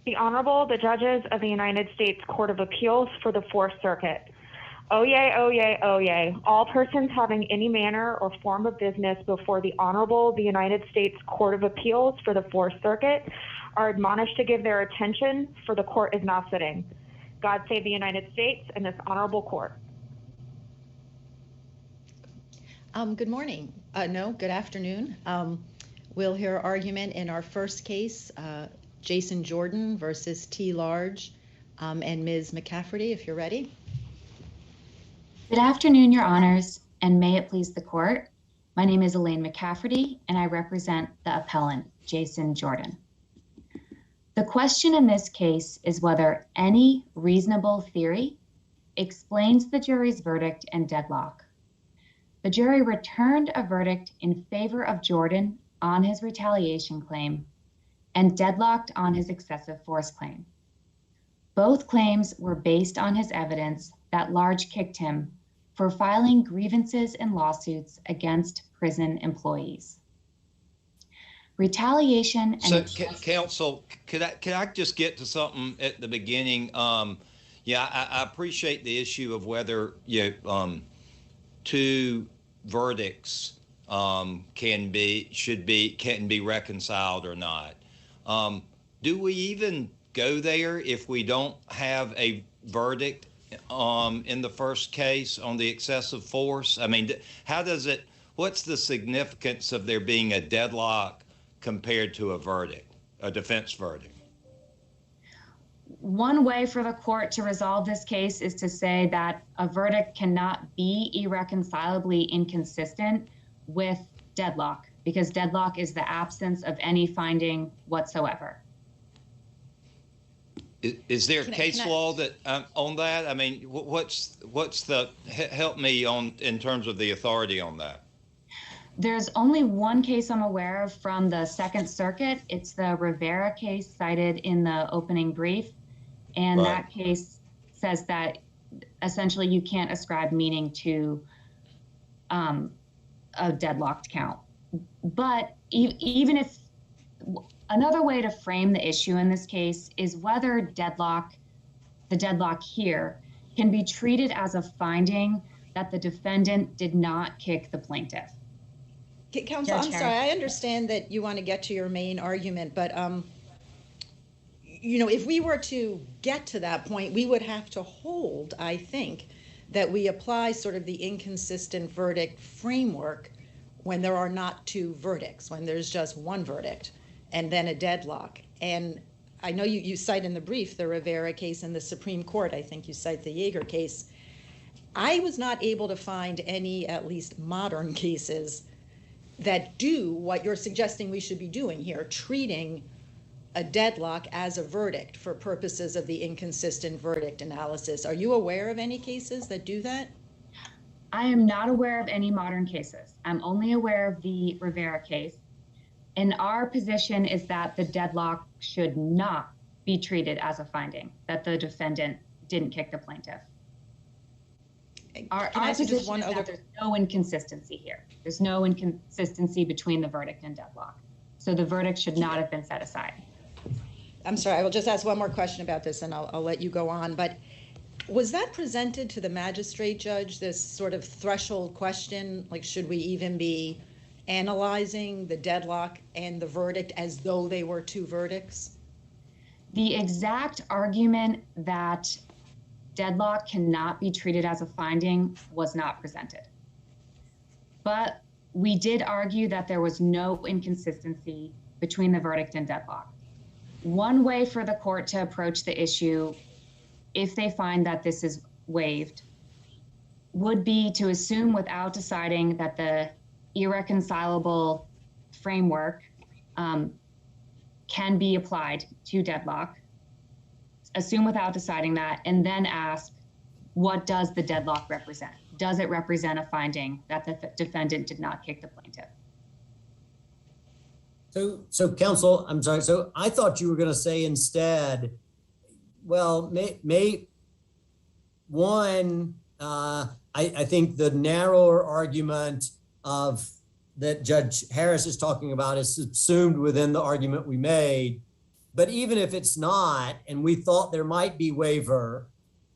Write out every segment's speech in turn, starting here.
The Honorable, the Judges of the United States Court of Appeals for the Fourth Circuit. Oyez, oyez, oyez. All persons having any manner or form of business before the Honorable, the United States Court of Appeals for the Fourth Circuit are admonished to give their attention, for the court is now sitting. God save the United States and this honorable court. Good morning. Good afternoon. We'll hear argument in our first case, Jason Jordan versus T. Large, and Ms. McCafferty, if you're ready. Good afternoon, Your Honors, and may it please the court. My name is Elaine McCafferty, and I represent the appellant, Jason Jordan. The question in this case is whether any reasonable theory explains the jury's verdict and deadlock. The jury returned a verdict in favor of Jordan on his retaliation claim and deadlocked on his excessive force claim. Both claims were based on his evidence that Large kicked him for filing grievances and lawsuits against prison employees. Retaliation and counsel, could I just get to something at the beginning? I appreciate the issue of whether two verdicts can be reconciled or not. Do we even go there if we don't have a verdict in the first case on the excessive force? I mean, what's the significance of there being a deadlock compared to a verdict, a defense verdict? One way for the court to resolve this case is to say that a verdict cannot be irreconcilably inconsistent with deadlock, because deadlock is the absence of any finding whatsoever. Is there case law that on that? I mean, what's the help me on in terms of the authority on that? There's only one case I'm aware of from the Second Circuit. It's the Rivera case cited in the opening brief. And that case says that essentially you can't ascribe meaning to a deadlocked count. But even if another way to frame the issue in this case is whether the deadlock here can be treated as a finding that the defendant did not kick the plaintiff. Counsel, I'm sorry, I understand that you want to get to your main argument, but if we were to get to that point, we would have to hold, I think, that we apply sort of the inconsistent verdict framework when there are not two verdicts, when there's just one verdict and then a deadlock. And I know you cite in the brief the Rivera case in the Supreme Court. I think you cite the Yeager case. I was not able to find any, at least modern cases, that do what you're suggesting we should be doing here, treating a deadlock as a verdict for purposes of the inconsistent verdict analysis. Are you aware of any cases that do that? I am not aware of any modern cases. I'm only aware of the Rivera case. And our position is that the deadlock should not be treated as a finding, that the defendant didn't kick the plaintiff. Our position is that there's no inconsistency here. There's no inconsistency between the verdict and deadlock. So the verdict should not have been set aside. I'm sorry, I will just ask one more question about this and I'll let you go on. But was that presented to the magistrate judge, this sort of threshold question, like should we even be analyzing the deadlock and the verdict as though they were two verdicts? The exact argument that deadlock cannot be treated as a finding was not presented. But we did argue that there was no inconsistency between the verdict and deadlock. One way for the court to approach the issue, if they find that this is waived, would be to assume without deciding that the irreconcilable framework can be applied to deadlock, assume without deciding that, and then ask, what does the deadlock represent? Does it represent a finding that the defendant did not kick the plaintiff? So counsel, I'm sorry. So I thought you were going to say instead, well, I think the narrower argument that Judge Harris is talking about is subsumed within the argument we made. But even if it's not, and we thought there might be waiver,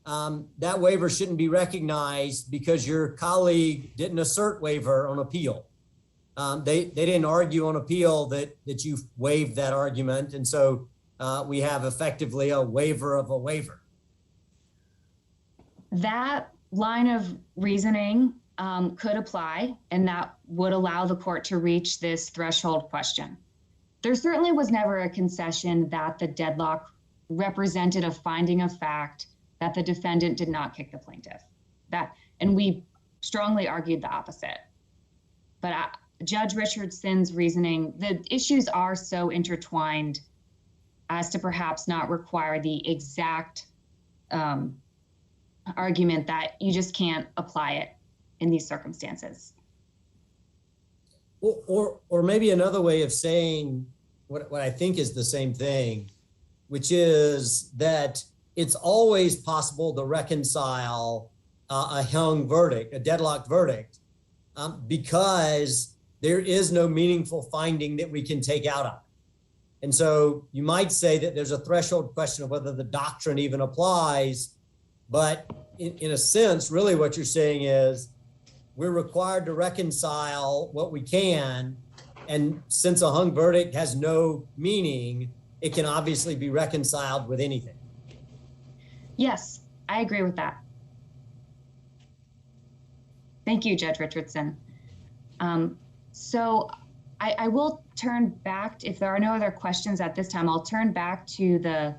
that waiver shouldn't be recognized because your colleague didn't assert waiver on appeal. They didn't argue on appeal that you waived that argument. And so we have effectively a waiver of a waiver. That line of reasoning could apply, and that would allow the court to reach this threshold question. There certainly was never a concession that the deadlock represented a finding of fact that the defendant did not kick the plaintiff. And we strongly argued the opposite. But Judge Richardson's reasoning, the issues are so intertwined as to perhaps not require the exact argument that you just can't apply it in these circumstances. Or maybe another way of saying what I think is the same thing, which is that it's always possible to reconcile a hung verdict, a deadlocked verdict, because there is no meaningful finding that we can take out of it. And so you might say that there's a threshold question of whether the doctrine even applies, but in a sense, really what you're saying is we're required to reconcile what we can. And since a hung verdict has no meaning, it can obviously be reconciled with anything. Yes, I agree with that. Thank you, Judge Richardson. So I will turn back, if there are no other questions at this time, I'll turn back to the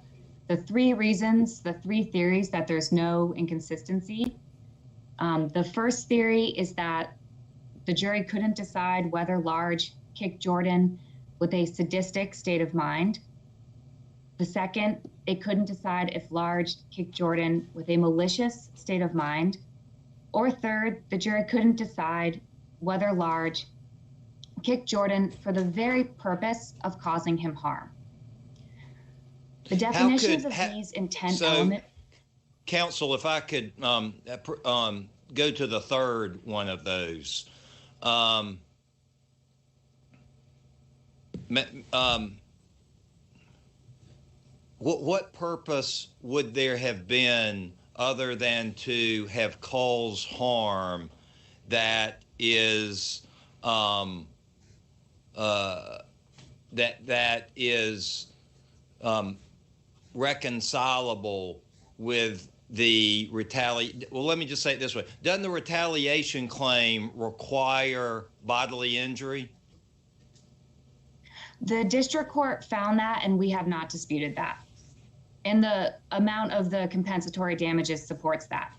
three reasons, the three theories that there's no inconsistency. The first theory is that the jury couldn't decide whether Large kicked Jordan with a sadistic state of mind. The second, it couldn't decide if Large kicked Jordan with a malicious state of mind. Or third, the jury couldn't decide whether Large kicked Jordan for the very purpose of causing him harm. The definitions of these intent elements. Counsel, if I could go to the third one of those. What purpose would there have been other than to have caused harm that is reconcilable with the retaliation? Well, let me just say it this way. Doesn't the retaliation claim require bodily injury? The district court found that, and we have not disputed that. And the amount of the compensatory damages supports that.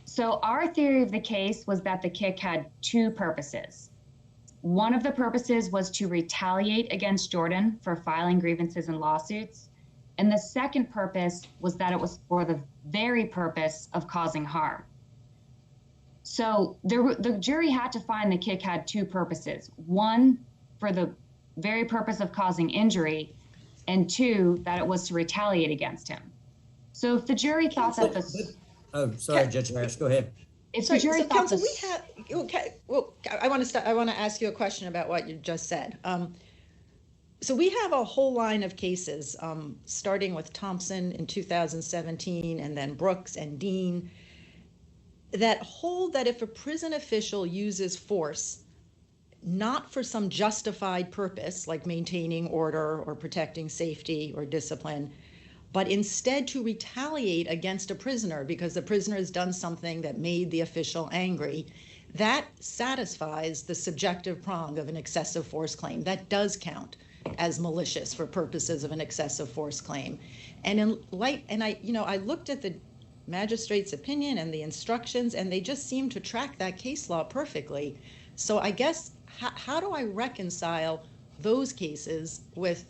So our theory of the case was that the kick had two purposes. One of the purposes was to retaliate against Jordan for filing grievances and lawsuits. And the second purpose was that it was for the very purpose of causing harm. So the jury had to find the kick had two purposes. One, for the very purpose of causing injury, and two, that it was to retaliate against him. So if the jury thought that the... Oh, sorry, Judge Harris, go ahead. If the jury thought counsel, I want to ask you a question about what you just said. So we have a whole line of cases, starting with Thompson in 2017, and then Brooks and Dean, that hold that if a prison official uses force, not for some justified purpose, like maintaining order or protecting safety or discipline, but instead to retaliate against a prisoner because the prisoner has done something that made the official angry, that satisfies the subjective prong of an excessive force claim. That does count as malicious for purposes of an excessive force claim. And I looked at the magistrate's opinion and the instructions, and they just seem to track that case law perfectly. So I guess, how do I reconcile those cases with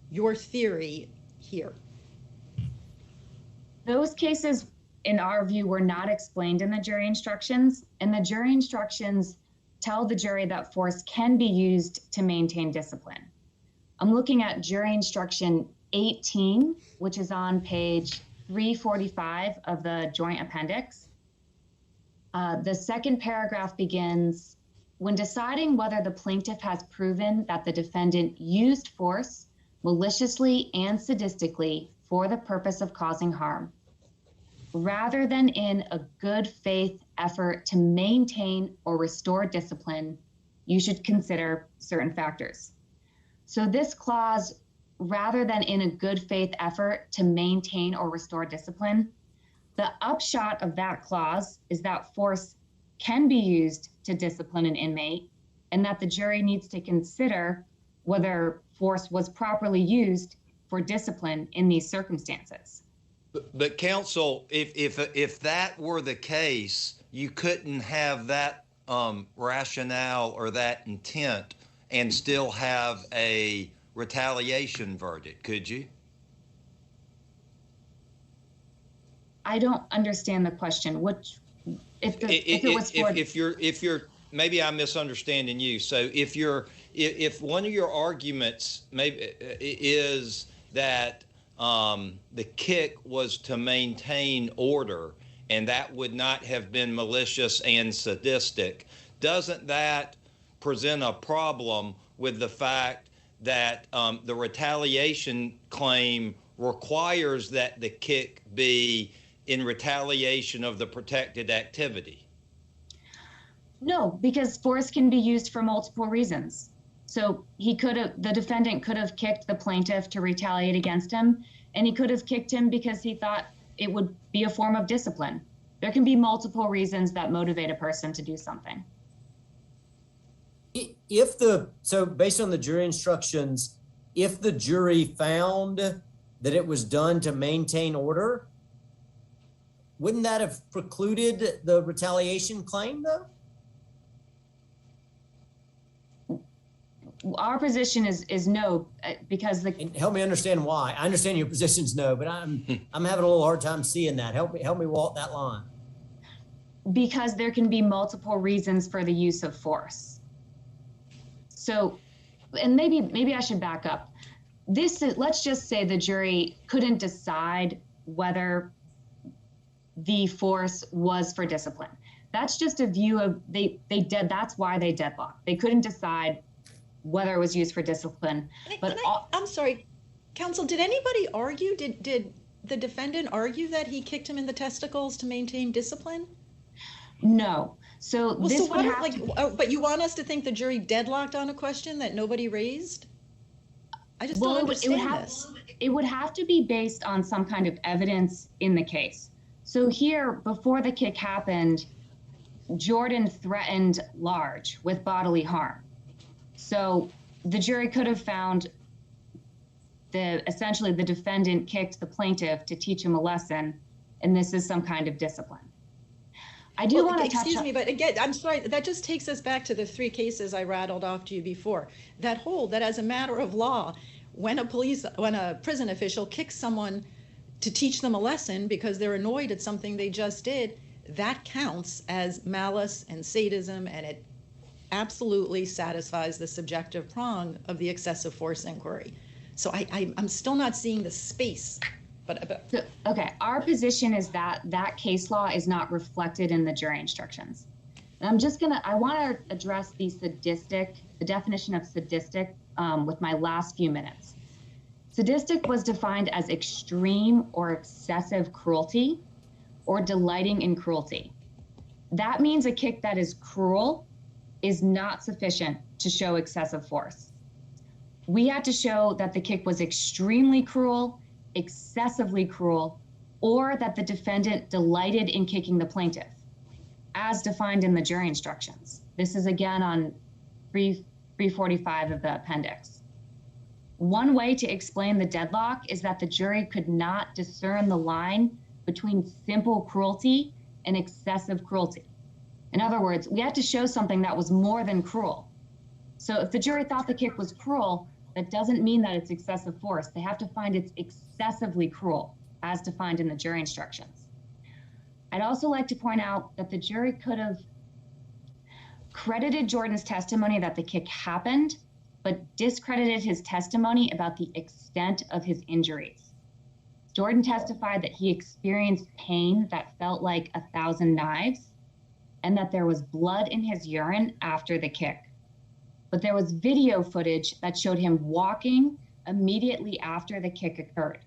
your theory here? Those cases, in our view, were not explained in the jury instructions, and the jury instructions tell the jury that force can be used to maintain discipline. I'm looking at jury instruction 18, which is on page 345 of the joint appendix. The second paragraph begins, when deciding whether the plaintiff has proven that the defendant used force maliciously and sadistically for the purpose of causing harm, rather than in a good faith effort to maintain or restore discipline, you should consider certain factors. So this clause, rather than in a good faith effort to maintain or restore discipline, the upshot of that clause is that force can be used to discipline an inmate, and that the jury needs to consider whether force was properly used for discipline in these circumstances. But counsel, if that were the case, you couldn't have that rationale or that intent and still have a retaliation verdict, could you? I don't understand the question. Which, if you're maybe I'm misunderstanding you. So if one of your arguments maybe is that the kick was to maintain order, and that would not have been malicious and sadistic, doesn't that present a problem with the fact that the retaliation claim requires that the kick be in retaliation of the protected activity? No, because force can be used for multiple reasons. So the defendant could have kicked the plaintiff to retaliate against him, and he could have kicked him because he thought it would be a form of discipline. There can be multiple reasons that motivate a person to do something. So based on the jury instructions, if the jury found that it was done to maintain order, wouldn't that have precluded the retaliation claim though? Our position is no, because And help me understand why. I understand your position's no, but I'm having a little hard time seeing that. Help me walk that line. Because there can be multiple reasons for the use of force. So, and maybe I should back up. Let's just say the jury couldn't decide whether the force was for discipline. That's just a view of that's why they deadlocked. They couldn't decide whether it was used for discipline. I'm sorry, counsel, did anybody argue? Did the defendant argue that he kicked him in the testicles to maintain discipline? No. So well, this so would have to, but you want us to think the jury deadlocked on a question that nobody raised? I just don't understand this. It would have to be based on some kind of evidence in the case. So here, before the kick happened, Jordan threatened Large with bodily harm. So the jury could have found essentially the defendant kicked the plaintiff to teach him a lesson, and this is some kind of discipline. I do want to touch on... Excuse me, but again, I'm sorry, that just takes us back to the three cases I rattled off to you before. That as a matter of law, when a prison official kicks someone to teach them a lesson because they're annoyed at something they just did, that counts as malice and sadism, and it absolutely satisfies the subjective prong of the excessive force inquiry. So I'm still not seeing the space. Okay, our position is that that case law is not reflected in the jury instructions. And I want to address the definition of sadistic with my last few minutes. Sadistic was defined as extreme or excessive cruelty or delighting in cruelty. That means a kick that is cruel is not sufficient to show excessive force. We had to show that the kick was extremely cruel, excessively cruel, or that the defendant delighted in kicking the plaintiff, as defined in the jury instructions. This is again on 345 of the appendix. One way to explain the deadlock is that the jury could not discern the line between simple cruelty and excessive cruelty. In other words, we had to show something that was more than cruel. So if the jury thought the kick was cruel, that doesn't mean that it's excessive force. They have to find it's excessively cruel, as defined in the jury instructions. I'd also like to point out that the jury could have credited Jordan's testimony that the kick happened, but discredited his testimony about the extent of his injuries. Jordan testified that he experienced pain that felt like 1,000 knives, and that there was blood in his urine after the kick. But there was video footage that showed him walking immediately after the kick occurred.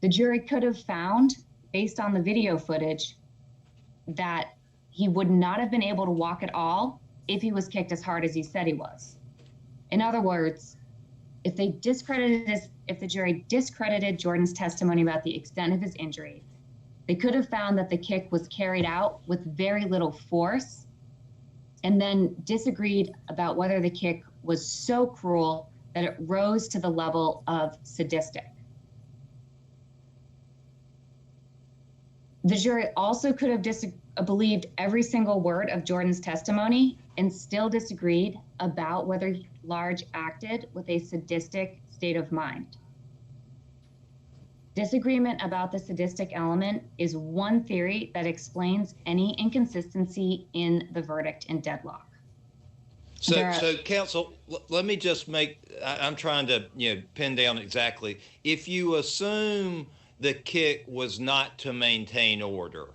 The jury could have found, based on the video footage, that he would not have been able to walk at all if he was kicked as hard as he said he was. In other words, if the jury discredited Jordan's testimony about the extent of his injury, they could have found that the kick was carried out with very little force, and then disagreed about whether the kick was so cruel that it rose to the level of sadistic. The jury also could have believed every single word of Jordan's testimony and still disagreed about whether Large acted with a sadistic state of mind. Disagreement about the sadistic element is one theory that explains any inconsistency in the verdict in deadlock. So counsel, let me just I'm trying to pin down exactly. If you assume the kick was not to maintain order,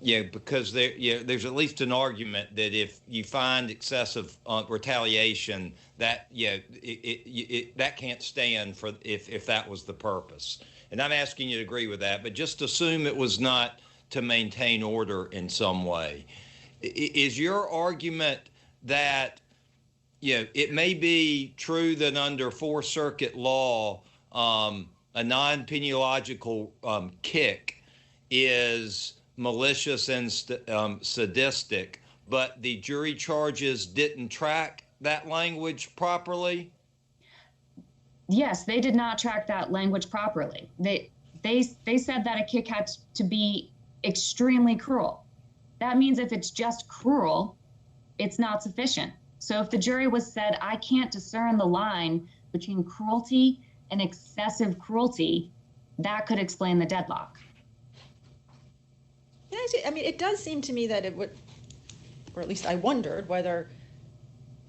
because there's at least an argument that if you find excessive retaliation, that that can't stand for if that was the purpose. And I'm asking you to agree with that, but just assume it was not to maintain order in some way. Is your argument that it may be true that under Fourth Circuit law, a non-peniological kick is malicious and sadistic, but the jury charges didn't track that language properly? Yes, they did not track that language properly. They said that a kick had to be extremely cruel. That means if it's just cruel, it's not sufficient. So if the jury was said, I can't discern the line between cruelty and excessive cruelty, that could explain the deadlock. I mean, it does seem to me that it would, or at least I wondered whether,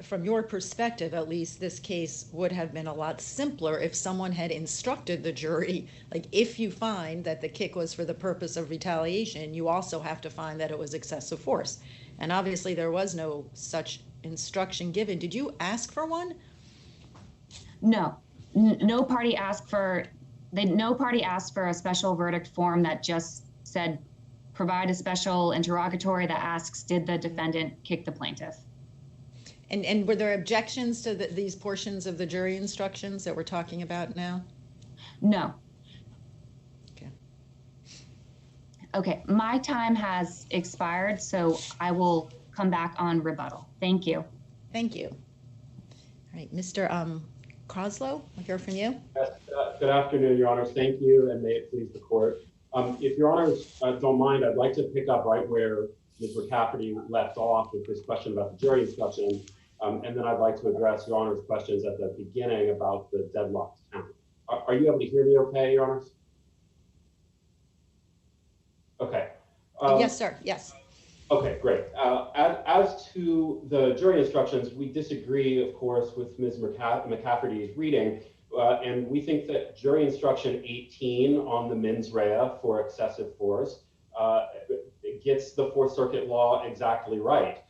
from your perspective at least, this case would have been a lot simpler if someone had instructed the jury, like, if you find that the kick was for the purpose of retaliation, you also have to find that it was excessive force. And obviously there was no such instruction given. Did you ask for one? No. No party asked for a special verdict form that just said, provide a special interrogatory that asks, did the defendant kick the plaintiff? And were there objections to these portions of the jury instructions that we're talking about now? No. Okay. Okay, my time has expired, so I will come back on rebuttal. Thank you. Thank you. All right, Mr. Croslow, I'll hear from you. Yes, good afternoon, Your Honors. Thank you, and may it please the court. If Your Honors don't mind, I'd like to pick up right where Ms. McCafferty left off with this question about the jury instruction, and then I'd like to address Your Honor's questions at the beginning about the deadlocked count. Are you able to hear me okay, Your Honors? Okay. Yes, sir. Yes. Okay, great. As to the jury instructions, we disagree, of course, with Ms. McCafferty's reading, and we think that jury instruction 18 on the mens rea for excessive force gets the Fourth Circuit law exactly right.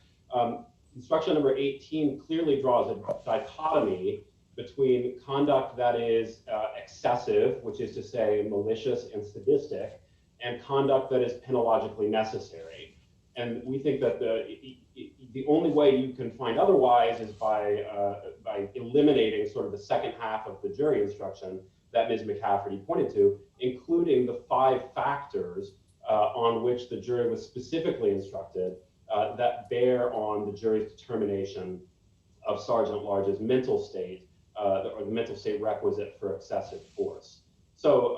Instruction number 18 clearly draws a dichotomy between conduct that is excessive, which is to say malicious and sadistic, and conduct that is penologically necessary. And we think that the only way you can find otherwise is by eliminating sort of the second half of the jury instruction that Ms. McCafferty pointed to, including the 5 factors on which the jury was specifically instructed that bear on the jury's determination of Sergeant Large's mental state, or the mental state requisite for excessive force. So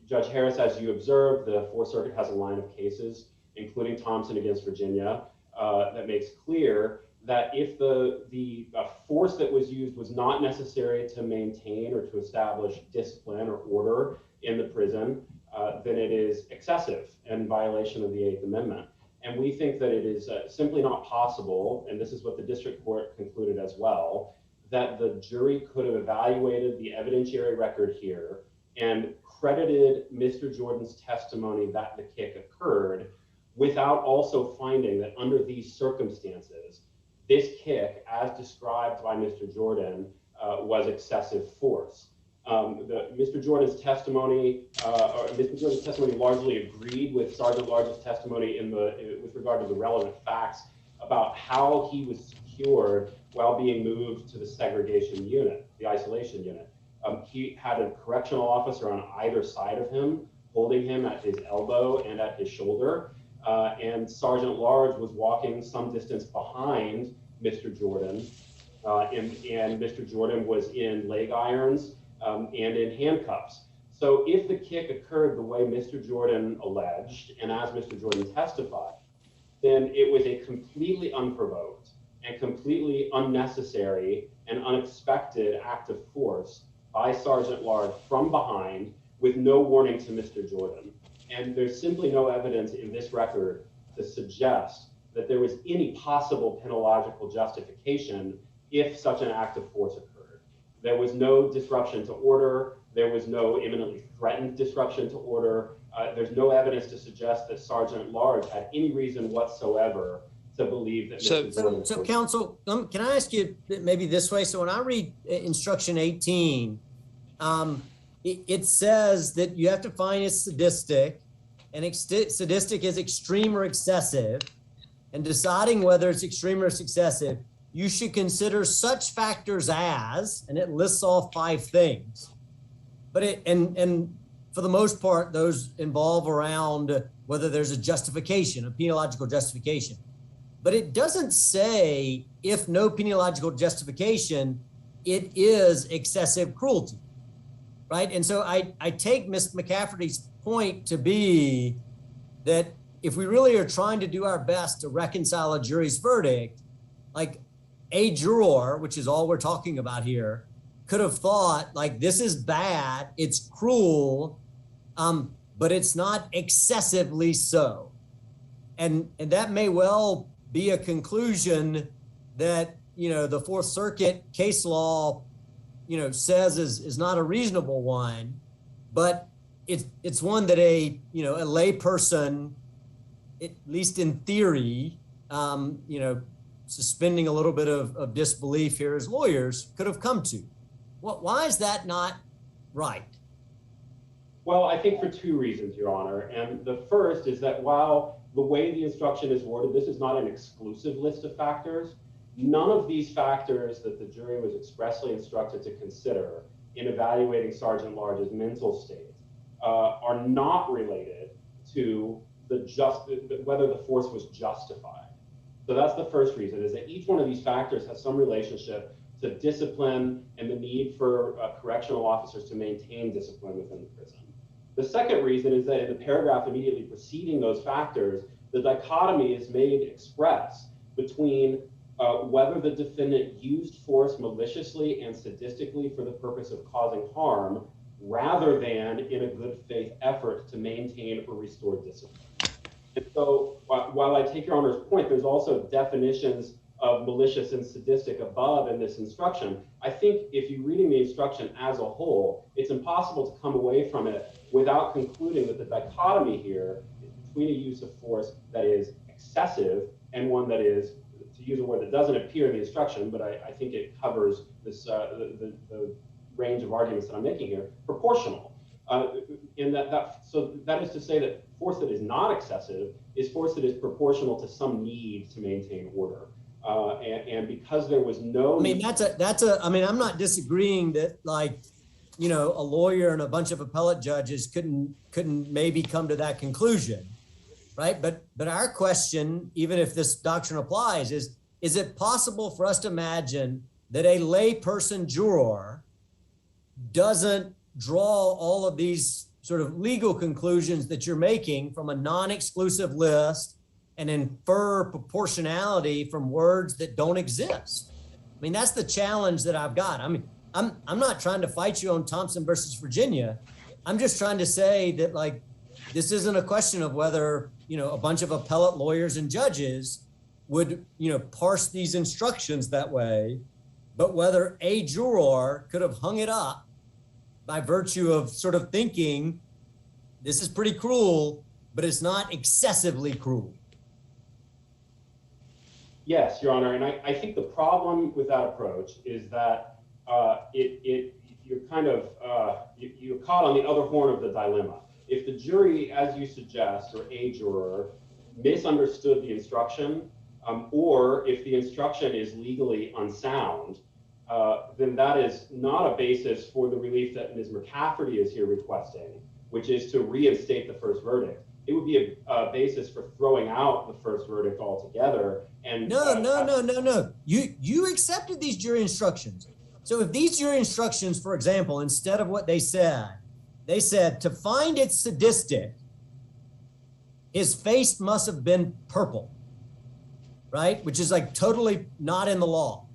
Judge Harris, as you observed, the Fourth Circuit has a line of cases, including Thompson against Virginia, that makes clear that if the force that was used was not necessary to maintain or to establish discipline or order in the prison, then it is excessive and in violation of the 8th Amendment. And we think that it is simply not possible, and this is what the district court concluded as well, that the jury could have evaluated the evidentiary record here and credited Mr. Jordan's testimony that the kick occurred without also finding that under these circumstances, this kick, as described by Mr. Jordan, was excessive force. Mr. Jordan's testimony, largely agreed with Sergeant Large's testimony with regard to the relevant facts about how he was secured while being moved to the segregation unit, the isolation unit. He had a correctional officer on either side of him, holding him at his elbow and at his shoulder. And Sergeant Large was walking some distance behind Mr. Jordan. And Mr. Jordan was in leg irons and in handcuffs. So if the kick occurred the way Mr. Jordan alleged, and as Mr. Jordan testified, then it was a completely unprovoked and completely unnecessary and unexpected act of force by Sergeant Large from behind with no warning to Mr. Jordan. And there's simply no evidence in this record to suggest that there was any possible penological justification if such an act of force occurred. There was no disruption to order. There was no imminently threatened disruption to order. There's no evidence to suggest that Sergeant Large had any reason whatsoever to believe that Mr. Jordan. So counsel, can I ask you maybe this way? So when I read instruction 18, it says that you have to find a sadistic, and sadistic is extreme or excessive, and deciding whether it's extreme or excessive, you should consider such factors as, and it lists off 5 things. But and for the most part, those involve around whether there's a justification, a penological justification. But it doesn't say if no penological justification, it is excessive cruelty, right? And so I take Ms. McCafferty's point to be that if we really are trying to do our best to reconcile a jury's verdict, like a juror, which is all we're talking about here, could have thought like, this is bad, it's cruel, but it's not excessively so. And that may well be a conclusion that, the Fourth Circuit case law, says is not a reasonable one, but it's one that a lay person, at least in theory, suspending a little bit of disbelief here as lawyers could have come to. Why is that not right? Well, I think for 2 reasons, Your Honor. And the first is that while the way the instruction is worded, this is not an exclusive list of factors. None of these factors that the jury was expressly instructed to consider in evaluating Sergeant Large's mental state are not related to whether the force was justified. So that's the first reason, is that each one of these factors has some relationship to discipline and the need for correctional officers to maintain discipline within the prison. The second reason is that in the paragraph immediately preceding those factors, the dichotomy is made express between whether the defendant used force maliciously and sadistically for the purpose of causing harm, rather than in a good faith effort to maintain or restore discipline. And so while I take Your Honor's point, there's also definitions of malicious and sadistic above in this instruction. I think if you're reading the instruction as a whole, it's impossible to come away from it without concluding that the dichotomy here is between a use of force that is excessive and one that is, to use a word that doesn't appear in the instruction, but I think it covers this the range of arguments that I'm making here, proportional. So that is to say that force that is not excessive is force that is proportional to some need to maintain order. And because there was no, I'm not disagreeing that a lawyer and a bunch of appellate judges couldn't maybe come to that conclusion, right? But our question, even if this doctrine applies, is it possible for us to imagine that a lay person juror doesn't draw all of these sort of legal conclusions that you're making from a non-exclusive list and infer proportionality from words that don't exist? I mean, that's the challenge that I've got. I mean, I'm not trying to fight you on Thompson versus Virginia. I'm just trying to say that this isn't a question of whether, a bunch of appellate lawyers and judges would, parse these instructions that way, but whether a juror could have hung it up by virtue of sort of thinking this is pretty cruel, but it's not excessively cruel. Yes, Your Honor. And I think the problem with that approach is that you're kind of you're caught on the other horn of the dilemma. If the jury, as you suggest, or a juror, misunderstood the instruction, or if the instruction is legally unsound, then that is not a basis for the relief that Ms. McCafferty is here requesting, which is to reinstate the first verdict. It would be a basis for throwing out the first verdict altogether. And no. You accepted these jury instructions. So if these jury instructions, for example, instead of what they said to find it sadistic, his face must have been purple, right? Which is like totally not in the law,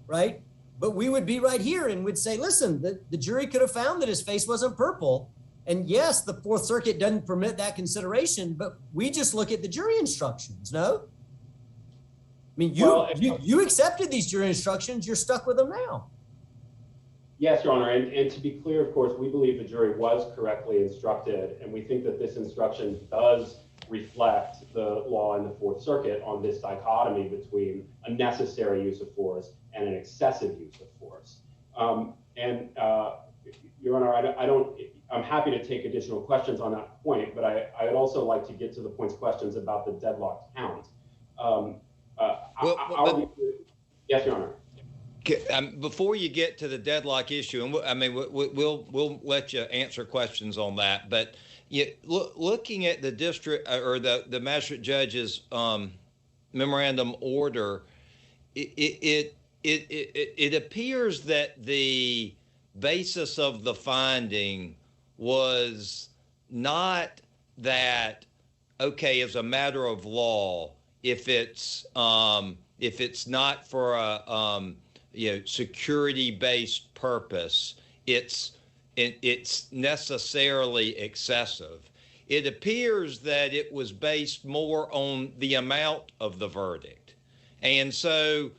right? But we would be right here and would say, listen, the jury could have found that his face wasn't purple. And yes, the Fourth Circuit doesn't permit that consideration, but we just look at the jury instructions, no? I mean, you accepted these jury instructions, you're stuck with them now. Yes, Your Honor, and to be clear, of course, we believe the jury was correctly instructed, and we think that this instruction does reflect the law in the Fourth Circuit on this dichotomy between a necessary use of force and an excessive use of force. Your Honor, I'm happy to take additional questions on that point, but I would also like to get to the point's questions about the deadlocked count. Yes, Your Honor. Before you get to the deadlock issue, and I mean, we'll let you answer questions on that. But looking at the district or the magistrate judge's memorandum order, it appears that the basis of the finding was not that, okay, as a matter of law, if it's not for a security-based purpose, it's necessarily excessive. It appears that it was based more on the amount of the verdict, and so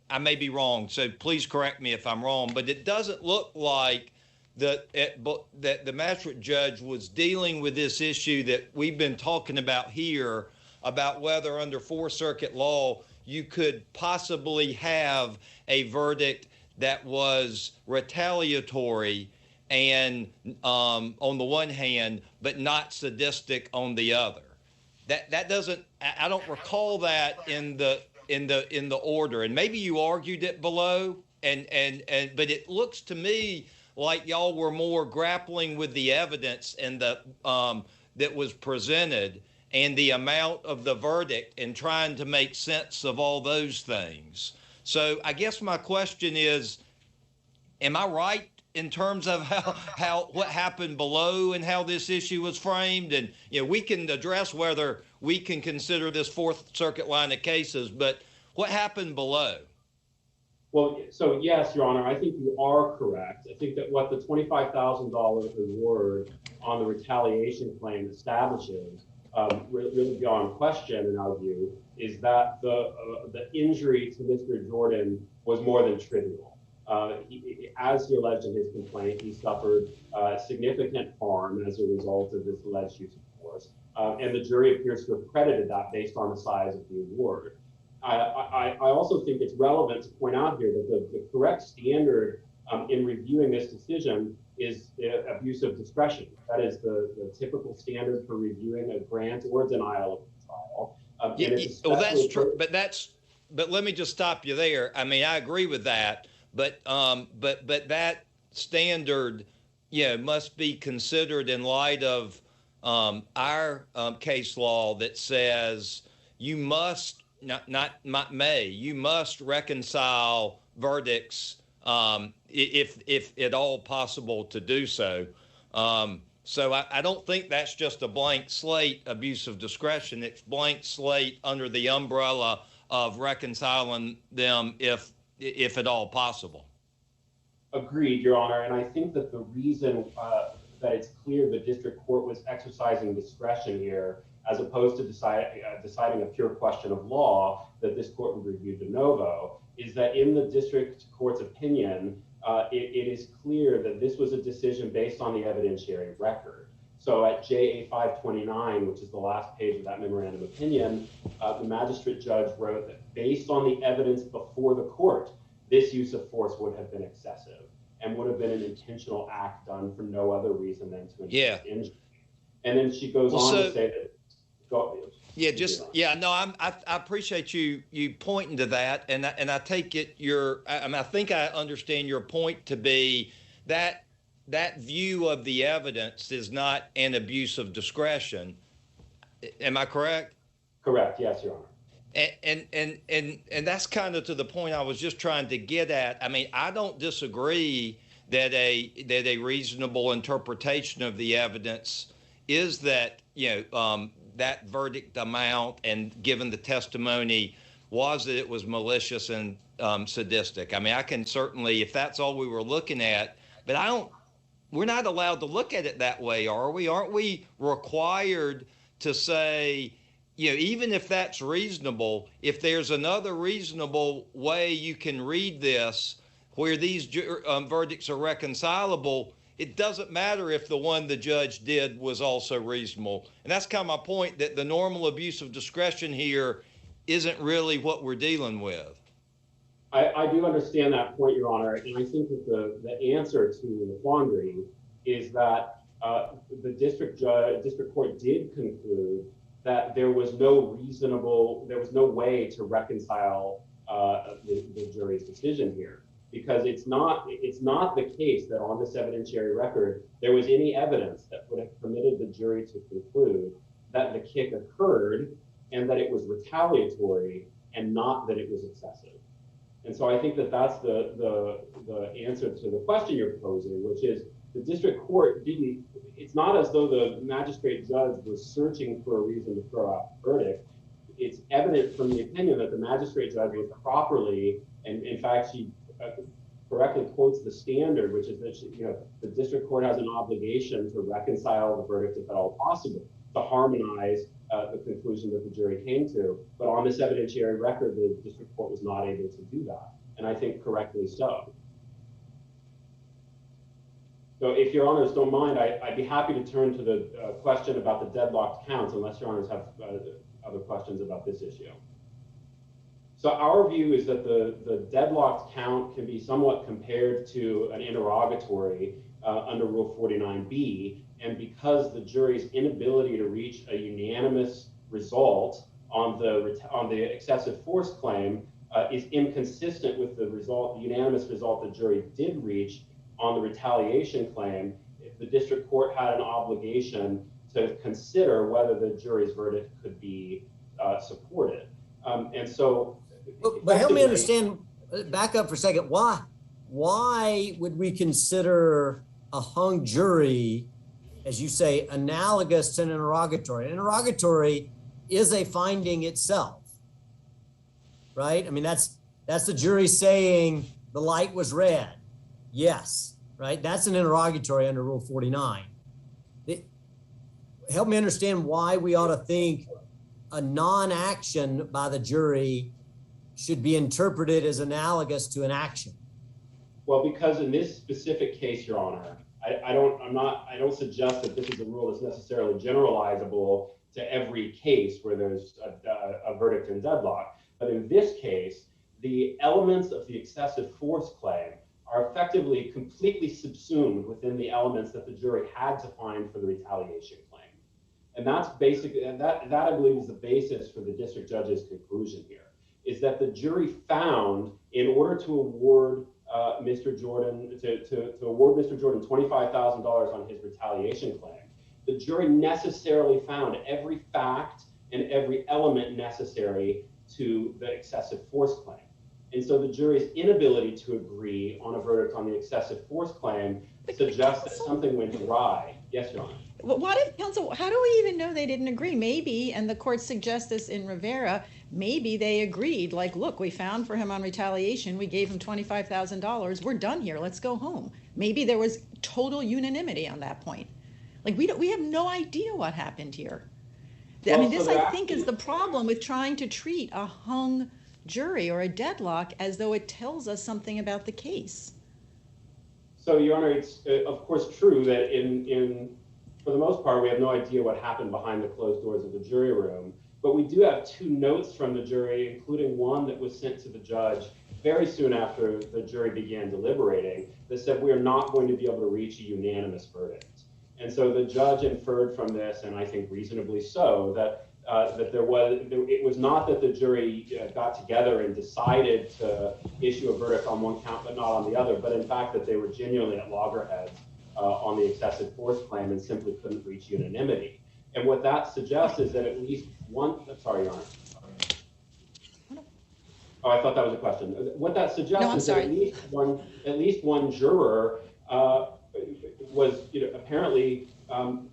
I may be wrong, so please correct me if I'm wrong, but it doesn't look like that the magistrate judge was dealing with this issue that we've been talking about here, about whether under Fourth Circuit law you could possibly have a verdict that was retaliatory and on the one hand, but not sadistic on the other. That doesn't, I don't recall that in the order, and maybe you argued it below, but it looks to me like y'all were more grappling with the evidence and that was presented and the amount of the verdict and trying to make sense of all those things. So I guess my question is, am I right in terms of how what happened below and how this issue was framed? And we can address whether we can consider this Fourth Circuit line of cases, but what happened below? Well, so yes, Your Honor, I think you are correct. I think that what the $25,000 reward on the retaliation claim establishes, really beyond question in our view, is that the injury to Mr. Jordan was more than trivial. As he alleged in his complaint, he suffered significant harm as a result of this alleged use of force, and the jury appears to have credited that based on the size of the award. I also think it's relevant to point out here that the correct standard in reviewing this decision is abuse of discretion. That is the typical standard for reviewing a grant or denial of a trial. Well, that's true, but let me just stop you there. I mean, I agree with that, but that standard, must be considered in light of our case law that says you must you must reconcile verdicts if at all possible to do so. So I don't think that's just a blank slate abuse of discretion. It's blank slate under the umbrella of reconciling them if at all possible. Agreed, Your Honor. And I think that the reason that it's clear the district court was exercising discretion here, as opposed to deciding a pure question of law that this court would review de novo, is that in the district court's opinion, it is clear that this was a decision based on the evidentiary record. So at JA 529, which is the last page of that memorandum opinion, the magistrate judge wrote that based on the evidence before the court, this use of force would have been excessive and would have been an intentional act done for no other reason than to inflict injury. And then she goes on to say that. I appreciate you pointing to that, and I take it I think I understand your point to be that view of the evidence is not an abuse of discretion. Am I correct? Correct. Yes, Your Honor. And that's kind of to the point I was just trying to get at. I mean, I don't disagree that a reasonable interpretation of the evidence is that that verdict amount, and given the testimony, was that it was malicious and sadistic. I mean, I can certainly, if that's all we were looking at, but we're not allowed to look at it that way, are we? Aren't we required to say, even if that's reasonable, if there's another reasonable way you can read this where these verdicts are reconcilable, it doesn't matter if the one the judge did was also reasonable. And that's kind of my point, that the normal abuse of discretion here isn't really what we're dealing with. I do understand that point, Your Honor, and I think that the answer to the quandary is that the district court did conclude that there was no way to reconcile the jury's decision here, because it's not the case that on this evidentiary record there was any evidence that would have permitted the jury to conclude that the kick occurred and that it was retaliatory and not that it was excessive. And so I think that that's the answer to the question you're posing, which is the district court it's not as though the magistrate judge was searching for a reason to throw out the verdict. It's evident from the opinion that the magistrate judge was properly, and in fact, she correctly quotes the standard, which is that the district court has an obligation to reconcile the verdict if at all possible, to harmonize the conclusion that the jury came to. But on this evidentiary record, the district court was not able to do that, and I think correctly so. So if Your Honors don't mind, I'd be happy to turn to the question about the deadlocked counts, unless Your Honors have other questions about this issue. So our view is that the deadlocked count can be somewhat compared to an interrogatory under Rule 49B, and because the jury's inability to reach a unanimous result on the excessive force claim is inconsistent with the unanimous result the jury did reach on the retaliation claim, the district court had an obligation to consider whether the jury's verdict could be supported. And so, but help me understand. Back up for a second. Why would we consider a hung jury, as you say, analogous to an interrogatory? An interrogatory is a finding itself, right? I mean, that's the jury saying the light was red. Yes, right? That's an interrogatory under Rule 49. Help me understand why we ought to think a non-action by the jury should be interpreted as analogous to an action. Well, because in this specific case, Your Honor, I don't suggest that this is a rule that's necessarily generalizable to every case where there's a verdict in deadlock. But in this case, the elements of the excessive force claim are effectively completely subsumed within the elements that the jury had to find for the retaliation claim. And that's basically, and that I believe is the basis for the district judge's conclusion here, is that the jury found, in order to award Mr. Jordan, to award Mr. Jordan $25,000 on his retaliation claim, the jury necessarily found every fact and every element necessary to the excessive force claim. And so the jury's inability to agree on a verdict on the excessive force claim suggests that something went awry. Yes, Your Honor. Well, what if, counsel, how do we even know they didn't agree? Maybe, and the court suggests this in Rivera, maybe they agreed, like, look, we found for him on retaliation, we gave him $25,000, we're done here, let's go home. Maybe there was total unanimity on that point. Like, we have no idea what happened here. I mean, this, I think, is the problem with trying to treat a hung jury or a deadlock as though it tells us something about the case. So, Your Honor, it's of course true that in for the most part, we have no idea what happened behind the closed doors of the jury room. But we do have 2 notes from the jury, including one that was sent to the judge very soon after the jury began deliberating, that said we are not going to be able to reach a unanimous verdict. And so the judge inferred from this, and I think reasonably so, that it was not that the jury got together and decided to issue a verdict on one count but not on the other, but in fact that they were genuinely at loggerheads on the excessive force claim and simply couldn't reach unanimity. And what that suggests is that at least one, sorry, Your Honor. Oh, I thought that was a question. What that suggests is that at least one juror was apparently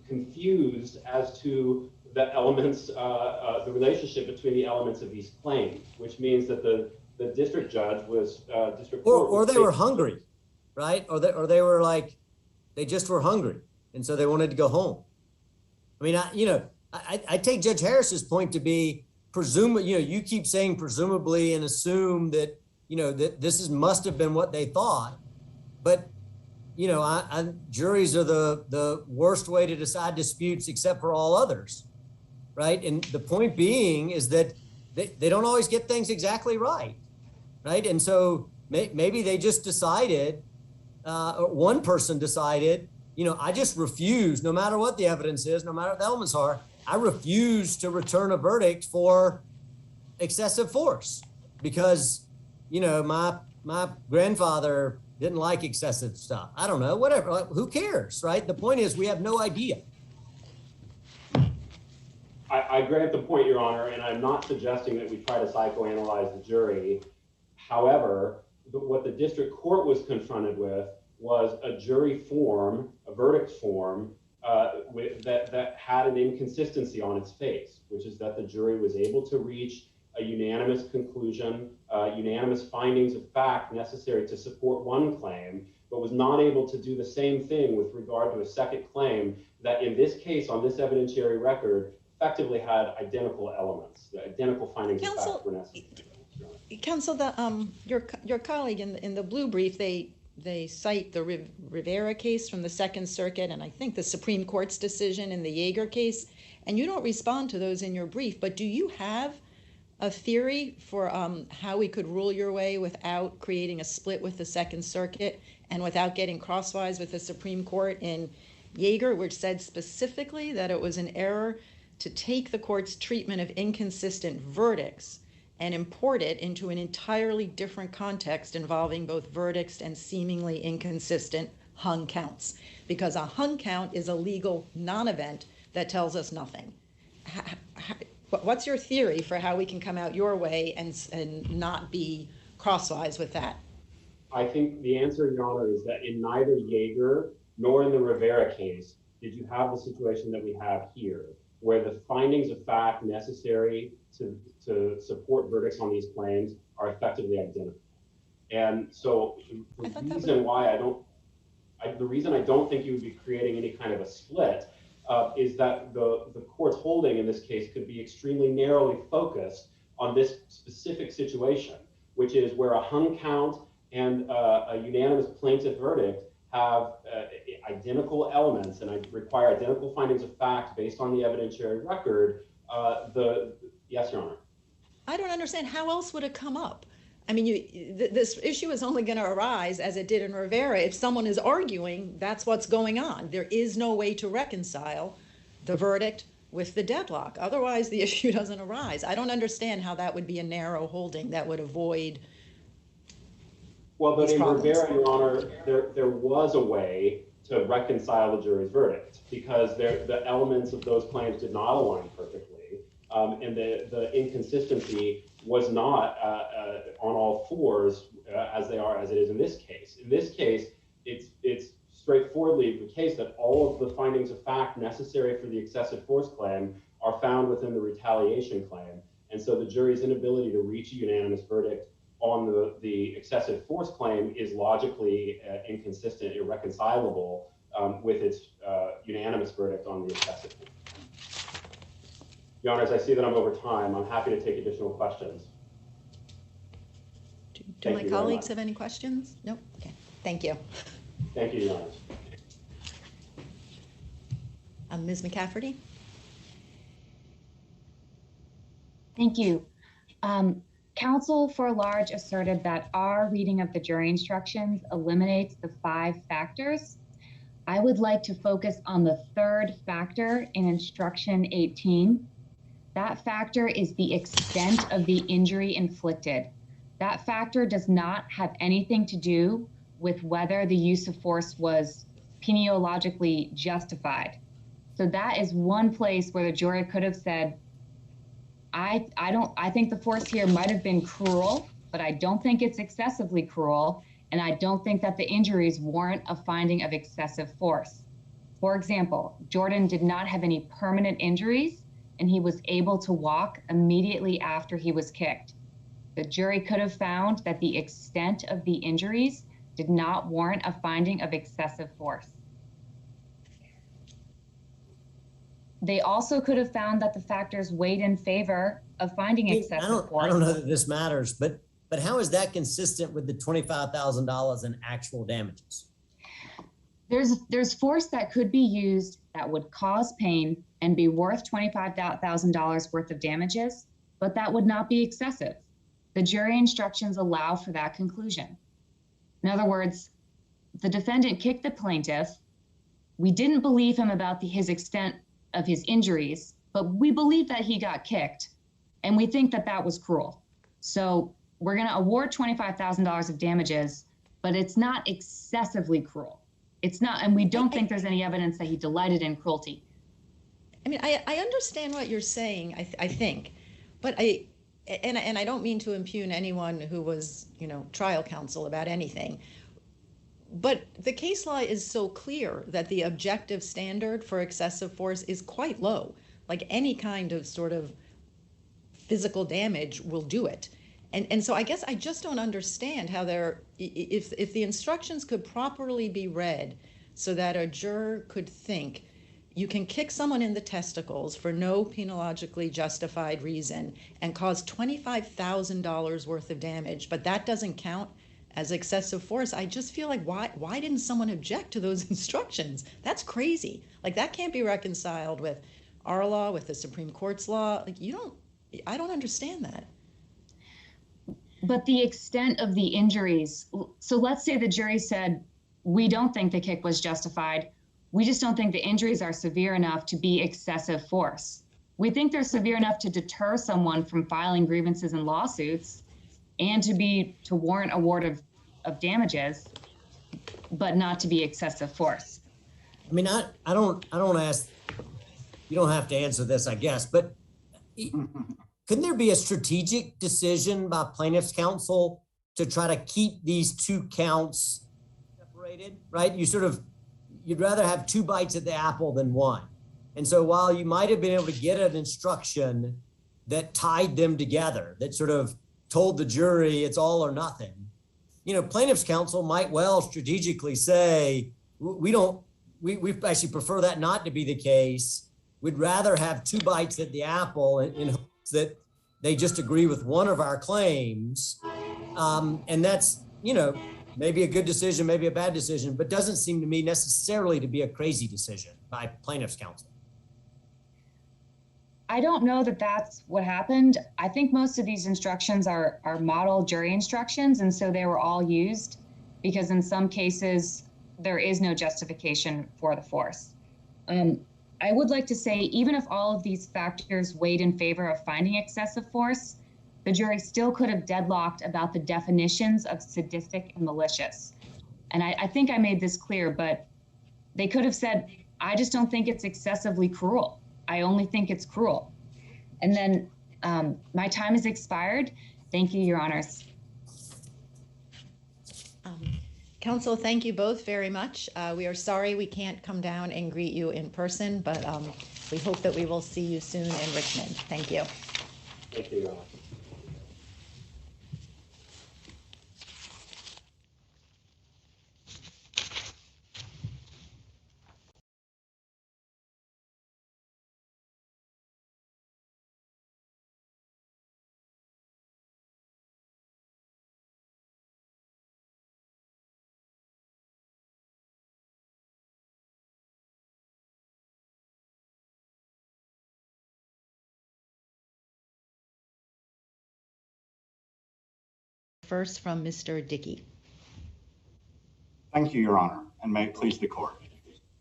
confused as to the elements, the relationship between the elements of these claims, which means that the district judge was or they were hungry, right? Or they were like, they just were hungry, and so they wanted to go home. I mean, I take Judge Harris's point to be you keep saying presumably and assume that that this must have been what they thought, but juries are the worst way to decide disputes except for all others. Right. And the point being is that they don't always get things exactly right. Right. And so maybe they just decided, or one person decided, I just refuse, no matter what the evidence is, no matter what the elements are, I refuse to return a verdict for excessive force because, my grandfather didn't like excessive stuff. I don't know, whatever. Like, who cares? Right. The point is we have no idea. I grant the point, Your Honor, and I'm not suggesting that we try to psychoanalyze the jury. However, what the district court was confronted with was a jury form, a verdict form, that had an inconsistency on its face, which is that the jury was able to reach a unanimous conclusion, unanimous findings of fact necessary to support one claim, but was not able to do the same thing with regard to a second claim that in this case, on this evidentiary record, effectively had identical elements, the identical findings of fact were necessary. Counsel, your colleague in the blue brief, they cite the Rivera case from the Second Circuit and I think the Supreme Court's decision in the Yeager case, and you don't respond to those in your brief, but do you have a theory for how we could rule your way without creating a split with the Second Circuit and without getting crosswise with the Supreme Court in Yeager, which said specifically that it was an error to take the court's treatment of inconsistent verdicts and import it into an entirely different context involving both verdicts and seemingly inconsistent hung counts, because a hung count is a legal non-event that tells us nothing. What's your theory for how we can come out your way and not be crosswise with that? I think the answer, Your Honor, is that in neither Yeager nor in the Rivera case did you have the situation that we have here, where the findings of fact necessary to support verdicts on these claims are effectively identical. And so the reason I don't think you would be creating any kind of a split is that the court's holding in this case could be extremely narrowly focused on this specific situation, which is where a hung count and a unanimous plaintiff verdict have identical elements and require identical findings of fact based on the evidentiary record. Yes, Your Honor. I don't understand. How else would it come up? I mean, this issue is only going to arise as it did in Rivera. If someone is arguing, that's what's going on. There is no way to reconcile the verdict with the deadlock. Otherwise, the issue doesn't arise. I don't understand how that would be a narrow holding that would avoid. Well, but in Rivera, Your Honor, there was a way to reconcile the jury's verdict because the elements of those claims did not align perfectly. And the inconsistency was not on all fours as it is in this case. In this case, it's straightforwardly the case that all of the findings of fact necessary for the excessive force claim are found within the retaliation claim. And so the jury's inability to reach a unanimous verdict on the excessive force claim is logically inconsistent, irreconcilable with its unanimous verdict on the excessive force. Your Honors, I see that I'm over time. I'm happy to take additional questions. Do my colleagues have any questions? No? Okay. Thank you. Thank you, Your Honors. Ms. McCafferty? Thank you. Counsel for Large asserted that our reading of the jury instructions eliminates the 5 factors. I would like to focus on the 3rd factor in instruction 18. That factor is the extent of the injury inflicted. That factor does not have anything to do with whether the use of force was peniologically justified. So that is one place where the jury could have said, I think the force here might have been cruel, but I don't think it's excessively cruel, and I don't think that the injuries warrant a finding of excessive force. For example, Jordan did not have any permanent injuries, and he was able to walk immediately after he was kicked. The jury could have found that the extent of the injuries did not warrant a finding of excessive force. They also could have found that the factors weighed in favor of finding excessive force. I don't know that this matters, but how is that consistent with the $25,000 in actual damages? There's force that could be used that would cause pain and be worth $25,000 worth of damages, but that would not be excessive. The jury instructions allow for that conclusion. In other words, the defendant kicked the plaintiff. We didn't believe him about his extent of his injuries, but we believe that he got kicked, and we think that that was cruel. So we're going to award $25,000 of damages, but it's not excessively cruel. It's not, and we don't think there's any evidence that he delighted in cruelty. I mean, I understand what you're saying, I think, but I don't mean to impugn anyone who was, trial counsel about anything, but the case law is so clear that the objective standard for excessive force is quite low. Like any kind of sort of physical damage will do it. And so I guess I just don't understand how if the instructions could properly be read so that a juror could think you can kick someone in the testicles for no penologically justified reason and cause $25,000 worth of damage, but that doesn't count as excessive force. I just feel like why didn't someone object to those instructions? That's crazy. Like that can't be reconciled with our law, with the Supreme Court's law. Like I don't understand that. But the extent of the injuries, so let's say the jury said, we don't think the kick was justified. We just don't think the injuries are severe enough to be excessive force. We think they're severe enough to deter someone from filing grievances and lawsuits and to warrant award of damages, but not to be excessive force. I mean, I don't ask, you don't have to answer this, I guess, but couldn't there be a strategic decision by plaintiff's counsel to try to keep these 2 counts separated, right? You'd rather have 2 bites at the apple than 1. And so while you might have been able to get an instruction that tied them together, that sort of told the jury it's all or nothing, plaintiff's counsel might well strategically say, we actually prefer that not to be the case. We'd rather have 2 bites at the apple in hopes that they just agree with one of our claims. And that's, maybe a good decision, maybe a bad decision, but doesn't seem to me necessarily to be a crazy decision by plaintiff's counsel. I don't know that that's what happened. I think most of these instructions are model jury instructions, and so they were all used because in some cases there is no justification for the force. I would like to say, even if all of these factors weighed in favor of finding excessive force, the jury still could have deadlocked about the definitions of sadistic and malicious. And I think I made this clear, but they could have said, I just don't think it's excessively cruel. I only think it's cruel. And then my time has expired. Thank you, Your Honors. Counsel, thank you both very much. We are sorry we can't come down and greet you in person, but we hope that we will see you soon in Richmond. Thank you. Thank you, Your Honor. first from Mr. Dickey. Thank you, Your Honor, and may it please the court.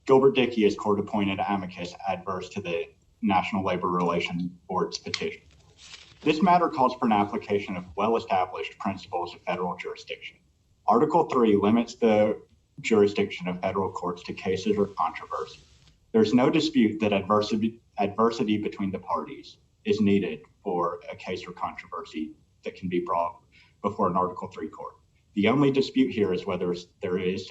Gilbert Dickey is court-appointed amicus adverse to the National Labor Relations Board's petition. This matter calls for an application of well-established principles of federal jurisdiction. Article 3 limits the jurisdiction of federal courts to cases or controversy. There's no dispute that adversity between the parties is needed for a case or controversy that can be brought before an Article 3 court. The only dispute here is whether there is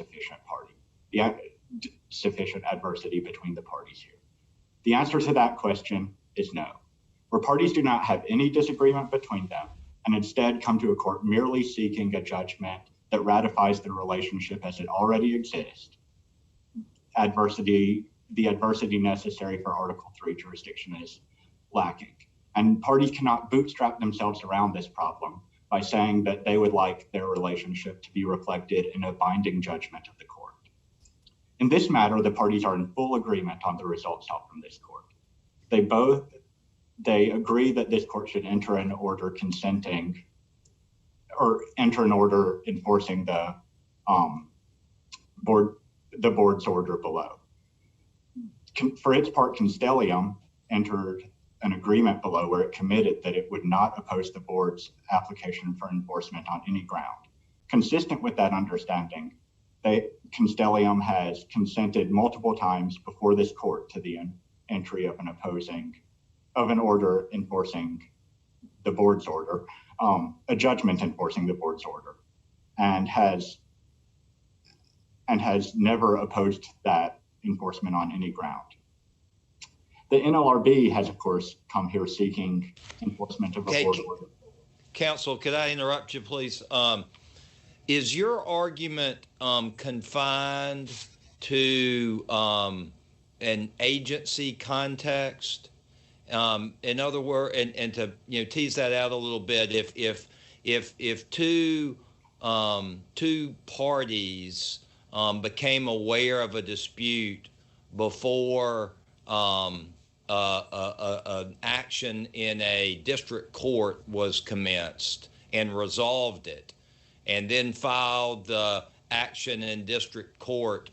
sufficient adversity between the parties here. The answer to that question is no. Where parties do not have any disagreement between them and instead come to a court merely seeking a judgment that ratifies the relationship as it already exists, the adversity necessary for Article 3 jurisdiction is lacking. And parties cannot bootstrap themselves around this problem by saying that they would like their relationship to be reflected in a binding judgment of the court. In this matter, the parties are in full agreement on the results sought from this court. They agree that this court should enter an order consenting or enter an order enforcing the board's order below. For its part, Constellium entered an agreement below where it committed that it would not oppose the board's application for enforcement on any ground. Consistent with that understanding, Constellium has consented multiple times before this court to the entry of an order enforcing the board's order, a judgment enforcing the board's order, and has never opposed that enforcement on any ground. The NLRB has, of course, come here seeking enforcement of a board order. Counsel, could I interrupt you, please? Is your argument confined to an agency context? In other words, and to tease that out a little bit, if two parties became aware of a dispute before an action in a district court was commenced and resolved it, and then filed the action in district court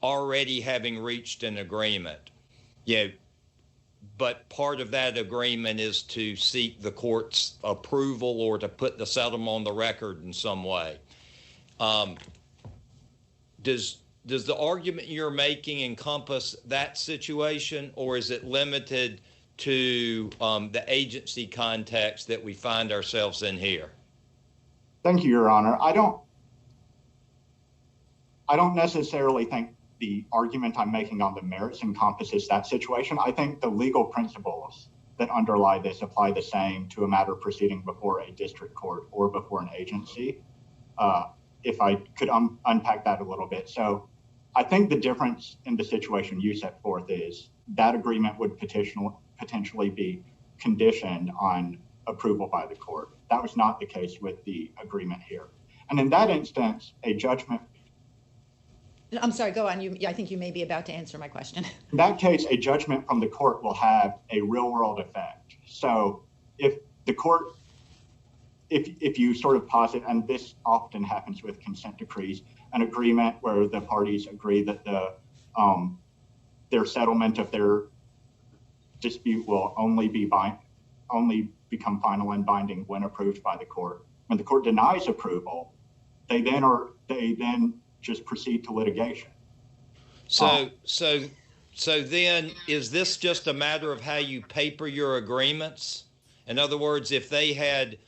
already having reached an agreement, but part of that agreement is to seek the court's approval or to put the settlement on the record in some way. Does the argument you're making encompass that situation, or is it limited to the agency context that we find ourselves in here? Thank you, Your Honor. I don't necessarily think the argument I'm making on the merits encompasses that situation. I think the legal principles that underlie this apply the same to a matter proceeding before a district court or before an agency. If I could unpack that a little bit. So I think the difference in the situation you set forth is that agreement would potentially be conditioned on approval by the court. That was not the case with the agreement here. And in that instance, a judgment. I'm sorry, go on. I think you may be about to answer my question. In that case, a judgment from the court will have a real world effect. So if the court, if you sort of posit, and this often happens with consent decrees, an agreement where the parties agree that their settlement of their dispute will only become final and binding when approved by the court. When the court denies approval, they then just proceed to litigation. So then is this just a matter of how you paper your agreements? In other words, if they had,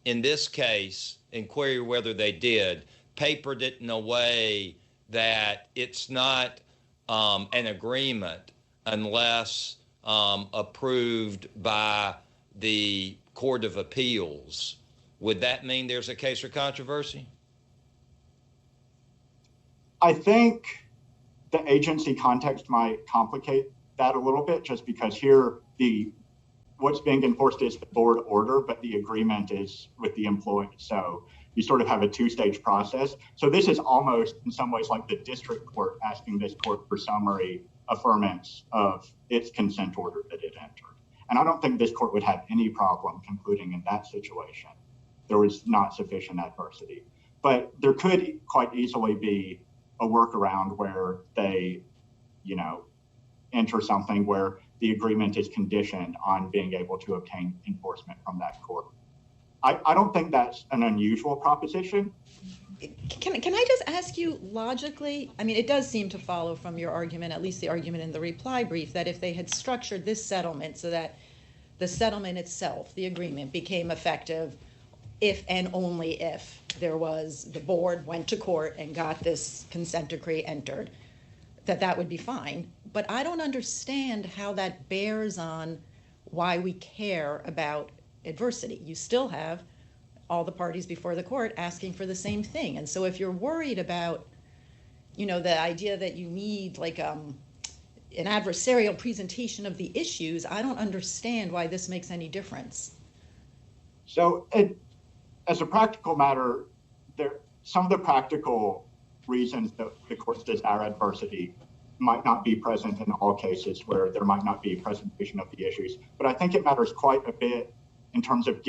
in this case, inquiry whether they did, papered it in a way that it's not an agreement unless approved by the Court of Appeals, would that mean there's a case or controversy? I think the agency context might complicate that a little bit, just because here what's being enforced is the board order, but the agreement is with the employee. So you sort of have a two-stage process. So this is almost in some ways like the district court asking this court for summary affirmance of its consent order that it entered. And I don't think this court would have any problem concluding in that situation there was not sufficient adversity. But there could quite easily be a workaround where they, enter something where the agreement is conditioned on being able to obtain enforcement from that court. I don't think that's an unusual proposition. Can I just ask you logically? I mean, it does seem to follow from your argument, at least the argument in the reply brief, that if they had structured this settlement so that the settlement itself, the agreement, became effective if and only if the board went to court and got this consent decree entered, that would be fine. But I don't understand how that bears on why we care about adversity. You still have all the parties before the court asking for the same thing. And so if you're worried about, the idea that you need like an adversarial presentation of the issues, I don't understand why this makes any difference. So as a practical matter, some of the practical reasons that the courts desire adversity might not be present in all cases where there might not be presentation of the issues. But I think it matters quite a bit in terms of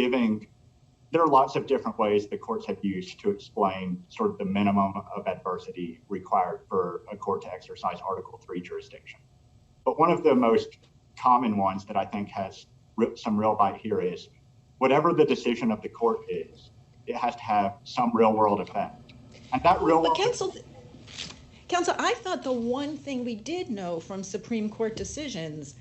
there are lots of different ways the courts have used to explain sort of the minimum of adversity required for a court to exercise Article 3 jurisdiction. But one of the most common ones that I think has some real bite here is whatever the decision of the court is, it has to have some real world effect. And that real world. Counsel, I thought the one thing we did know from Supreme Court decisions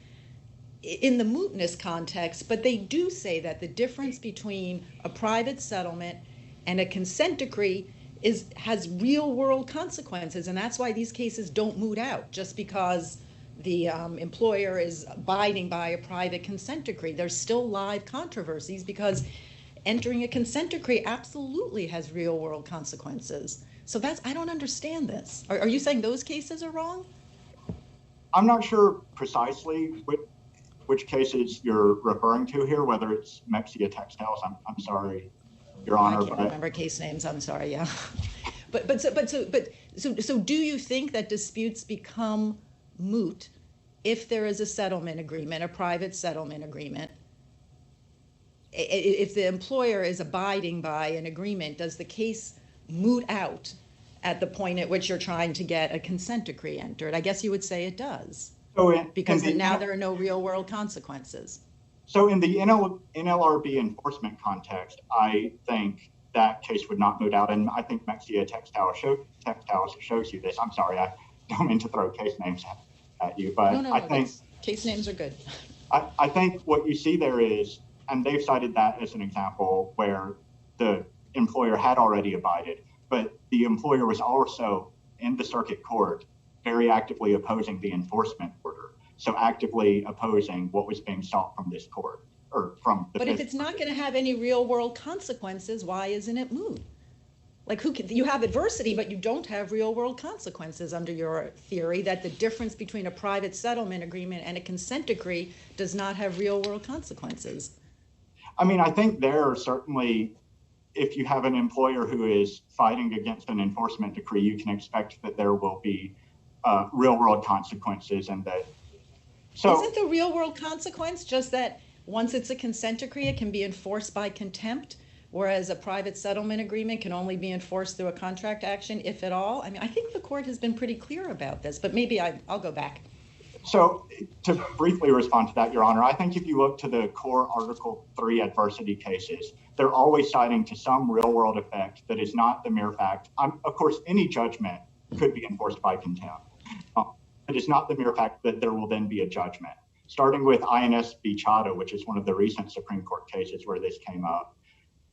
in the mootness context, but they do say that the difference between a private settlement and a consent decree has real world consequences. And that's why these cases don't moot out just because the employer is abiding by a private consent decree. There's still live controversies because entering a consent decree absolutely has real world consequences. So I don't understand this. Are you saying those cases are wrong? I'm not sure precisely which cases you're referring to here, whether it's Mexia Textiles. I'm sorry, Your Honor. I can't remember case names. I'm sorry. Yeah, so do you think that disputes become moot if there is a settlement agreement, a private settlement agreement? If the employer is abiding by an agreement, does the case moot out at the point at which you're trying to get a consent decree entered? I guess you would say it does. Because now there are no real world consequences. So in the NLRB enforcement context, I think that case would not moot out. And I think Mexia Textiles shows you this. I'm sorry, I don't mean to throw case names at you, but No, I think case names are good. I think what you see there is, and they've cited that as an example where the employer had already abided, but the employer was also in the circuit court very actively opposing the enforcement order. So actively opposing what was being sought from this court or from the. But if it's not going to have any real world consequences, why isn't it moot? Like you have adversity, but you don't have real world consequences under your theory that the difference between a private settlement agreement and a consent decree does not have real world consequences. I mean, I think there are certainly, if you have an employer who is fighting against an enforcement decree, you can expect that there will be real world consequences, and that. So isn't the real world consequence just that once it's a consent decree, it can be enforced by contempt, whereas a private settlement agreement can only be enforced through a contract action, if at all? I mean, I think the court has been pretty clear about this, but maybe I'll go back. So to briefly respond to that, Your Honor, I think if you look to the core Article 3 adversity cases, they're always citing to some real world effect that is not the mere fact. Of course, any judgment could be enforced by contempt. It is not the mere fact that there will then be a judgment. Starting with INS v. Chadha, which is one of the recent Supreme Court cases where this came up,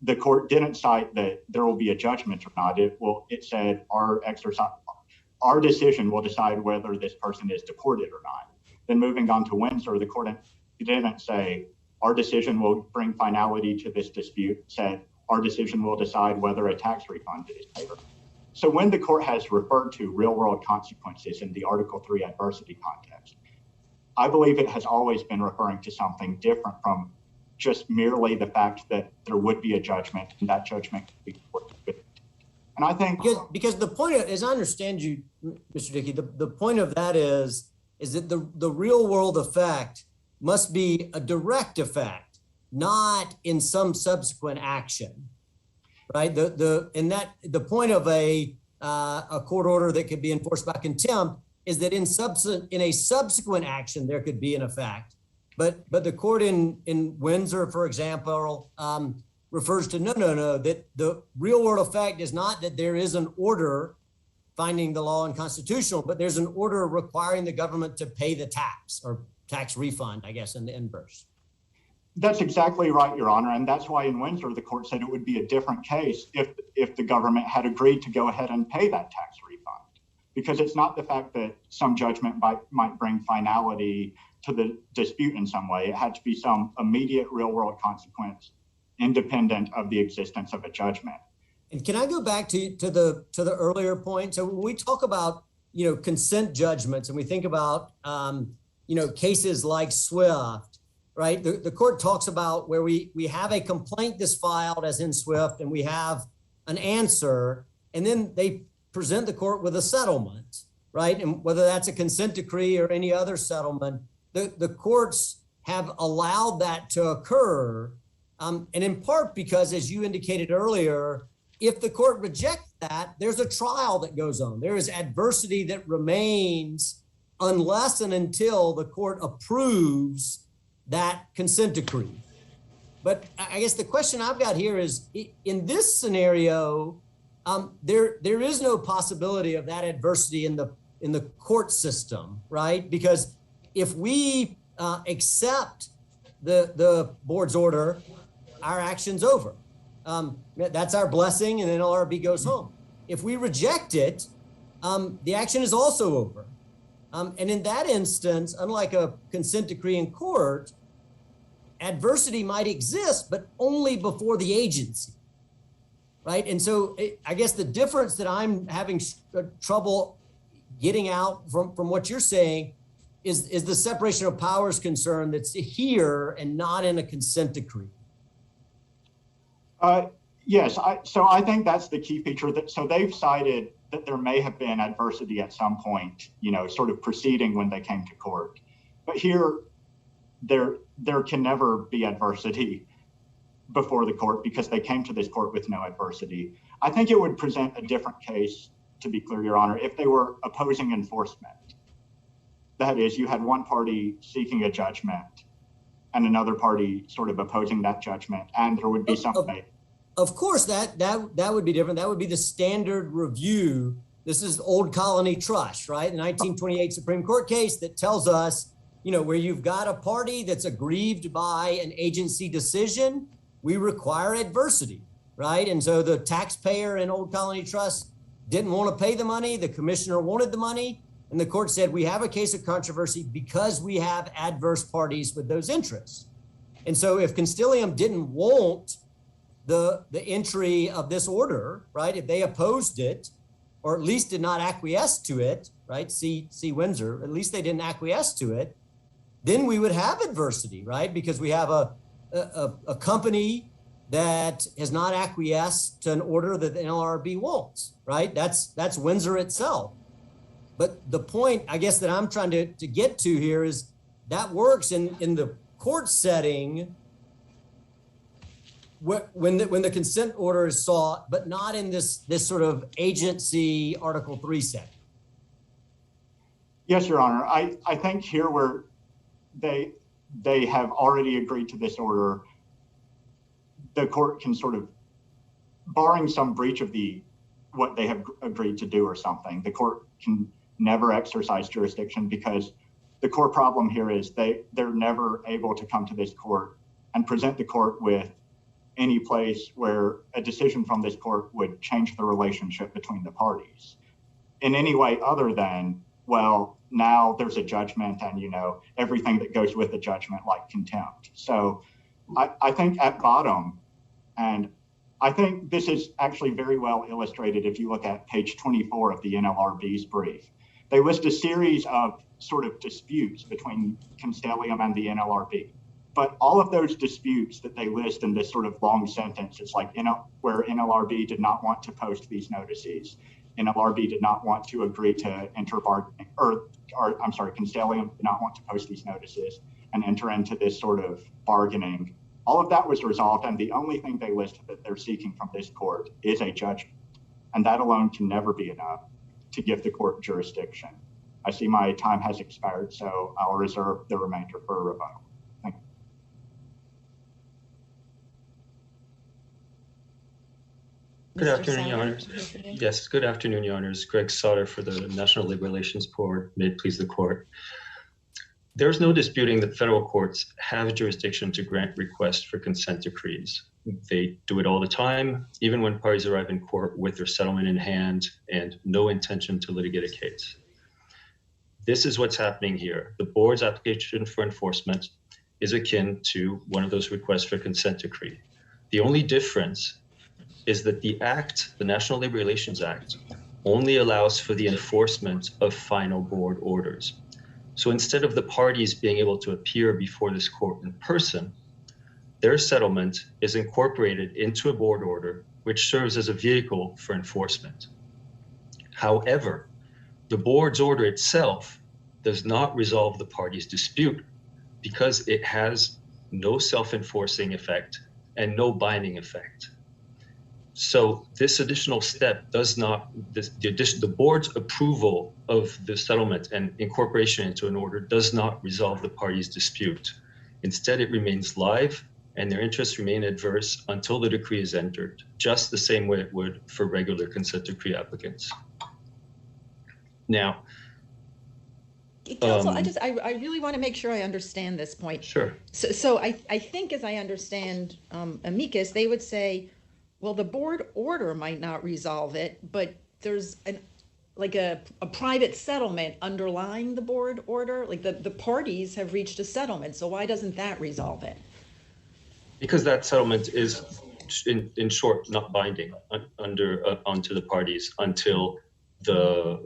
the court didn't cite that there will be a judgment or not. It said our decision will decide whether this person is deported or not. Then moving on to Windsor, the court didn't say our decision will bring finality to this dispute, said our decision will decide whether a tax refund is paid. So when the court has referred to real world consequences in the Article 3 adversity context, I believe it has always been referring to something different from just merely the fact that there would be a judgment and that judgment could be worked with. And I think because the point, as I understand you, Mr. Dickey, the point of that is that the real world effect must be a direct effect, not in some subsequent action. right? The point of a court order that could be enforced by contempt is that in a subsequent action there could be an effect, but the court in Windsor, for example, refers to no, that the real world effect is not that there is an order finding the law unconstitutional, but there's an order requiring the government to pay the tax or tax refund, I guess, in the inverse. That's exactly right, Your Honor. And that's why in Windsor, the court said it would be a different case if the government had agreed to go ahead and pay that tax refund. Because it's not the fact that some judgment might bring finality to the dispute in some way. It had to be some immediate real world consequence independent of the existence of a judgment. And can I go back to the earlier point? So when we talk about, consent judgments and we think about, cases like Swift, right? The court talks about where we have a complaint that's filed as in Swift and we have an answer, and then they present the court with a settlement, right? And whether that's a consent decree or any other settlement, the courts have allowed that to occur. And in part because, as you indicated earlier, if the court rejects that, there's a trial that goes on. There is adversity that remains unless and until the court approves that consent decree. But I guess the question I've got here is, in this scenario, there is no possibility of that adversity in the court system, right? Because if we accept the board's order, our action's over. That's our blessing, and then NLRB goes home. If we reject it, the action is also over. And in that instance, unlike a consent decree in court, adversity might exist, but only before the agency, right? And so I guess the difference that I'm having trouble getting out from what you're saying is the separation of powers concern that's here and not in a consent decree. Yes, so I think that's the key feature. So they've cited that there may have been adversity at some point, sort of preceding when they came to court. But here, there can never be adversity before the court because they came to this court with no adversity. I think it would present a different case, to be clear, Your Honor, if they were opposing enforcement. That is, you had one party seeking a judgment and another party sort of opposing that judgment, and there would be something. Of course, that would be different. That would be the standard review. This is Old Colony Trust, right? The 1928 Supreme Court case that tells us, where you've got a party that's aggrieved by an agency decision, we require adversity, right? And so the taxpayer in Old Colony Trust didn't want to pay the money. The commissioner wanted the money. And the court said, we have a case of controversy because we have adverse parties with those interests. And so if Constellium didn't want the entry of this order, right, if they opposed it, or at least did not acquiesce to it, right, see Windsor, at least they didn't acquiesce to it, then we would have adversity, right? Because we have a company that has not acquiesced to an order that the NLRB wants, right? That's Windsor itself. But the point, I guess, that I'm trying to get to here is that works in the court setting when the consent order is sought, but not in this sort of agency Article 3 setting. Yes, Your Honor. I think here where they have already agreed to this order, the court can sort of, barring some breach of what they have agreed to do or something, the court can never exercise jurisdiction because the core problem here is they're never able to come to this court and present the court with any place where a decision from this court would change the relationship between the parties in any way other than, well, now there's a judgment and, everything that goes with the judgment like contempt. So I think at bottom, and I think this is actually very well illustrated if you look at page 24 of the NLRB's brief. They list a series of sort of disputes between Constellium and the NLRB. But all of those disputes that they list in this sort of long sentence, it's like where NLRB did not want to post these notices. NLRB did not want to agree to Constellium did not want to post these notices and enter into this sort of bargaining. All of that was resolved, and the only thing they listed that they're seeking from this court is a judgment. And that alone can never be enough to give the court jurisdiction. I see my time has expired, so I'll reserve the remainder for a rebuttal. Thank you. Good Mr. afternoon, Your Sauer? Honors. Yes, good afternoon, Your Honors. Greg Sauter for the National Labor Relations Board. May it please the court. There's no disputing that federal courts have jurisdiction to grant requests for consent decrees. They do it all the time, even when parties arrive in court with their settlement in hand and no intention to litigate a case. This is what's happening here. The board's application for enforcement is akin to one of those requests for consent decree. The only difference is that the Act, the National Labor Relations Act, only allows for the enforcement of final board orders. So instead of the parties being able to appear before this court in person, their settlement is incorporated into a board order, which serves as a vehicle for enforcement. However, the board's order itself does not resolve the parties' dispute because it has no self-enforcing effect and no binding effect. So this additional step does not, the board's approval of the settlement and incorporation into an order does not resolve the parties' dispute. Instead, it remains live and their interests remain adverse until the decree is entered, just the same way it would for regular consent decree applicants. Now, Counsel, I really want to make sure I understand this point. Sure. So I think, as I understand amicus, they would say, well, the board order might not resolve it, but there's a private settlement underlying the board order. Like the parties have reached a settlement, so why doesn't that resolve it? Because that settlement is, in short, not binding onto the parties until the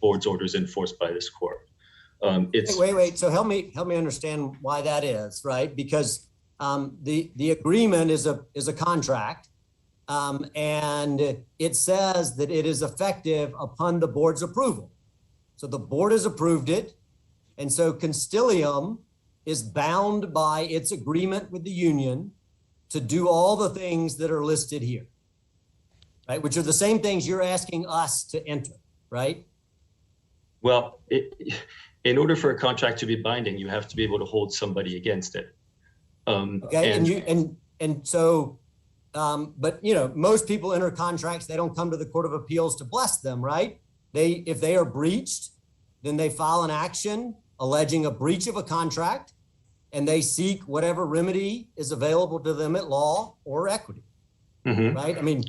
board's order is enforced by this court. Wait. So help me understand why that is, right? Because the agreement is a contract, and it says that it is effective upon the board's approval. So the board has approved it, and so Constellium is bound by its agreement with the union to do all the things that are listed here, right? Which are the same things you're asking us to enter, right? Well, in order for a contract to be binding, you have to be able to hold somebody against it. Okay, but most people enter contracts, they don't come to the Court of Appeals to bless them, right? If they are breached, then they file an action alleging a breach of a contract, and they seek whatever remedy is available to them at law or equity, right? I mean,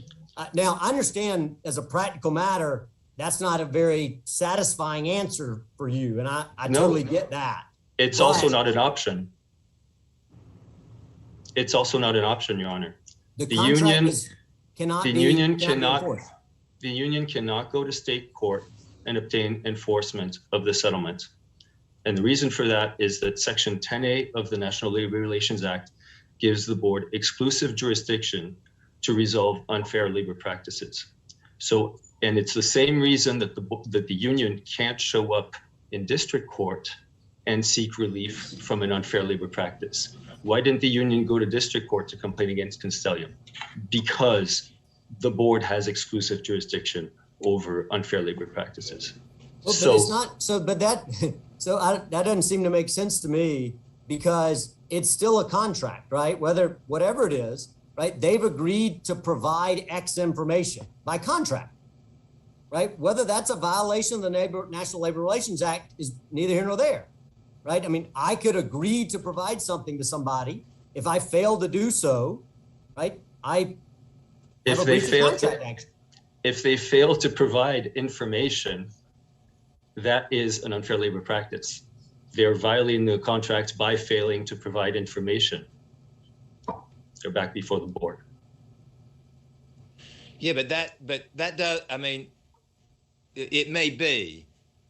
now I understand as a practical matter, that's not a very satisfying answer for you, and I totally get that. It's also not an option. It's also not an option, Your Honor. The union cannot go to state court and obtain enforcement of the settlement. And the reason for that is that Section 10A of the National Labor Relations Act gives the board exclusive jurisdiction to resolve unfair labor practices. So, and it's the same reason that the union can't show up in district court and seek relief from an unfair labor practice. Why didn't the union go to district court to complain against Constellium? Because the board has exclusive jurisdiction over unfair labor practices. Well, but it's not so. But that that doesn't seem to make sense to me, because it's still a contract, right? Whatever it is, right? They've agreed to provide X information by contract, right? Whether that's a violation of the National Labor Relations Act is neither here nor there, right? I mean, I could agree to provide something to somebody. If I fail to do so, right? If they fail to provide information, that is an unfair labor practice. They're violating the contract by failing to provide information. They're back before the board. Yeah, but that does, I mean, it may be,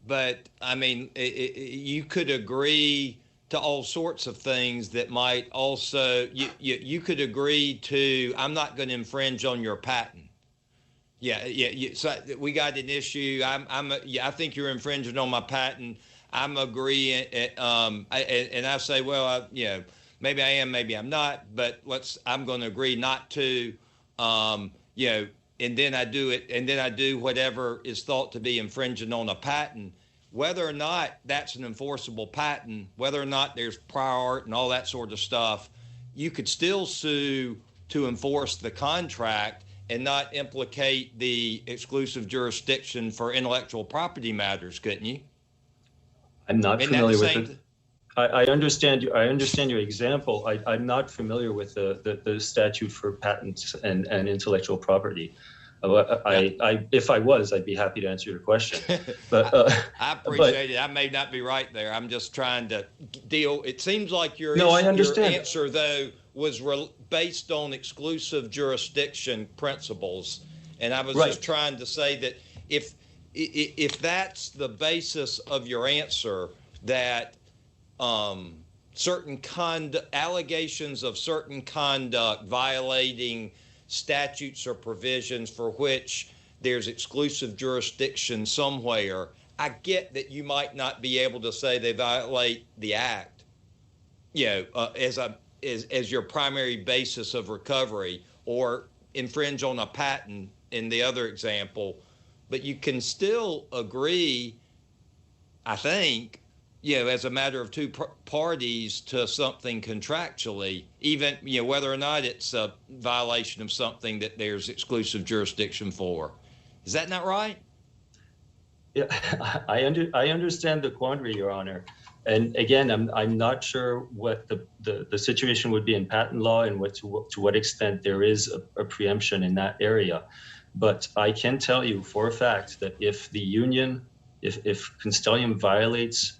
but I mean, you could agree to all sorts of things that might also, you could agree to, I'm not going to infringe on your patent. Yeah. So we got an issue. I think you're infringing on my patent. I'm agreeing, and I say, well, maybe I am, maybe I'm not, but I'm going to agree not to, you know, and then I do it, and then I do whatever is thought to be infringing on a patent, whether or not that's an enforceable patent, whether or not there's prior art and all that sort of stuff, you could still sue to enforce the contract and not implicate the exclusive jurisdiction for intellectual property matters, couldn't you? I'm not familiar with it. I understand you. I understand your example. I'm not familiar with the statute for patents and intellectual property. If I was, I'd be happy to answer your question. But I appreciate it. I may not be right there. I'm just trying to deal. It seems like your I understand. Your answer though was based on exclusive jurisdiction principles, and I was just trying to say that if that's the basis of your answer, that certain allegations of certain conduct violating statutes or provisions for which there's exclusive jurisdiction somewhere, I get that you might not be able to say they violate the act, you know, as your primary basis of recovery, or infringe on a patent in the other example, but you can still agree, I think, you know, as a matter of two parties to something contractually, even, you know, whether or not it's a violation of something that there's exclusive jurisdiction for. Is that not right? Yeah, I understand the quandary, Your Honor. And again, I'm not sure what the situation would be in patent law and to what extent there is a preemption in that area. But I can tell you for a fact that if the union, if Constellium violates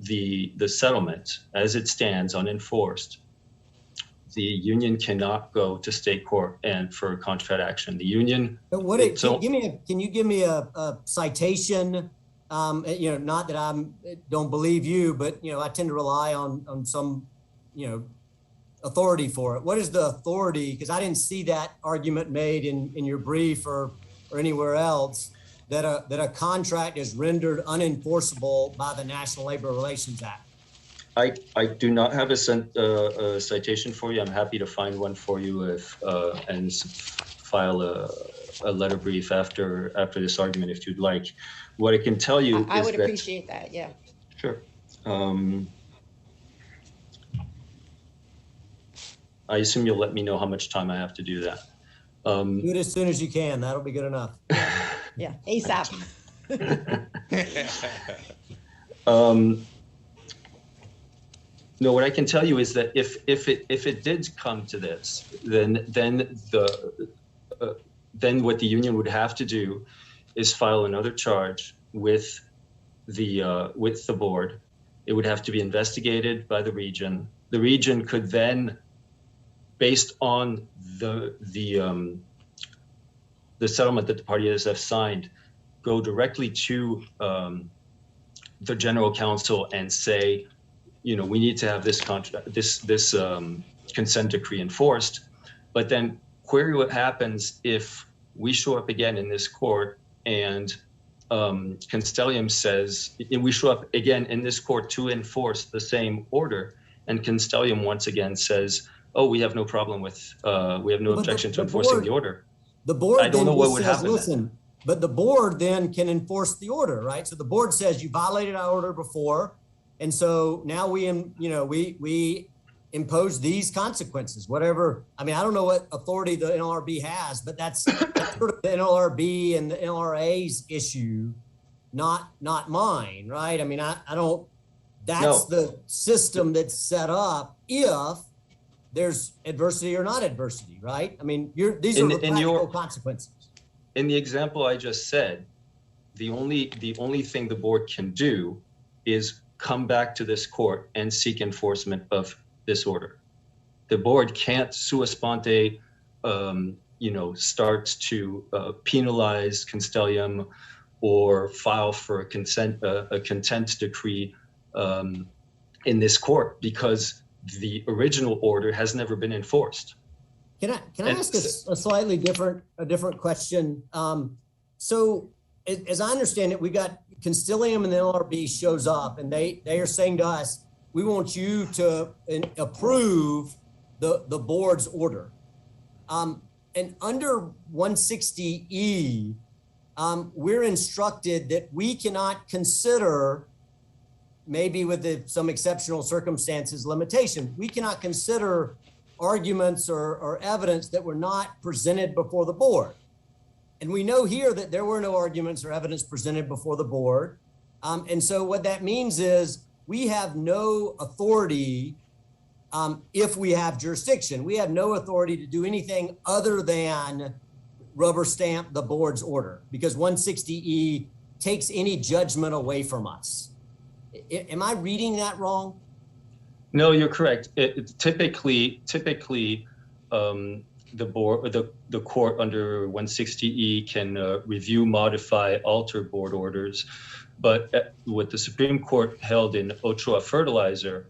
the settlement as it stands unenforced, the union cannot go to state court and for a contract action. The union. Can you give me a citation? You know, not that I don't believe you, but you know, I tend to rely on some, you know, authority for it. What is the authority? Because I didn't see that argument made in your brief or anywhere else, that a contract is rendered unenforceable by the National Labor Relations Act. I do not have a citation for you. I'm happy to find one for you and file a letter brief after this argument if you'd like. What I can tell you I is would that, appreciate that, yeah. Sure. I assume you'll let me know how much time I have to do that. Do it as soon as you can. That'll be good enough. Yeah, ASAP. No, what I can tell you is that if it did come to this, then what the union would have to do is file another charge with the board. It would have to be investigated by the region. The region could then, based on the settlement that the parties have signed, go directly to the general counsel and say, you know, we need to have this contract, this consent decree enforced. But then query what happens if we show up again in this court and Constellium says, we show up again in this court to enforce the same order, and Constellium once again says, oh, we have no problem with, we have no objection to enforcing the order. The board I don't know what would happen. Listen, but the board then can enforce the order, right? So the board says you violated our order before, and so now we impose these consequences, whatever. I mean, I don't know what authority the NLRB has, but that's sort of the NLRB and the NLRA's issue, not mine, right? I mean, I don't, that's the system that's set up if there's adversity or not adversity, right? I mean, these are the practical consequences. In the example I just said, the only thing the board can do is come back to this court and seek enforcement of this order. The board can't sua sponte, start to penalize Constellium or file for a contempt decree in this court because the original order has never been enforced. Can I ask a slightly different question? So as I understand it, we got Constellium and the NLRB shows up and they are saying to us, we want you to approve the board's order. And under 160E, we're instructed that we cannot consider, maybe with some exceptional circumstances limitation, we cannot consider arguments or evidence that were not presented before the board. And we know here that there were no arguments or evidence presented before the board. And so what that means is we have no authority if we have jurisdiction. We have no authority to do anything other than rubber stamp the board's order, because 160E takes any judgment away from us. Am I reading that wrong? No, you're correct. Typically, the board, the court under 160E can review, modify, alter board orders. But what the Supreme Court held in Ochoa Fertilizer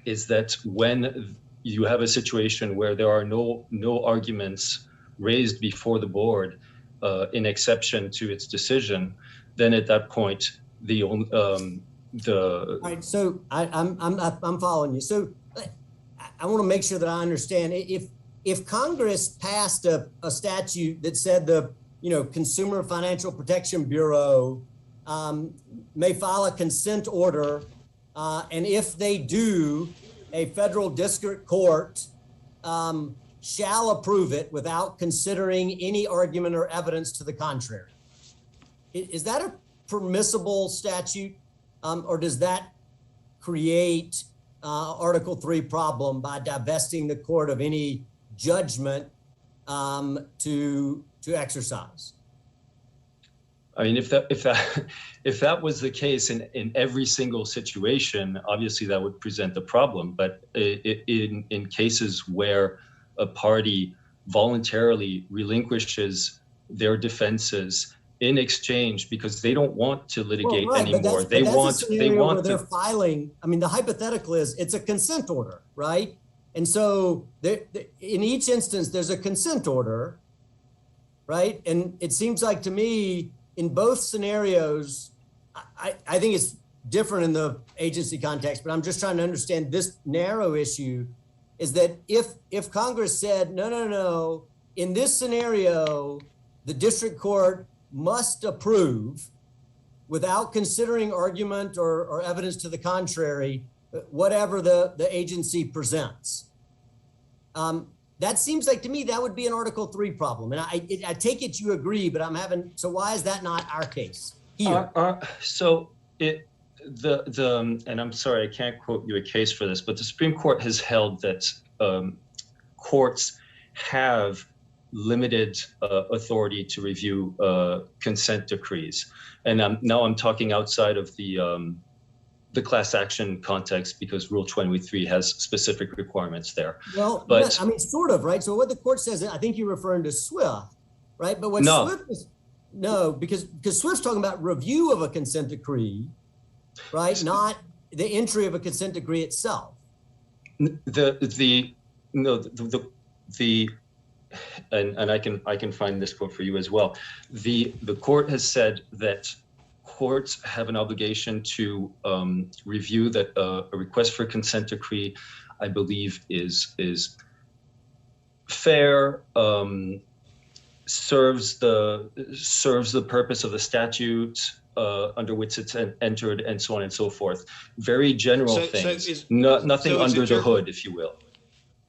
is that when you have a situation where there are no arguments raised before the board in exception to its decision, then at that point All right, so I'm following you. So I want to make sure that I understand. If Congress passed a statute that said the Consumer Financial Protection Bureau may file a consent order, and if they do, a federal district court shall approve it without considering any argument or evidence to the contrary. Is that a permissible statute, or does that create Article 3 problem by divesting the court of any judgment to exercise? I mean, if that was the case in every single situation, obviously that would present the problem. But in cases where a party voluntarily relinquishes their defenses in exchange because they don't want to litigate anymore, they want they're filing. I mean, the hypothetical is it's a consent order, right? And so in each instance, there's a consent order, right? And it seems like to me, in both scenarios, I think it's different in the agency context, but I'm just trying to understand this narrow issue is that if Congress said, no, in this scenario, the district court must approve without considering argument or evidence to the contrary, whatever the agency presents. That seems like to me that would be an Article 3 problem. And I take it you agree, but so why is that not our case here? And I'm sorry, I can't quote you a case for this, but the Supreme Court has held that courts have limited authority to review consent decrees. And now I'm talking outside of the class action context because Rule 23 has specific requirements there. Well, but I mean, sort of, right? So what the court says, I think you're referring to SWIFT, right? But what SWIFT is, because SWIFT's talking about review of a consent decree, right? Not the entry of a consent decree itself. And I can find this quote for you as well. The court has said that courts have an obligation to review that a request for consent decree, I believe, is fair, serves the purpose of the statute under which it's entered, and so on and so forth. Very general things, nothing under the hood, if you will.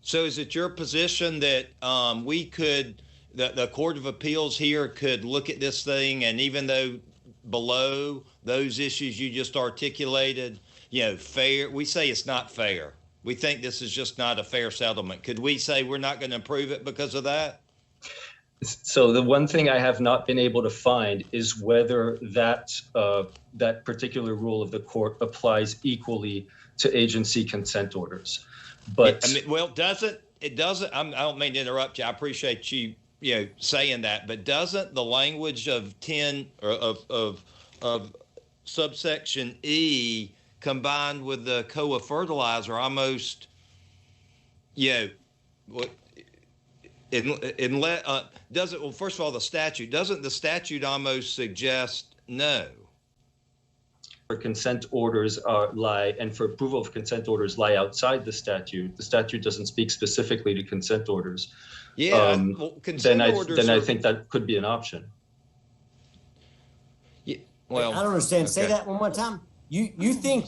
So is it your position that the Court of Appeals here could look at this thing, and even though below those issues you just articulated, fair, we say it's not fair. We think this is just not a fair settlement. Could we say we're not going to approve it because of that? So the one thing I have not been able to find is whether that particular rule of the court applies equally to agency consent orders. But it doesn't. I don't mean to interrupt you. I appreciate you saying that, but doesn't the language of 10 or of subsection E combined with the COA fertilizer almost, for consent orders lie, and for approval of consent orders lie outside the statute doesn't speak specifically to consent orders. Yeah, well, consent orders then I are, think that could be an option. yeah, well, I don't understand. Say okay. that one more time. You think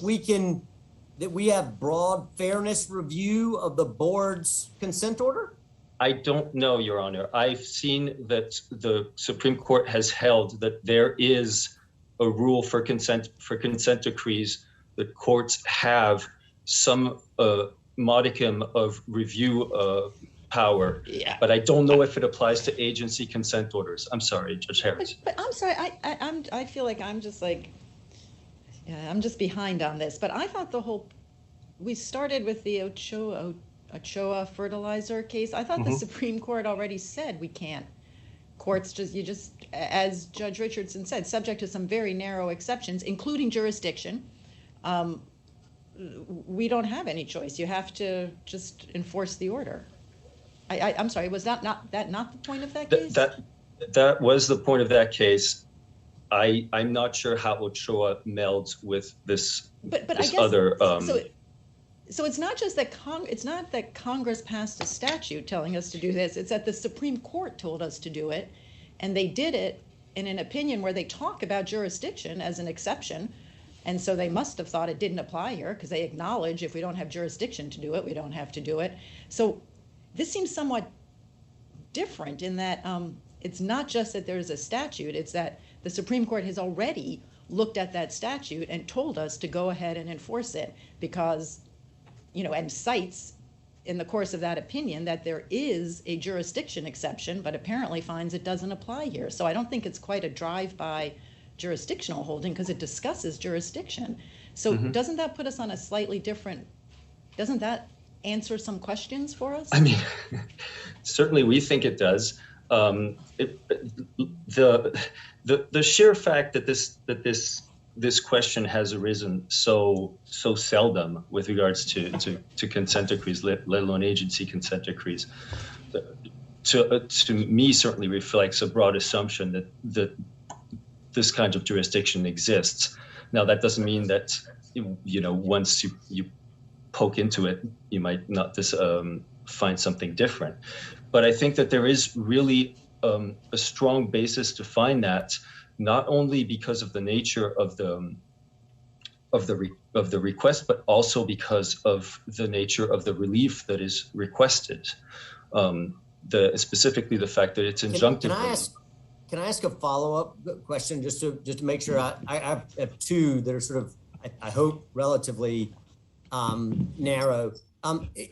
that we have broad fairness review of the board's consent order? I don't know, Your Honor. I've seen that the Supreme Court has held that there is a rule for consent decrees, that courts have some modicum of review power. Yeah. But I don't know if it applies to agency consent orders. I'm sorry, Judge Harris. But I'm sorry, I feel like I'm just like, yeah, I'm just behind on this. But I thought we started with the Ochoa fertilizer case. I thought the Supreme Court already said we can't. Courts as Judge Richardson said, subject to some very narrow exceptions, including jurisdiction. We don't have any choice. You have to just enforce the order. I'm sorry, was that not the point of that case? That was the point of that case. I'm not sure how Ochoa melds with this. But I guess, other. So it's not just that Congress passed a statute telling us to do this. It's that the Supreme Court told us to do it, and they did it in an opinion where they talk about jurisdiction as an exception, and so they must have thought it didn't apply here because they acknowledge if we don't have jurisdiction to do it, we don't have to do it. So this seems somewhat different in that it's not just that there's a statute, it's that the Supreme Court has already looked at that statute and told us to go ahead and enforce it because, and cites in the course of that opinion that there is a jurisdiction exception, but apparently finds it doesn't apply here. So I don't think it's quite a drive-by jurisdictional holding because it discusses jurisdiction. So doesn't that put us on a slightly different, doesn't that answer some questions for us? I mean, certainly we think it does. The sheer fact that this question has arisen so seldom with regards to consent decrees, let alone agency consent decrees, to me certainly reflects a broad assumption that this kind of jurisdiction exists. Now that doesn't mean that once you poke into it, you might not find something different. But I think that there is really a strong basis to find that, not only because of the nature of the request, but also because of the nature of the relief that is requested. Specifically the fact that it's injunctive. Can I ask a follow-up question just to make sure? I have two that are sort of, I hope, relatively narrow.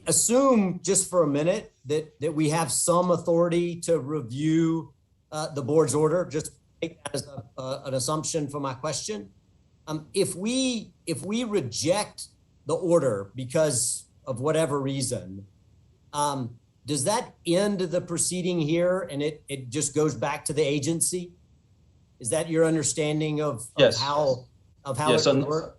Assume just for a minute that we have some authority to review the board's order. Just take that as an assumption for my question. If we reject the order because of whatever reason, does that end the proceeding here and it just goes back to the agency? Is that your understanding of how yes, it would work?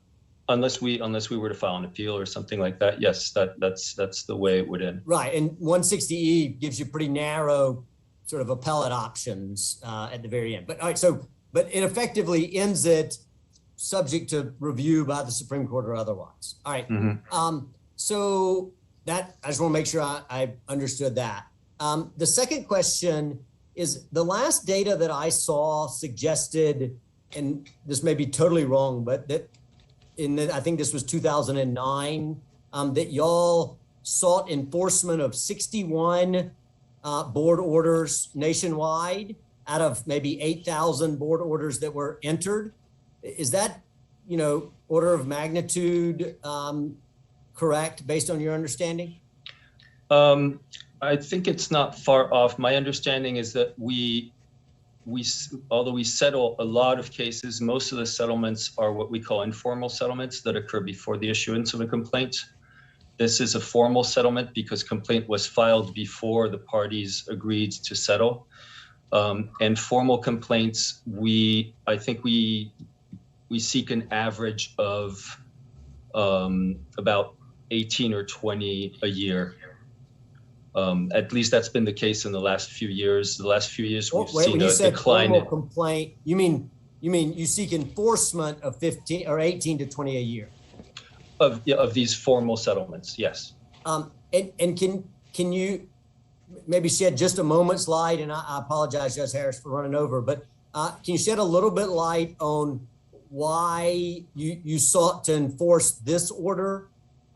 Unless we were to file an appeal or something like that, yes, that's the way it would end. Right, and 160E gives you pretty narrow sort of appellate options at the very end. But all right, but it effectively ends it subject to review by the Supreme Court or otherwise. All right. So that I just want to make sure I understood that. The second question is the last data that I saw suggested, and this may be totally wrong, but that I think this was 2009, that y'all sought enforcement of 61 board orders nationwide out of maybe 8,000 board orders that were entered. Is that, order of magnitude correct based on your understanding? I think it's not far off. My understanding is that although we settle a lot of cases, most of the settlements are what we call informal settlements that occur before the issuance of a complaint. This is a formal settlement because complaint was filed before the parties agreed to settle. And formal complaints, I think we seek an average of about 18 or 20 a year. At least that's been the case in the last few years. The last few years we've seen a decline. Formal complaint, you mean you mean you seek enforcement of 15 or 18 to 20 a year? Of these formal settlements, yes. And can you maybe shed just a moment's light, and I apologize, Judge Harris, for running over, but can you shed a little bit light on why you sought to enforce this order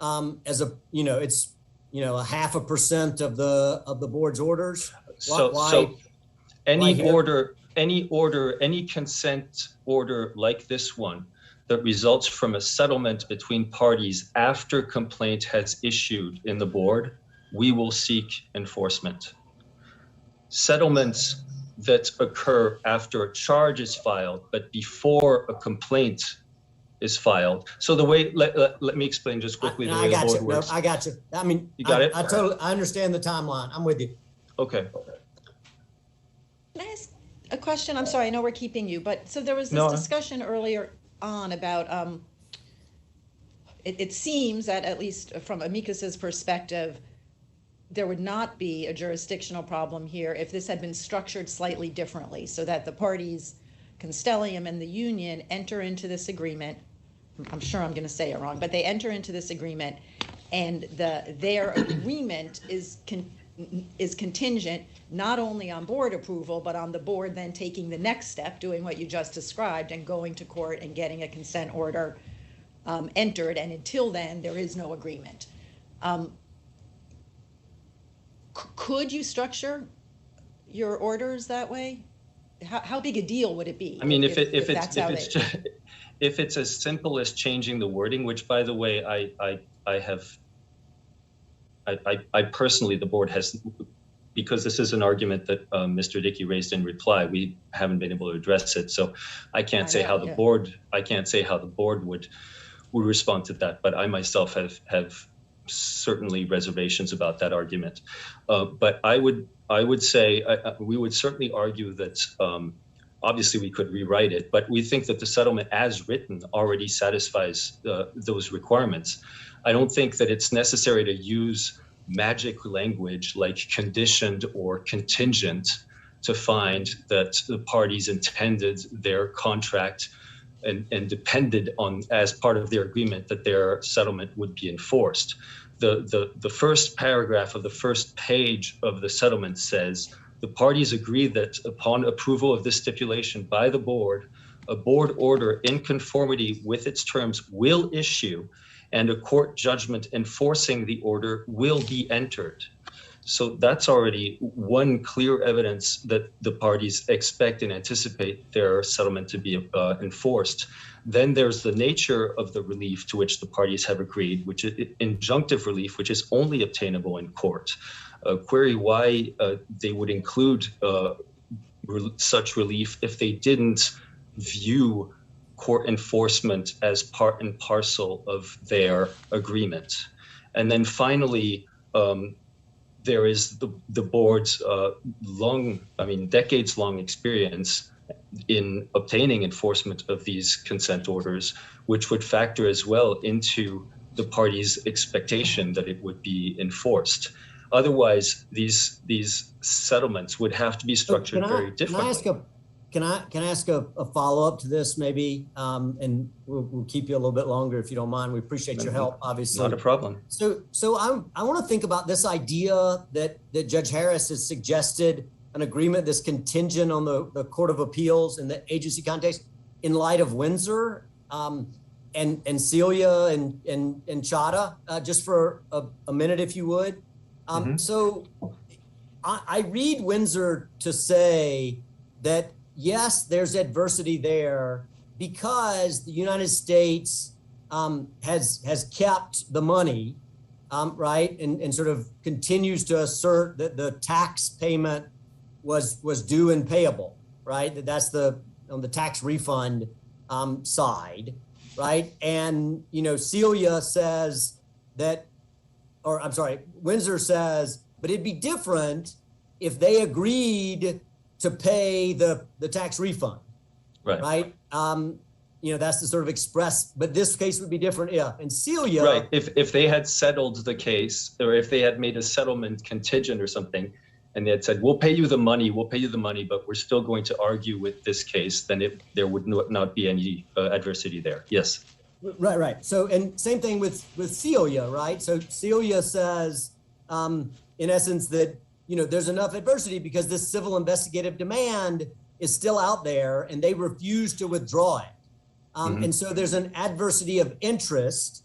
as a, it's, a 0.5% of the board's orders? So any order, any consent order like this one that results from a settlement between parties after complaint has issued in the board, we will seek enforcement. Settlements that occur after a charge is filed, but before a complaint is filed. So the way, let me explain just quickly the way the board works. No, I got you. I mean, you got it? I understand the timeline. I'm with you. Okay. Can I ask a question? I'm sorry, I know we're keeping you, but so there was this discussion earlier on about, it seems that at least from amicus's perspective, there would not be a jurisdictional problem here if this had been structured slightly differently, so that the parties, Constellium and the union, enter into this agreement. I'm sure I'm going to say it wrong, but they enter into this agreement, and their agreement is contingent not only on board approval, but on the board then taking the next step, doing what you just described, and going to court and getting a consent order entered. And until then, there is no agreement. Could you structure your orders that way? How big a deal would it be? I mean, if it's as simple as changing the wording, which, by the way, I personally, the board has, because this is an argument that Mr. Dickey raised in reply, we haven't been able to address it. So I can't say how the board would respond to that. But I myself have certainly reservations about that argument. But I would say we would certainly argue that obviously we could rewrite it, but we think that the settlement as written already satisfies those requirements. I don't think that it's necessary to use magic language like conditioned or contingent to find that the parties intended their contract and depended on, as part of their agreement, that their settlement would be enforced. The first paragraph of the first page of the settlement says, the parties agree that upon approval of this stipulation by the board, a board order in conformity with its terms will issue, and a court judgment enforcing the order will be entered. So that's already one clear evidence that the parties expect and anticipate their settlement to be enforced. Then there's the nature of the relief to which the parties have agreed, which is injunctive relief, which is only obtainable in court. Query why they would include such relief if they didn't view court enforcement as part and parcel of their agreement. And then finally, there is the board's decades-long experience in obtaining enforcement of these consent orders, which would factor as well into the party's expectation that it would be enforced. Otherwise, these settlements would have to be structured very differently. Can I ask a follow-up to this maybe, and we'll keep you a little bit longer if you don't mind. We appreciate your help, obviously. Not a problem. So I want to think about this idea that Judge Harris has suggested an agreement that's contingent on the Court of Appeals in the agency context in light of Windsor and Celia and Chadha, just for a minute, if you would. So I read Windsor to say that yes, there's adversity there because the United States has kept the money, right, and sort of continues to assert that the tax payment was due and payable, right? That's on the tax refund side, right? And Celia says that, or I'm sorry, Windsor says, but it'd be different if they agreed to pay the tax refund, right? That's the sort of express, but this case would be different, yeah. And Celia, right? If they had settled the case, or if they had made a settlement contingent or something, and they had said, we'll pay you the money, but we're still going to argue with this case, then there would not be any adversity there. Yes. Right. So, and same thing with Celia, right? So Celia says, in essence, that, there's enough adversity because this civil investigative demand is still out there and they refuse to withdraw it. And so there's an adversity of interest,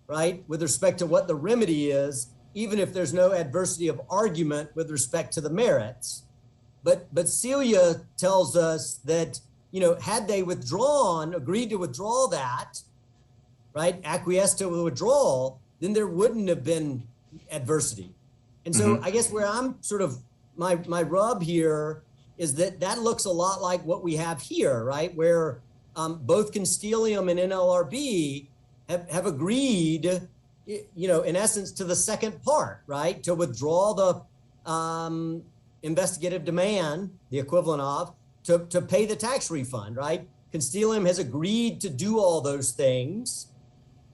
right, with respect to what the remedy is, even if there's no adversity of argument with respect to the merits. But Celia tells us that, had they agreed to withdraw that, right, acquiesced to the withdrawal, then there wouldn't have been adversity. And so I guess where I'm sort of, my rub here is that looks a lot like what we have here, right, where both Constellium and NLRB have agreed, in essence, to the second part, right, to withdraw the investigative demand, the equivalent of, to pay the tax refund, right? Constellium has agreed to do all those things,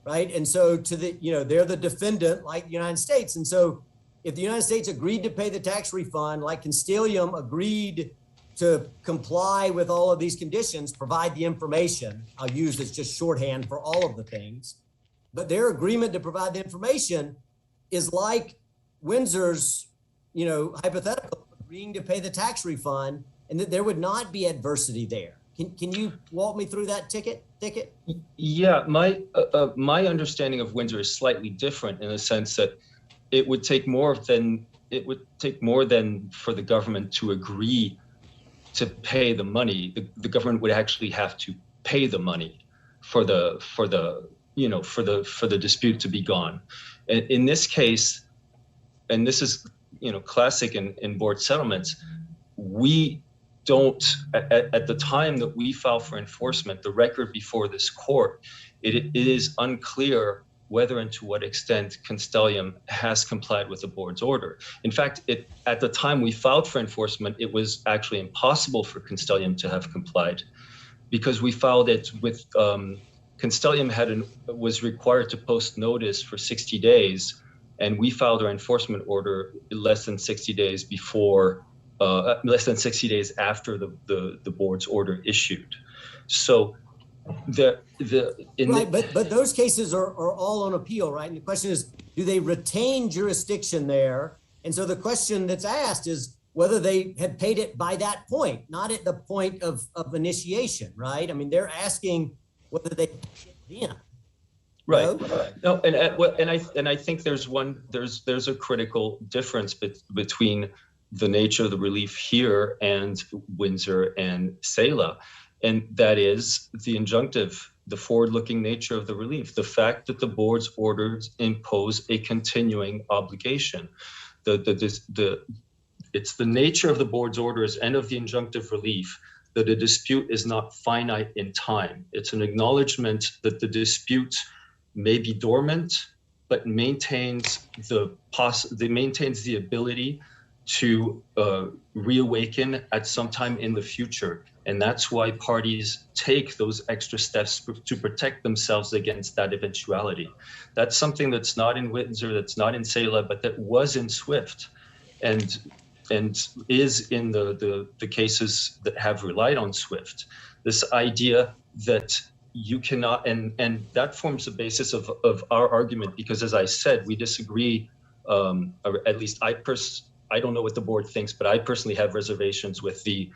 right? And so they're the defendant like the United States. And so if the United States agreed to pay the tax refund, like Constellium agreed to comply with all of these conditions, provide the information, I'll use as just shorthand for all of the things, but their agreement to provide the information is like Windsor's, hypothetical, agreeing to pay the tax refund, and that there would not be adversity there. Can you walk me through that ticket? Yeah, my understanding of Windsor is slightly different in the sense that it would take more than for the government to agree to pay the money. The government would actually have to pay the money for the dispute to be gone. And in this case, and this is classic in board settlements, we don't, at the time that we file for enforcement, the record before this court, it is unclear whether and to what extent Constellium has complied with the board's order. In fact, at the time we filed for enforcement, it was actually impossible for Constellium to have complied because we filed it with, Constellium was required to post notice for 60 days, and we filed our enforcement order less than 60 days before, less than 60 days after the board's order issued. So but those cases are all on appeal, right? And the question is, do they retain jurisdiction there? And so the question that's asked is whether they had paid it by that point, not at the point of initiation, right? I mean, they're asking whether they paid it then. Right. No, and I think there's a critical difference between the nature of the relief here and Windsor and Sela. And that is the injunctive, the forward-looking nature of the relief, the fact that the board's orders impose a continuing obligation. It's the nature of the board's orders and of the injunctive relief that a dispute is not finite in time. It's an acknowledgement that the dispute may be dormant, but maintains the ability to reawaken at some time in the future. And that's why parties take those extra steps to protect themselves against that eventuality. That's something that's not in Windsor, that's not in Sela, but that was in Swift and is in the cases that have relied on Swift. This idea that you cannot, and that forms the basis of our argument, because as I said, we disagree, or at least I don't know what the board thinks, but I personally have reservations with the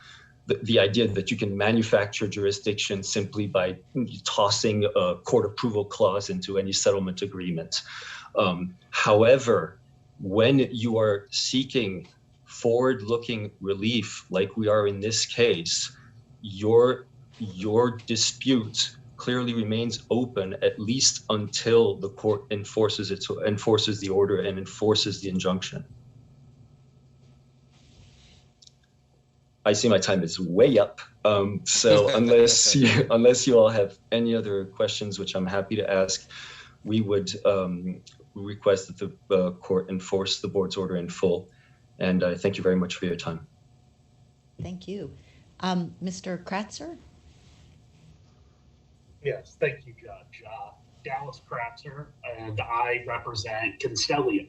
idea that you can manufacture jurisdiction simply by tossing a court approval clause into any settlement agreement. However, when you are seeking forward-looking relief, like we are in this case, your dispute clearly remains open at least until the court enforces the order and enforces the injunction. I see my time is way up. So unless you all have any other questions, which I'm happy to ask, we would request that the court enforce the board's order in full. And I thank you very much for your time. Thank you. Mr. Kratzer? Yes, thank you, Judge. Dallas Kratzer, and I represent Constellium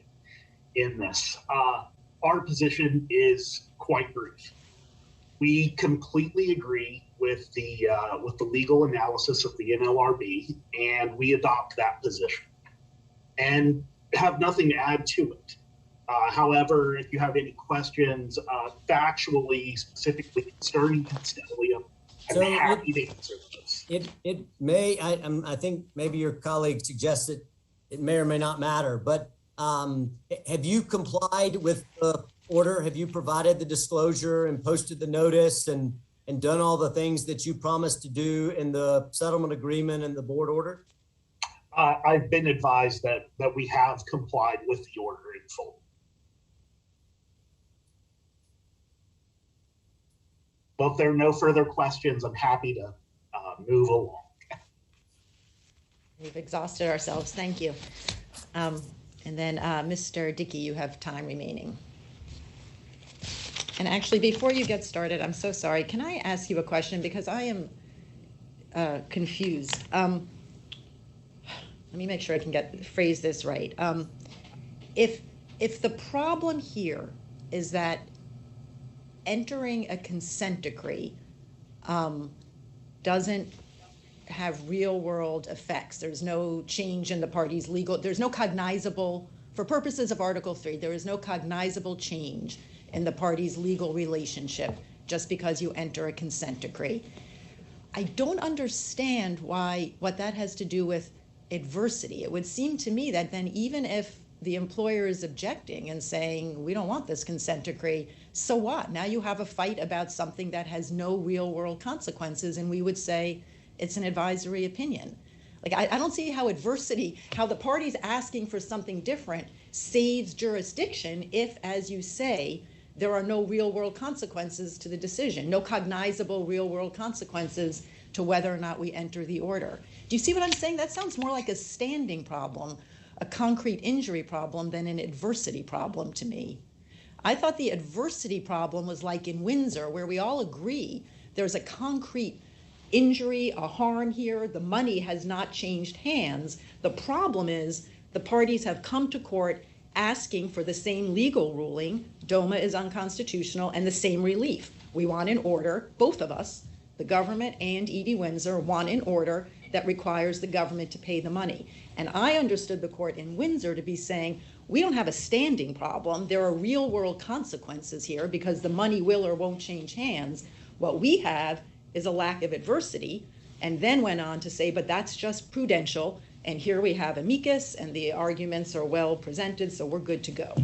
in this. Our position is quite brief. We completely agree with the legal analysis of the NLRB, and we adopt that position and have nothing to add to it. However, if you have any questions factually, specifically concerning Constellium, I'm happy to answer those. It may, I think maybe your colleague suggested it may or may not matter, but have you complied with the order? Have you provided the disclosure and posted the notice and done all the things that you promised to do in the settlement agreement and the board order? I've been advised that we have complied with the order in full. Well, if there are no further questions, I'm happy to move along. We've exhausted ourselves. Thank you. And then Mr. Dickey, you have time remaining. And actually, before you get started, I'm so sorry. Can I ask you a question? Because I am confused. Let me make sure I can phrase this right. If the problem here is that entering a consent decree doesn't have real world effects, there's no change in the party's legal, there's no cognizable, for purposes of Article 3, there is no cognizable change in the party's legal relationship just because you enter a consent decree. I don't understand what that has to do with adversity. It would seem to me that then even if the employer is objecting and saying, we don't want this consent decree, so what? Now you have a fight about something that has no real world consequences, and we would say it's an advisory opinion. Like, I don't see how how the party's asking for something different saves jurisdiction if, as you say, there are no real world consequences to the decision, no cognizable real world consequences to whether or not we enter the order. Do you see what I'm saying? That sounds more like a standing problem, a concrete injury problem, than an adversity problem to me. I thought the adversity problem was like in Windsor, where we all agree there's a concrete injury, a harm here, the money has not changed hands. The problem is the parties have come to court asking for the same legal ruling, DOMA is unconstitutional, and the same relief. We want an order, both of us, the government and E.D. Windsor, want an order that requires the government to pay the money. And I understood the court in Windsor to be saying, we don't have a standing problem. There are real world consequences here because the money will or won't change hands. What we have is a lack of adversity, and then went on to say, but that's just prudential. And here we have amicus and the arguments are well presented, so we're good to go.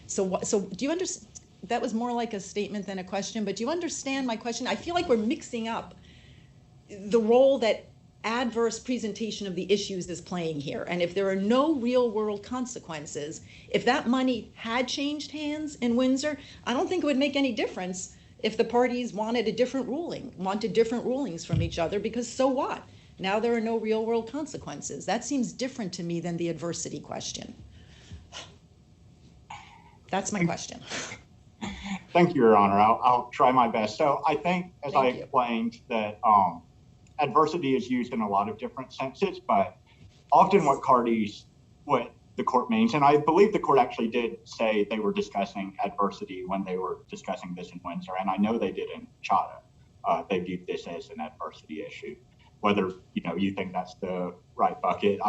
So do you understand? That was more like a statement than a question, but do you understand my question? I feel like we're mixing up the role that adverse presentation of the issues is playing here. And if there are no real world consequences, if that money had changed hands in Windsor, I don't think it would make any difference if the parties wanted different rulings from each other, because so what? Now there are no real world consequences. That seems different to me than the adversity question. That's my question. Thank you, Your Honor. I'll try my best. So I think, as I explained, that adversity is used in a lot of different senses, but often what the court means, and I believe the court actually did say they were discussing adversity when they were discussing this in Windsor, and I know they did in Chadha. They viewed this as an adversity issue. Whether you think that's the right bucket,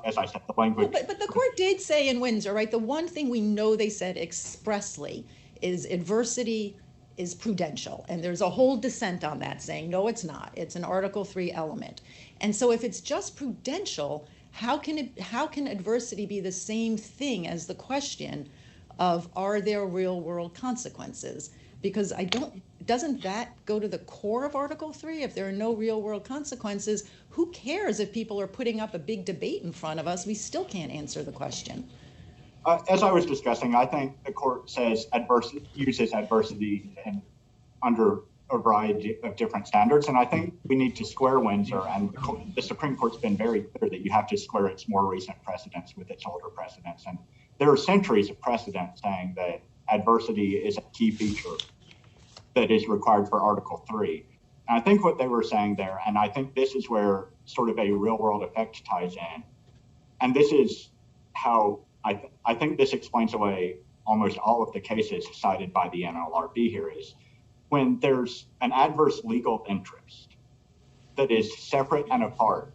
as I said, the language. But the court did say in Windsor, right? The one thing we know they said expressly is adversity is prudential, and there's a whole dissent on that, saying no, it's not. It's an Article 3 element, and so if it's just prudential, how can adversity be the same thing as the question of are there real world consequences? Because doesn't that go to the core of Article 3? If there are no real world consequences, who cares if people are putting up a big debate in front of us? We still can't answer the question. As I was discussing, I think the court says uses adversity under a variety of different standards, and I think we need to square Windsor, and the Supreme Court's been very clear that you have to square its more recent precedents with its older precedents, and there are centuries of precedent saying that adversity is a key feature that is required for Article 3. And I think what they were saying there, and I think this is where sort of a real world effect ties in, and this is how I think this explains away almost all of the cases cited by the NLRB here is when there's an adverse legal interest that is separate and apart,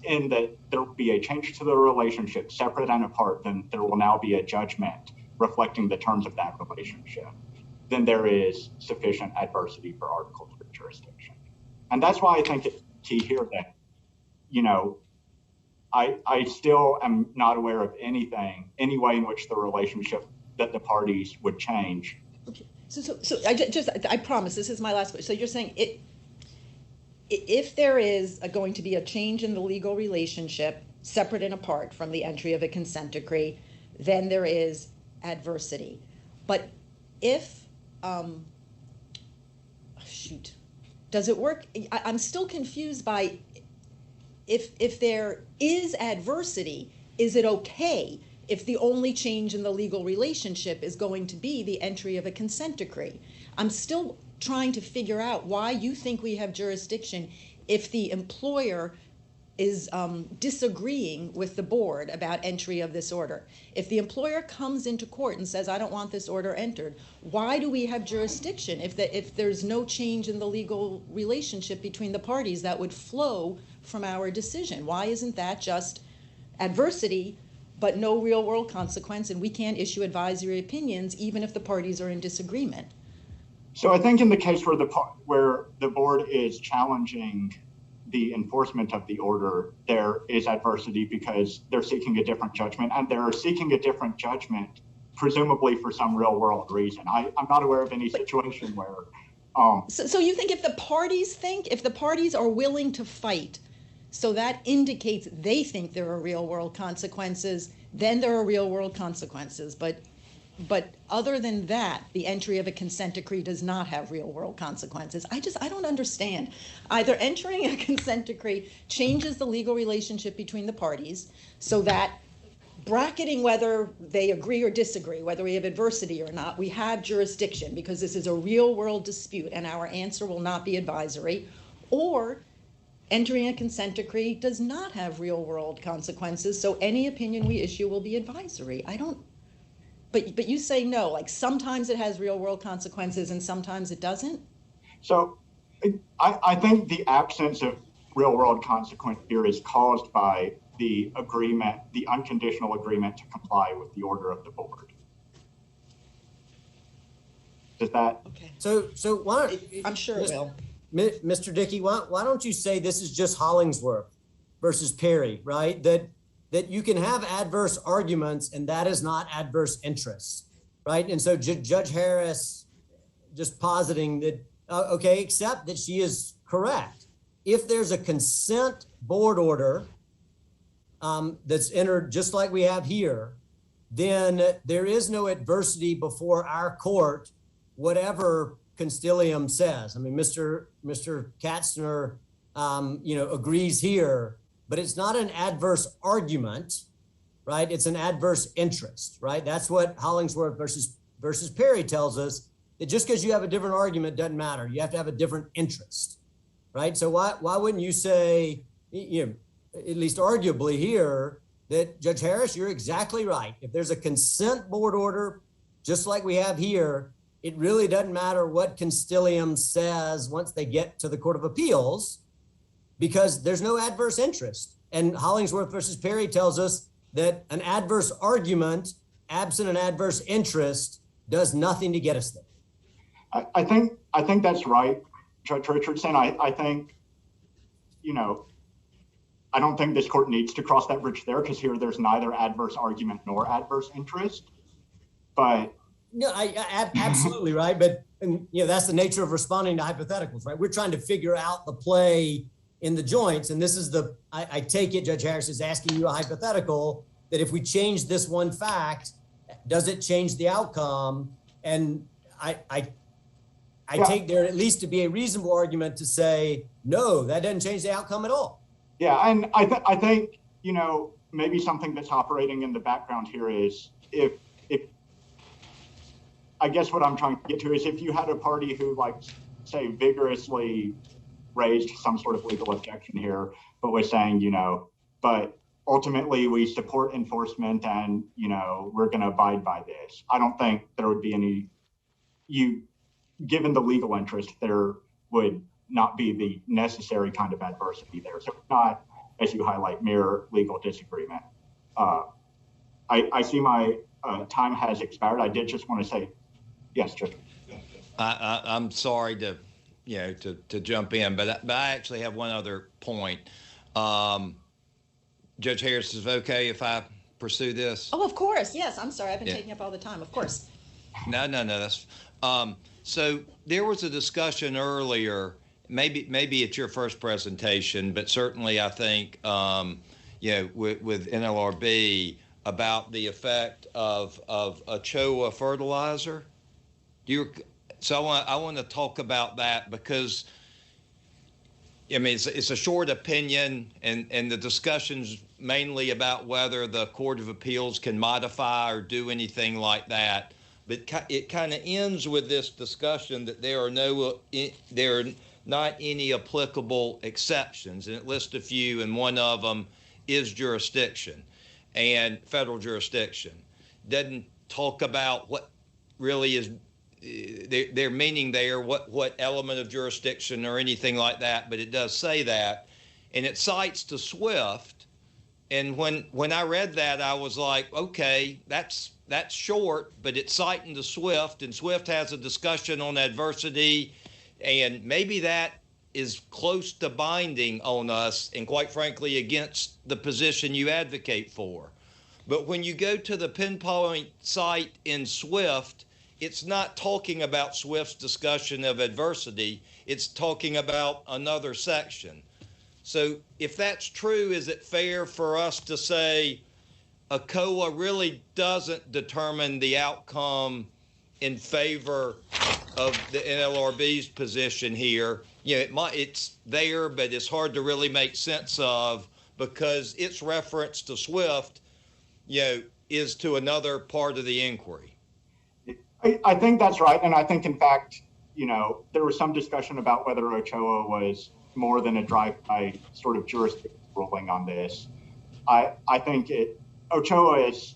in that there will be a change to the relationship separate and apart, then there will now be a judgment reflecting the terms of that relationship. Then there is sufficient adversity for Article 3 jurisdiction. And that's why I think it's key here that, you know, I still am not aware of any way in which the relationship that the parties would change. Okay. So I promise this is my last question. So you're saying if there is going to be a change in the legal relationship separate and apart from the entry of a consent decree, then there is adversity. But if, does it work? I'm still confused by if there is adversity, is it okay if the only change in the legal relationship is going to be the entry of a consent decree? I'm still trying to figure out why you think we have jurisdiction if the employer is disagreeing with the board about entry of this order. If the employer comes into court and says, I don't want this order entered, why do we have jurisdiction if there's no change in the legal relationship between the parties that would flow from our decision? Why isn't that just adversity, but no real world consequence, and we can't issue advisory opinions even if the parties are in disagreement? So I think in the case where the board is challenging the enforcement of the order, there is adversity because they're seeking a different judgment, and they're seeking a different judgment presumably for some real world reason. I'm not aware of any situation where So you think if the parties are willing to fight, so that indicates they think there are real world consequences, then there are real world consequences. But other than that, the entry of a consent decree does not have real world consequences. I don't understand. Either entering a consent decree changes the legal relationship between the parties so that bracketing whether they agree or disagree, whether we have adversity or not, we have jurisdiction because this is a real world dispute and our answer will not be advisory, or entering a consent decree does not have real world consequences, so any opinion we issue will be advisory. But you say no, like sometimes it has real world consequences and sometimes it doesn't? So I think the absence of real world consequence here is caused by the agreement, the unconditional agreement to comply with the order of the board. Does that? Okay. So why? I'm sure it will. Mr. Dickey, why don't you say this is just Hollingsworth versus Perry, right? That you can have adverse arguments and that is not adverse interest, right? And so Judge Harris just positing that, okay, except that she is correct. If there's a consent board order that's entered just like we have here, then there is no adversity before our court, whatever Constellium says. I mean, Mr. Katzner, agrees here, but it's not an adverse argument, right? It's an adverse interest, right? That's what Hollingsworth versus Perry tells us, that just because you have a different argument doesn't matter. You have to have a different interest, right? So why wouldn't you say, at least arguably here, that Judge Harris, you're exactly right. If there's a consent board order, just like we have here, it really doesn't matter what Constellium says once they get to the Court of Appeals, because there's no adverse interest. And Hollingsworth versus Perry tells us that an adverse argument, absent an adverse interest, does nothing to get us there. I think that's right, Judge Richardson. I think, I don't think this court needs to cross that bridge there because here there's neither adverse argument nor adverse interest. But no, I absolutely right. But that's the nature of responding to hypotheticals, right? We're trying to figure out the play in the joints. And this is I take it Judge Harris is asking you a hypothetical that if we change this one fact, does it change the outcome? And I take there at least to be a reasonable argument to say, no, that doesn't change the outcome at all. Yeah, and I think, maybe something that's operating in the background here is if I guess what I'm trying to get to is if you had a party who say vigorously raised some sort of legal objection here, but was saying, but ultimately we support enforcement and, we're going to abide by this. I don't think there would be any, given the legal interest, there would not be the necessary kind of adversity there. So it's not, as you highlight, mere legal disagreement. I see my time has expired. I did just want to say, yes, Judge. I'm sorry to jump in, but I actually have one other point. Judge Harris, is it okay if I pursue this? Oh, of course. Yes. I'm sorry. I've been taking up all the time. Of course. No. That's so there was a discussion earlier. Maybe it's your first presentation, but certainly I think with NLRB about the effect of Ochoa fertilizer. So I want to talk about that because it's a short opinion, and the discussion's mainly about whether the Court of Appeals can modify or do anything like that. But it kind of ends with this discussion that there are not any applicable exceptions, and it lists a few, and one of them is jurisdiction and federal jurisdiction. Doesn't talk about what really is their meaning there, what element of jurisdiction or anything like that, but it does say that, and it cites to SWIFT. And when I read that, I was like, okay, that's short, but it's citing to SWIFT, and SWIFT has a discussion on adversity, and maybe that is close to binding on us, and quite frankly, against the position you advocate for. But when you go to the pinpoint site in SWIFT, it's not talking about SWIFT's discussion of adversity. It's talking about another section. So if that's true, is it fair for us to say ACOA really doesn't determine the outcome in favor of the NLRB's position here? It's there, but it's hard to really make sense of because its reference to SWIFT, is to another part of the inquiry. I think that's right. And I think, in fact, there was some discussion about whether Ochoa was more than a drive-by sort of jurisdiction ruling on this. I think Ochoa is,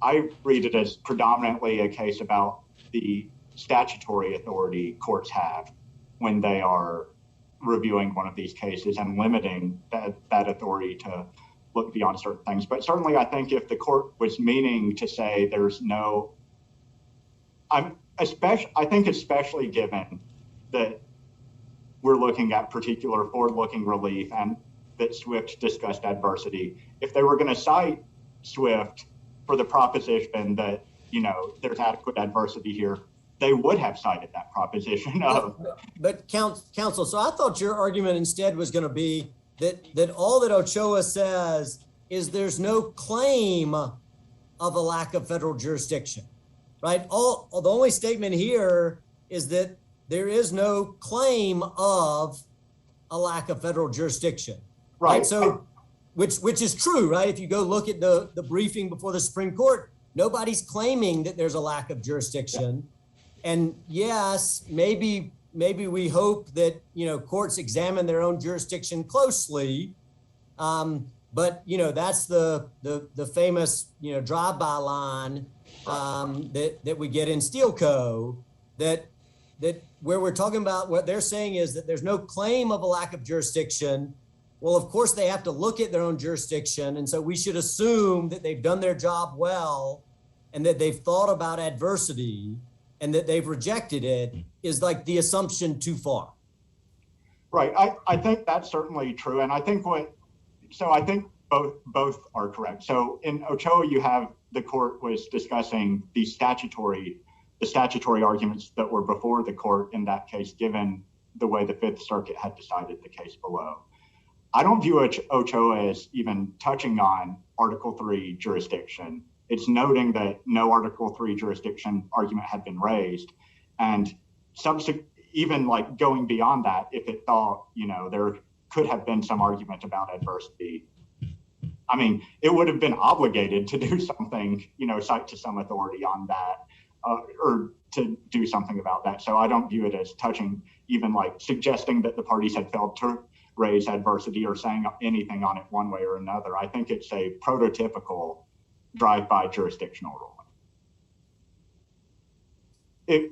I read it as predominantly a case about the statutory authority courts have when they are reviewing one of these cases and limiting that authority to look beyond certain things. But certainly I think if the court was meaning to say there's no, I think especially given that we're looking at particular forward-looking relief and that SWIFT discussed adversity, if they were going to cite SWIFT for the proposition that, there's adequate adversity here, they would have cited that proposition. But counsel, so I thought your argument instead was going to be that all that Ochoa says is there's no claim of a lack of federal jurisdiction, right? The only statement here is that there is no claim of a lack of federal jurisdiction, right? So, which is true, right? If you go look at the briefing before the Supreme Court, nobody's claiming that there's a lack of jurisdiction. And yes, maybe we hope that, courts examine their own jurisdiction closely. But, that's the famous, drive-by line that we get in Steel Co. that where we're talking about what they're saying is that there's no claim of a lack of jurisdiction. Well, of course, they have to look at their own jurisdiction. And so we should assume that they've done their job well and that they've thought about adversity and that they've rejected it is like the assumption too far. Right. I think that's certainly true. And I think both are correct. So in Ochoa, you have the court was discussing the statutory arguments that were before the court in that case, given the way the Fifth Circuit had decided the case below. I don't view Ochoa as even touching on Article III jurisdiction. It's noting that no Article III jurisdiction argument had been raised. And even like going beyond that, if it thought, there could have been some argument about adversity, I mean, it would have been obligated to do something, cite to some authority on that, or to do something about that. So I don't view it as touching, even like suggesting that the parties had failed to raise adversity or saying anything on it one way or another. I think it's a prototypical drive-by jurisdictional ruling.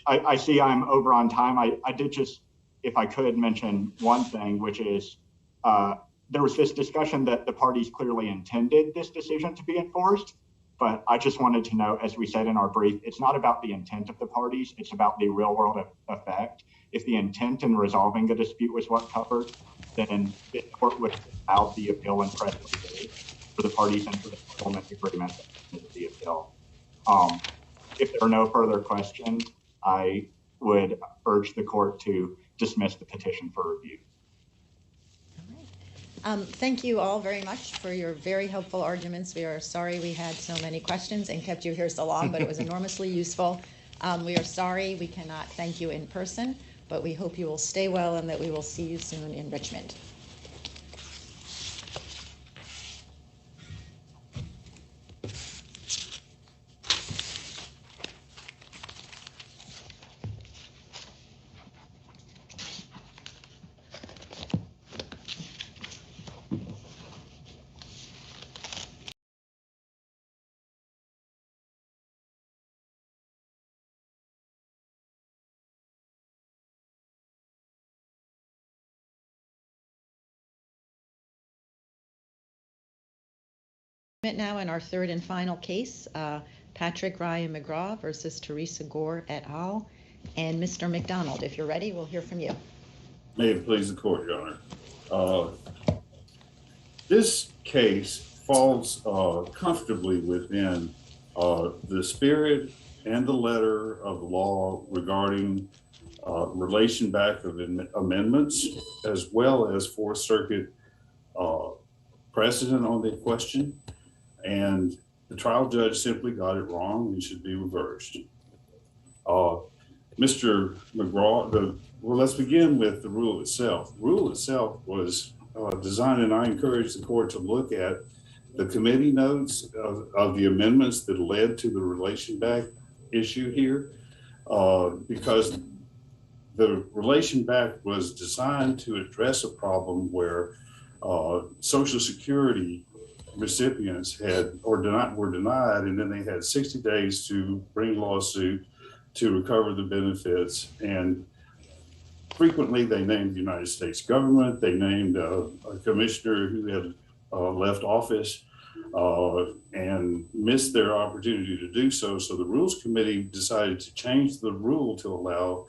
I see I'm over on time. I did just, if I could, mention one thing, which is there was this discussion that the parties clearly intended this decision to be enforced, but I just wanted to note, as we said in our brief, it's not about the intent of the parties, it's about the real world effect. If the intent in resolving the dispute was what covered, then the court would allow the appeal and press for the parties into the settlement agreement of the appeal. If there are no further questions, I would urge the court to dismiss the petition for review. Thank you all very much for your very helpful arguments. We are sorry we had so many questions and kept you here so long, but it was enormously useful. We are sorry we cannot thank you in person, but we hope you will stay well and that we will see you soon in Richmond. Now in our third and final case, Patrick Ryan McGraw versus Teresa Gore et al. And Mr. McDonald, if you're ready, we'll hear from you. May it please the court, Your Honor. This case falls comfortably within the spirit and the letter of the law regarding relation back of amendments, as well as Fourth Circuit precedent on the question. And the trial judge simply got it wrong and should be reversed. Mr. McGraw, well, let's begin with the rule itself. The rule itself was designed, and I encourage the court to look at the committee notes of the amendments that led to the relation back issue here, because the relation back was designed to address a problem where Social Security recipients were denied, and then they had 60 days to bring lawsuit to recover the benefits. And frequently they named the United States government, they named a commissioner who had left office and missed their opportunity to do so. So the Rules Committee decided to change the rule to allow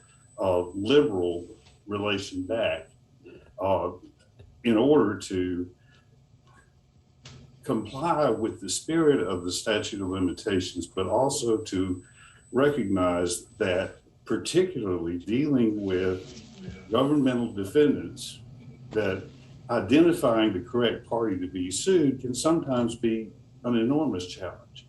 liberal relation back in order to comply with the spirit of the statute of limitations, but also to recognize that, particularly dealing with governmental defendants, that identifying the correct party to be sued can sometimes be an enormous challenge.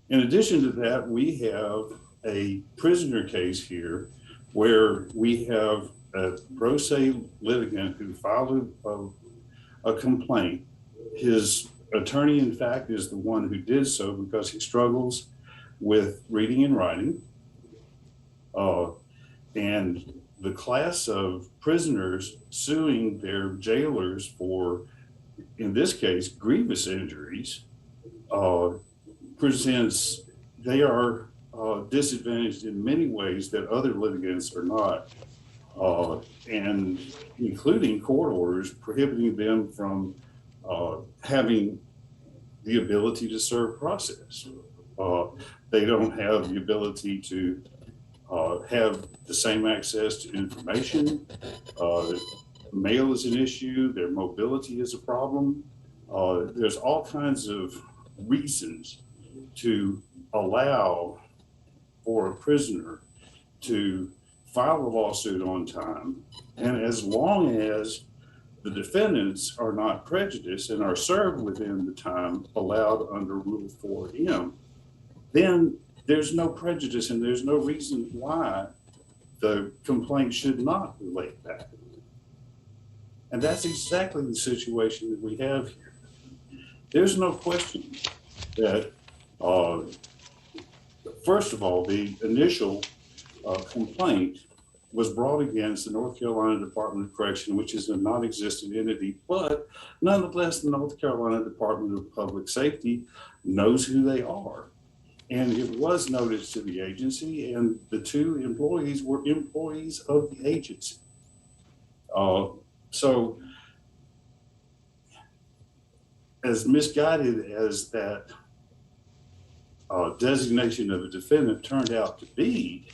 In addition to that, we have a prisoner case here where we have a pro se litigant who filed a complaint. His attorney, in fact, is the one who did so because he struggles with reading and writing. And the class of prisoners suing their jailers for, in this case, grievous injuries, presents, they are disadvantaged in many ways that other litigants are not, and including court orders prohibiting them from having the ability to serve process. They don't have the ability to have the same access to information. Mail is an issue, their mobility is a problem. There's all kinds of reasons to allow for a prisoner to file a lawsuit on time. And as long as the defendants are not prejudiced and are served within the time allowed under Rule 4M, then there's no prejudice and there's no reason why the complaint should not relate back. And that's exactly the situation that we have here. There's no question that, first of all, the initial complaint was brought against the North Carolina Department of Correction, which is a non-existent entity, but nonetheless, the North Carolina Department of Public Safety knows who they are. And it was noticed to the agency, and the two employees were employees of the agency. So as misguided as that designation of a defendant turned out to be,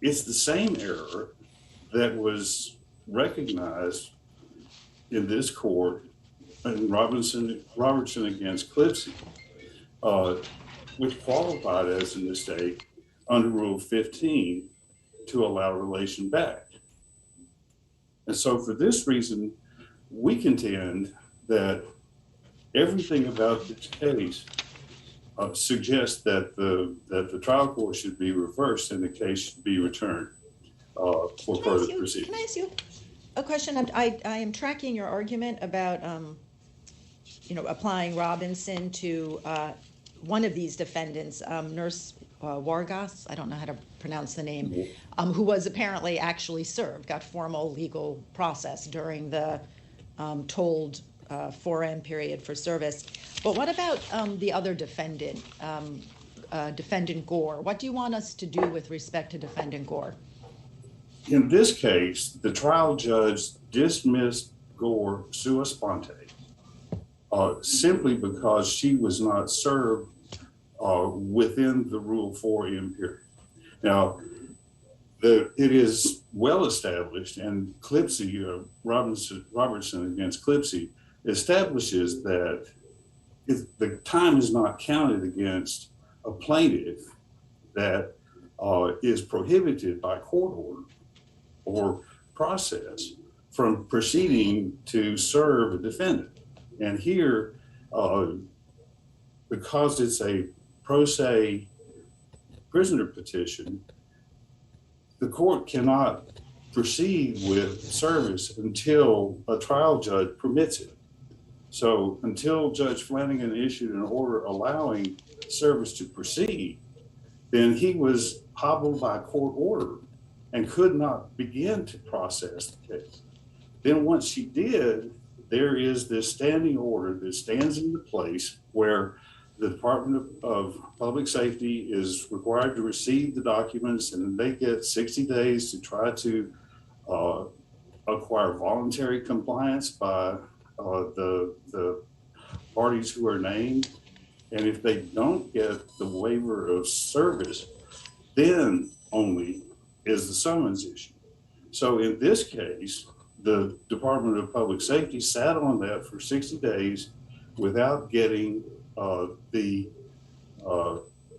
it's the same error that was recognized in this court in Robertson against Clipsey, which qualified as a mistake under Rule 15 to allow relation back. And so for this reason, we contend that everything about this case suggests that the trial court should be reversed and the case should be returned for further proceedings. Can I ask you a question? I am tracking your argument about applying Robinson to one of these defendants, Nurse Wargas, I don't know how to pronounce the name, who was apparently actually served, got formal legal process during the told 4M period for service. But what about the other defendant, Defendant Gore? What do you want us to do with respect to Defendant Gore? In this case, the trial judge dismissed Gore sua sponte simply because she was not served within the Rule 4M period. Now, it is well established, and Clipsey, Robertson against Clipsey, establishes that if the time is not counted against a plaintiff that is prohibited by court order or process from proceeding to serve a defendant. And here, because it's a pro se prisoner petition, the court cannot proceed with service until a trial judge permits it. So until Judge Flanagan issued an order allowing service to proceed, then he was hobbled by court order and could not begin to process the case. Then once she did, there is this standing order that stands into place where the Department of Public Safety is required to receive the documents, and they get 60 days to try to acquire voluntary compliance by the parties who are named. And if they don't get the waiver of service, then only is the summons issued. So in this case, the Department of Public Safety sat on that for 60 days without getting the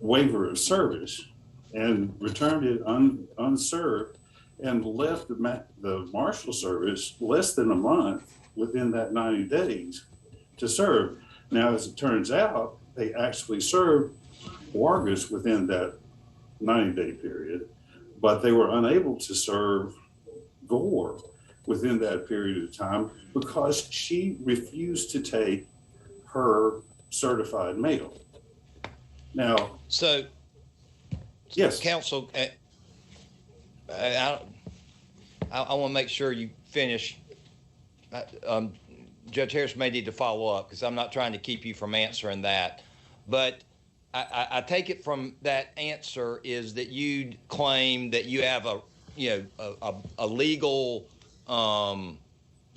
waiver of service and returned it unserved and left the Marshal Service less than a month within that 90 days to serve. Now, as it turns out, they actually served Wargas within that 90-day period, but they were unable to serve Gore within that period of time because she refused to take her certified mail. Now, so yes, counsel, I want to make sure you finish. Judge Harris may need to follow up because I'm not trying to keep you from answering that, but I take it from that answer is that you claim that you have a legal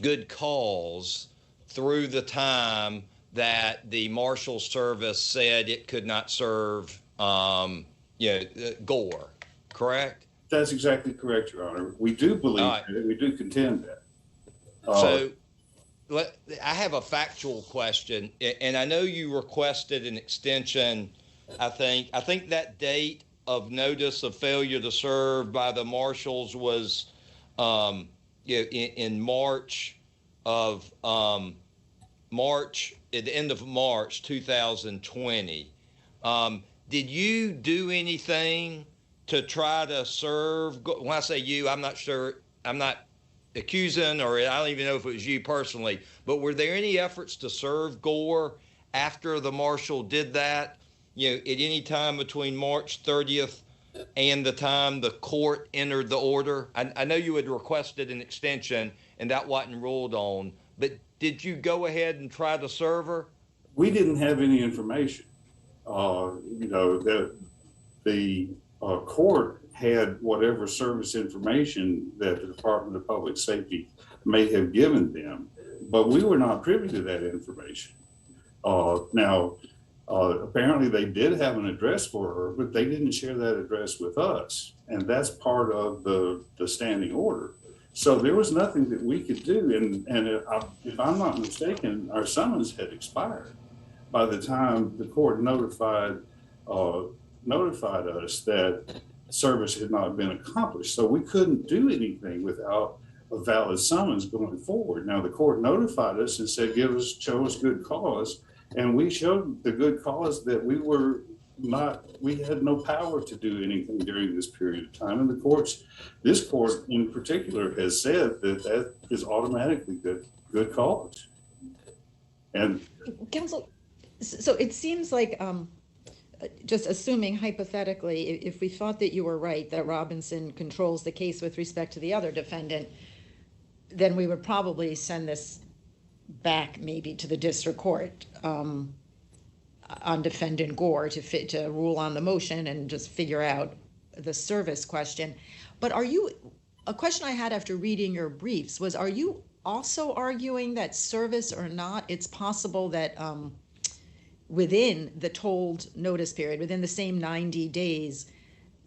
good cause through the time that the Marshal Service said it could not serve Gore, correct? That's exactly correct, Your Honor. We do believe that. We do contend that. So I have a factual question, and I know you requested an extension. I think that date of notice of failure to serve by the marshals was in March of at the end of March 2020. Did you do anything to try to serve? When I say you, I'm not sure. I'm not accusing, or I don't even know if it was you personally, but were there any efforts to serve Gore after the marshal did that? At any time between March 30th and the time the court entered the order? I know you had requested an extension and that wasn't ruled on, but did you go ahead and try the server? We didn't have any information. That the court had whatever service information that the Department of Public Safety may have given them, but we were not privy to that information. Apparently they did have an address for her, but they didn't share that address with us. And that's part of the standing order. So there was nothing that we could do. And if I'm not mistaken, our summons had expired by the time the court notified us that service had not been accomplished. So we couldn't do anything without a valid summons going forward. Now the court notified us and said, show us good cause. And we showed the good cause that we had no power to do anything during this period of time. And this court in particular has said that is automatically good cause. And Counsel, so it seems like, just assuming hypothetically, if we thought that you were right, that Robinson controls the case with respect to the other defendant, then we would probably send this back maybe to the district court on defendant Gore to rule on the motion and just figure out the service question. But a question I had after reading your briefs was, are you also arguing that service or not, it's possible that within the told notice period, within the same 90 days,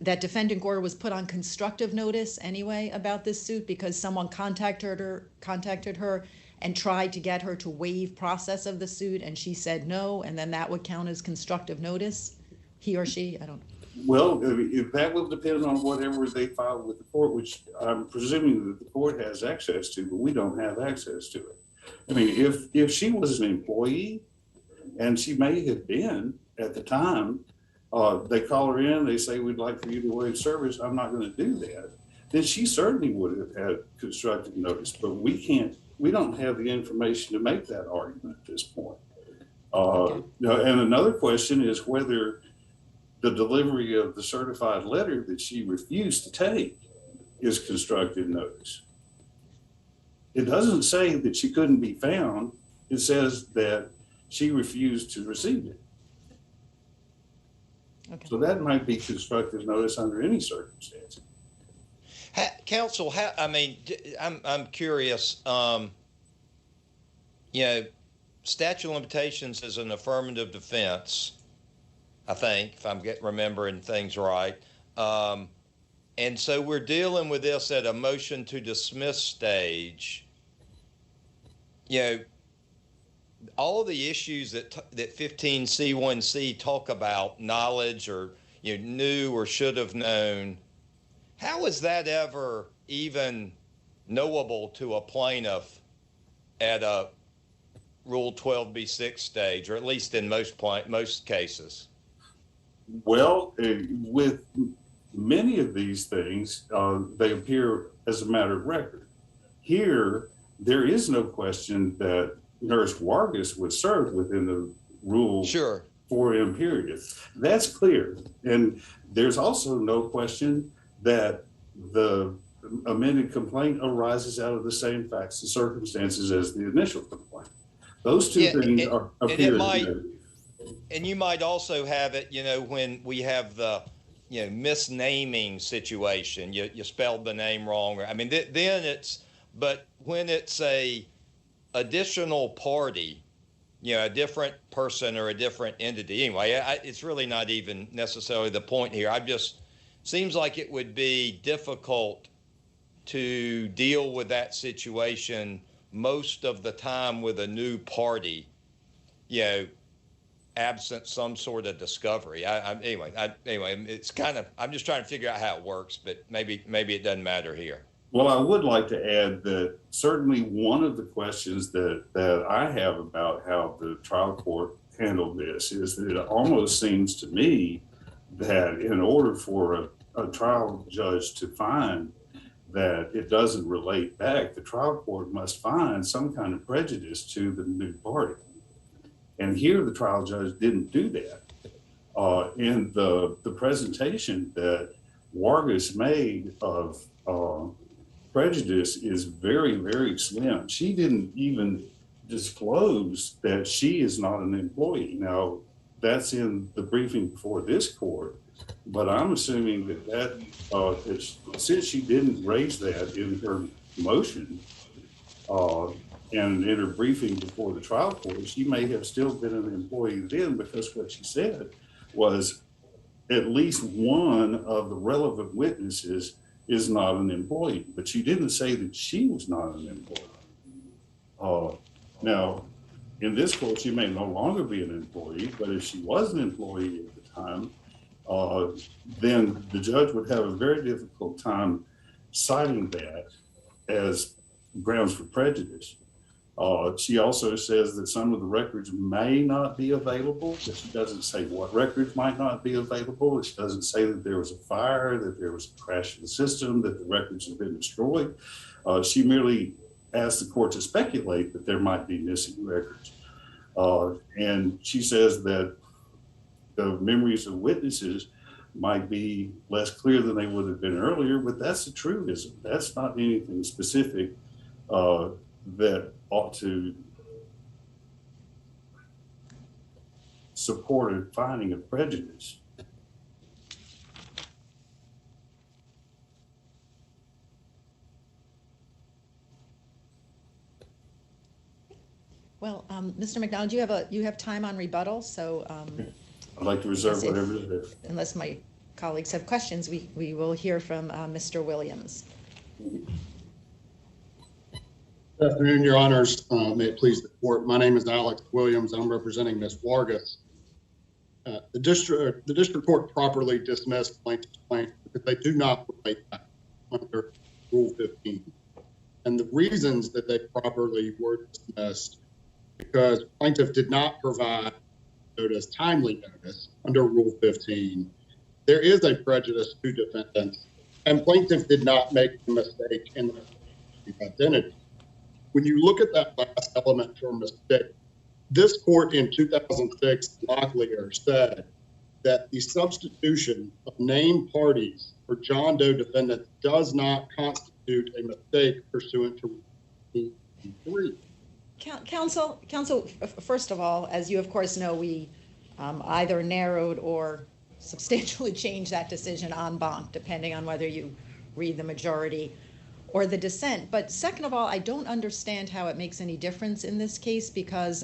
that defendant Gore was put on constructive notice anyway about this suit because someone contacted her and tried to get her to waive process of the suit, and she said no, and then that would count as constructive notice, he or she, I don't know. Well, if that will depend on whatever they filed with the court, which I'm presuming that the court has access to, but we don't have access to it. I mean, if she was an employee, and she may have been at the time, they call her in, they say, we'd like for you to waive service, I'm not going to do that, then she certainly would have had constructive notice, but we don't have the information to make that argument at this point. And another question is whether the delivery of the certified letter that she refused to take is constructive notice. It doesn't say that she couldn't be found. It says that she refused to receive it. Okay. So that might be constructive notice under any circumstance. Counsel, I'm curious. Statute of limitations is an affirmative defense, I think, if I'm remembering things right. And so we're dealing with this at a motion to dismiss stage. All the issues that 15C1C talk about, knowledge or knew or should have known, how is that ever even knowable to a plaintiff at a Rule 12b6 stage, or at least in most cases? Well, with many of these things, they appear as a matter of record. Here, there is no question that Nurse Vargas was served within the Rule 4M period. That's clear. And there's also no question that the amended complaint arises out of the same facts and circumstances as the initial complaint. Those two things appear. And you might also have it, when we have the, misnaming situation, you spelled the name wrong. But when it's a additional party, a different person or a different entity, anyway, it's really not even necessarily the point here. Seems like it would be difficult to deal with that situation most of the time with a new party, absent some sort of discovery. Anyway, it's kind of, I'm just trying to figure out how it works, but maybe it doesn't matter here. Well, I would like to add that certainly one of the questions that I have about how the trial court handled this is that it almost seems to me that in order for a trial judge to find that it doesn't relate back, the trial court must find some kind of prejudice to the new party. And here the trial judge didn't do that. And the presentation that Vargas made of prejudice is very, very slim. She didn't even disclose that she is not an employee. Now, that's in the briefing before this court, but I'm assuming that since she didn't raise that in her motion and in her briefing before the trial court, she may have still been an employee then, because what she said was at least one of the relevant witnesses is not an employee, but she didn't say that she was not an employee. Now, in this court, she may no longer be an employee, but if she was an employee at the time, then the judge would have a very difficult time citing that as grounds for prejudice. She also says that some of the records may not be available, but she doesn't say what records might not be available. She doesn't say that there was a fire, that there was a crash in the system, that the records have been destroyed. She merely asked the court to speculate that there might be missing records. And she says that the memories of witnesses might be less clear than they would have been earlier, but that's a truism. That's not anything specific that ought to support a finding of prejudice. Well, Mr. McDonald, you have time on rebuttal, so I'd like to reserve whatever it is. Unless my colleagues have questions, we will hear from Mr. Williams. Good afternoon, Your Honors. May it please the court. My name is Alex Williams. I'm representing Ms. Vargas. The district court properly dismissed plaintiff's claim because they do not relate back under Rule 15. And the reasons that they properly were dismissed because plaintiff did not provide notice, timely notice under Rule 15. There is a prejudice to defendants, and plaintiff did not make a mistake in the identity. When you look at that last element for mistake, this court in 2006, Locklear said that the substitution of named parties for John Doe defendants does not constitute a mistake pursuant to Rule 3. Counsel, first of all, as you of course know, we either narrowed or substantially changed that decision en banc, depending on whether you read the majority or the dissent. But second of all, I don't understand how it makes any difference in this case because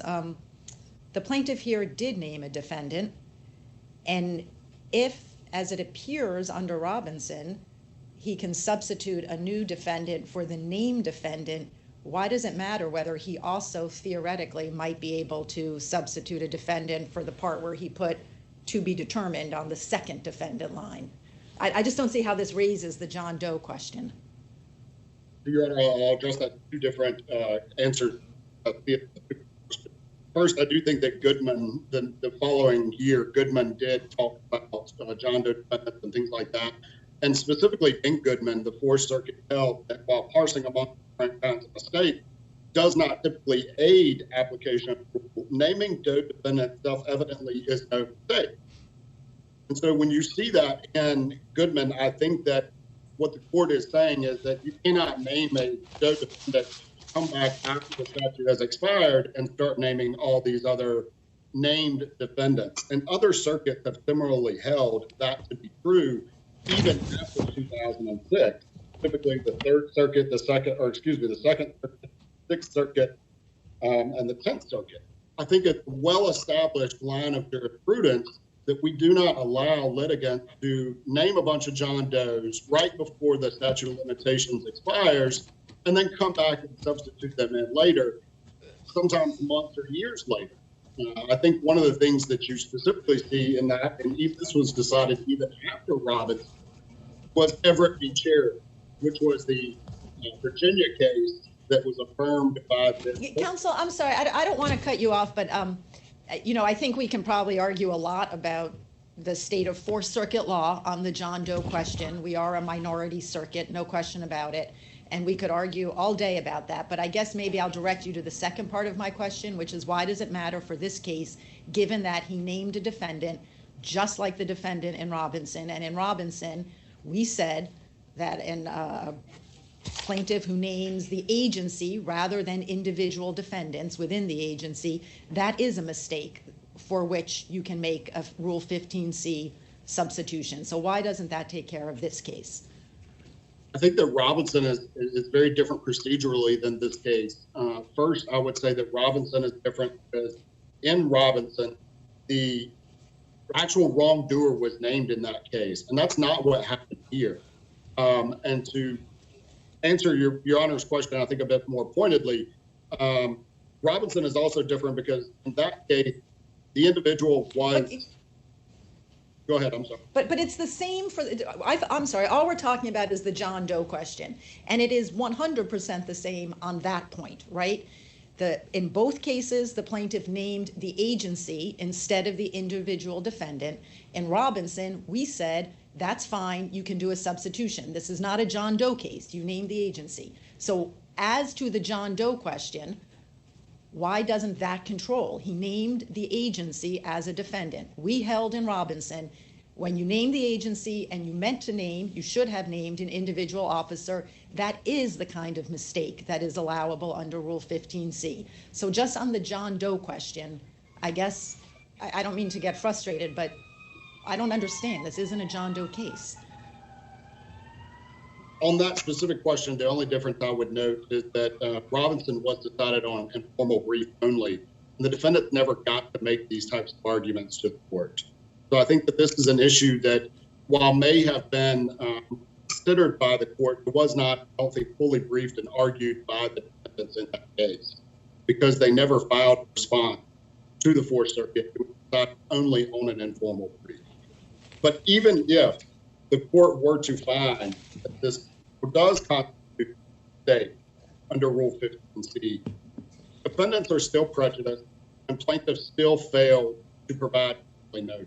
the plaintiff here did name a defendant. And if, as it appears under Robinson, he can substitute a new defendant for the named defendant, why does it matter whether he also theoretically might be able to substitute a defendant for the part where he put to be determined on the second defendant line? I just don't see how this raises the John Doe question. Your Honor, I'll address that two different answers. First, I do think that Goodman, the following year, Goodman did talk about John Doe defendants and things like that. And specifically in Goodman, the Fourth Circuit held that while parsing among different kinds of mistakes does not typically aid application of rule, naming Doe defendants self-evidently is no mistake. And so when you see that in Goodman, I think that what the court is saying is that you cannot name a Doe defendant, come back after the statute has expired and start naming all these other named defendants. And other circuits have similarly held that to be true even after 2006. Typically the Third Circuit, the Second, Sixth Circuit, and the 10th Circuit. I think it's a well-established line of jurisprudence that we do not allow litigants to name a bunch of John Does right before the statute of limitations expires and then come back and substitute them in later, sometimes months or years later. I think one of the things that you specifically see in that, and this was decided even after Robbins, was Everett v. Cherry, which was the Virginia case that was affirmed by the Counsel, I'm sorry, I don't want to cut you off, but I think we can probably argue a lot about the state of Fourth Circuit law on the John Doe question. We are a minority circuit, no question about it. And we could argue all day about that. But I guess maybe I'll direct you to the second part of my question, which is why does it matter for this case, given that he named a defendant, just like the defendant in Robinson. And in Robinson, we said that a plaintiff who names the agency rather than individual defendants within the agency, that is a mistake for which you can make a Rule 15C substitution. So why doesn't that take care of this case? I think that Robinson is very different procedurally than this case. First, I would say that Robinson is different because in Robinson, the actual wrongdoer was named in that case, and that's not what happened here. And to answer your Honor's question, I think a bit more pointedly, Robinson is also different because in that case, the individual was. Go ahead, I'm sorry. But it's the same for, I'm sorry, all we're talking about is the John Doe question. And it is 100% the same on that point, right? In both cases, the plaintiff named the agency instead of the individual defendant. In Robinson, we said, that's fine, you can do a substitution. This is not a John Doe case, you named the agency. So as to the John Doe question, why doesn't that control? He named the agency as a defendant. We held in Robinson, when you name the agency and you meant to name, you should have named an individual officer. That is the kind of mistake that is allowable under Rule 15C. So just on the John Doe question, I guess, I don't mean to get frustrated, but I don't understand. This isn't a John Doe case. On that specific question, the only difference I would note is that Robinson was decided on informal brief only, and the defendant never got to make these types of arguments to the court. So I think that this is an issue that, while may have been considered by the court, it was not, I don't think, fully briefed and argued by the defendants in that case, because they never filed a response to the Fourth Circuit. It was decided only on an informal brief. But even if the court were to find that this does constitute a mistake under Rule 15C, defendants are still prejudiced and plaintiffs still fail to provide notice.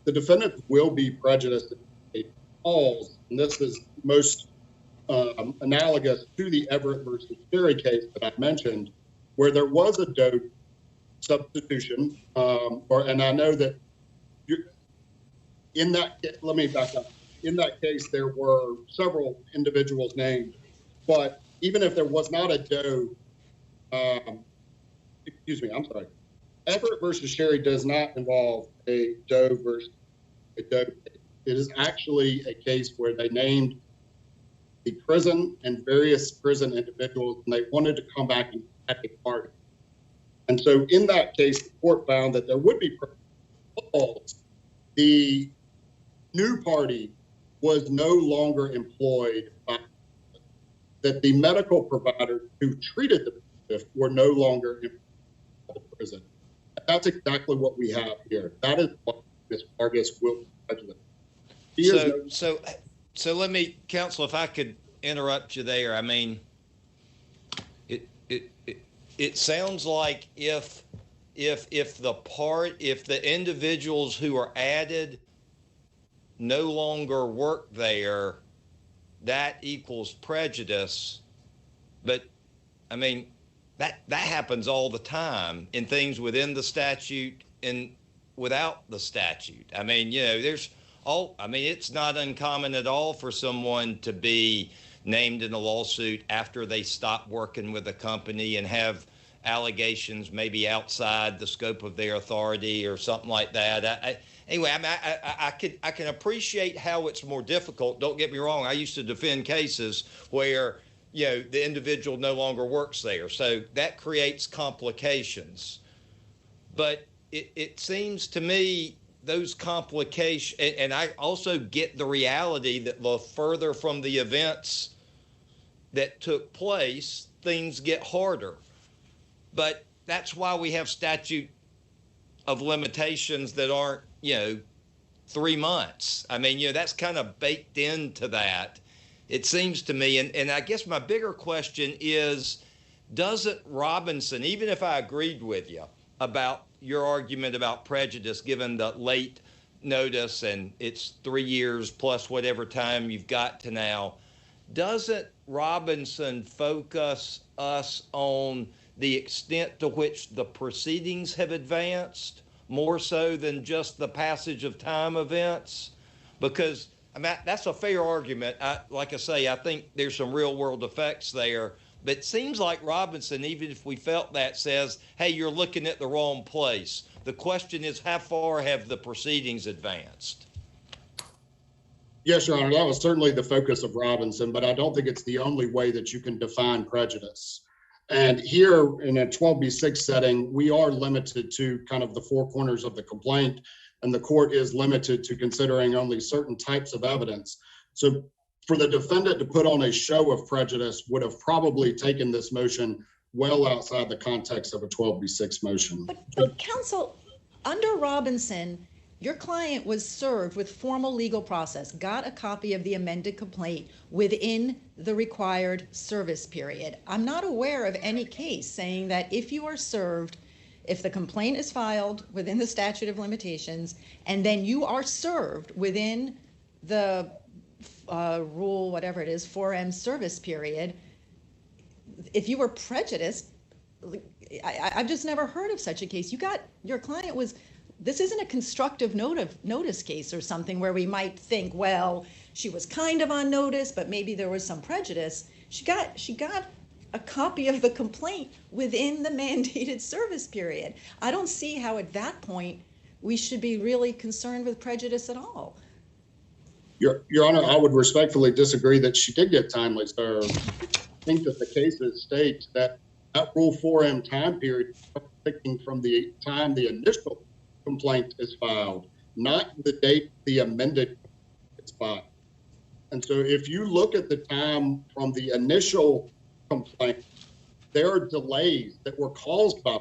The defendant will be prejudiced if it falls, and this is most analogous to the Everett versus Sherry case that I mentioned, where there was a Doe substitution, and I know that in that, let me back up. In that case, there were several individuals named, but even if there was not a Doe, Everett versus Sherry does not involve a Doe versus a Doe. It is actually a case where they named the prison and various prison individuals, and they wanted to come back and have a party. And so in that case, the court found that there would be falls. The new party was no longer employed by, that the medical providers who treated the plaintiff were no longer in the prison. That's exactly what we have here. That is what Ms. Vargas will prejudice. So let me, counsel, if I could interrupt you there. I mean, it sounds like if the individuals who are added no longer work there, that equals prejudice. But I mean, that happens all the time in things within the statute and without the statute. I mean, you know, it's not uncommon at all for someone to be named in a lawsuit after they stop working with a company and have allegations maybe outside the scope of their authority or something like that. Anyway, I can appreciate how it's more difficult. Don't get me wrong. I used to defend cases where, you know, the individual no longer works there. So that creates complications. But it seems to me those complications, and I also get the reality that the further from the events that took place, things get harder. But that's why we have statute of limitations that aren't, 3 months. I mean, that's kind of baked into that, it seems to me. And I guess my bigger question is, doesn't Robinson, even if I agreed with you about your argument about prejudice, given the late notice and it's 3 years plus whatever time you've got to now, doesn't Robinson focus us on the extent to which the proceedings have advanced more so than just the passage of time events? Because I mean, that's a fair argument. Like I say, I think there's some real world effects there. But it seems like Robinson, even if we felt that, says, hey, you're looking at the wrong place. The question is, how far have the proceedings advanced? Yes, Your Honor, that was certainly the focus of Robinson, but I don't think it's the only way that you can define prejudice. And here in a 12B6 setting, we are limited to kind of the four corners of the complaint, and the court is limited to considering only certain types of evidence. So for the defendant to put on a show of prejudice would have probably taken this motion well outside the context of a 12B6 motion. But counsel, under Robinson, your client was served with formal legal process, got a copy of the amended complaint within the required service period. I'm not aware of any case saying that if you are served, if the complaint is filed within the statute of limitations, and then you are served within the rule, whatever it is, 4M service period, if you were prejudiced, I've just never heard of such a case. Your client was, this isn't a constructive notice case or something where we might think, well, she was kind of on notice, but maybe there was some prejudice. She got a copy of the complaint within the mandated service period. I don't see how at that point we should be really concerned with prejudice at all. Your Honor, I would respectfully disagree that she did get timely served. I think that the cases state that Rule 4M time period is taken from the time the initial complaint is filed, not the date the amended is filed. And so if you look at the time from the initial complaint, there are delays that were caused by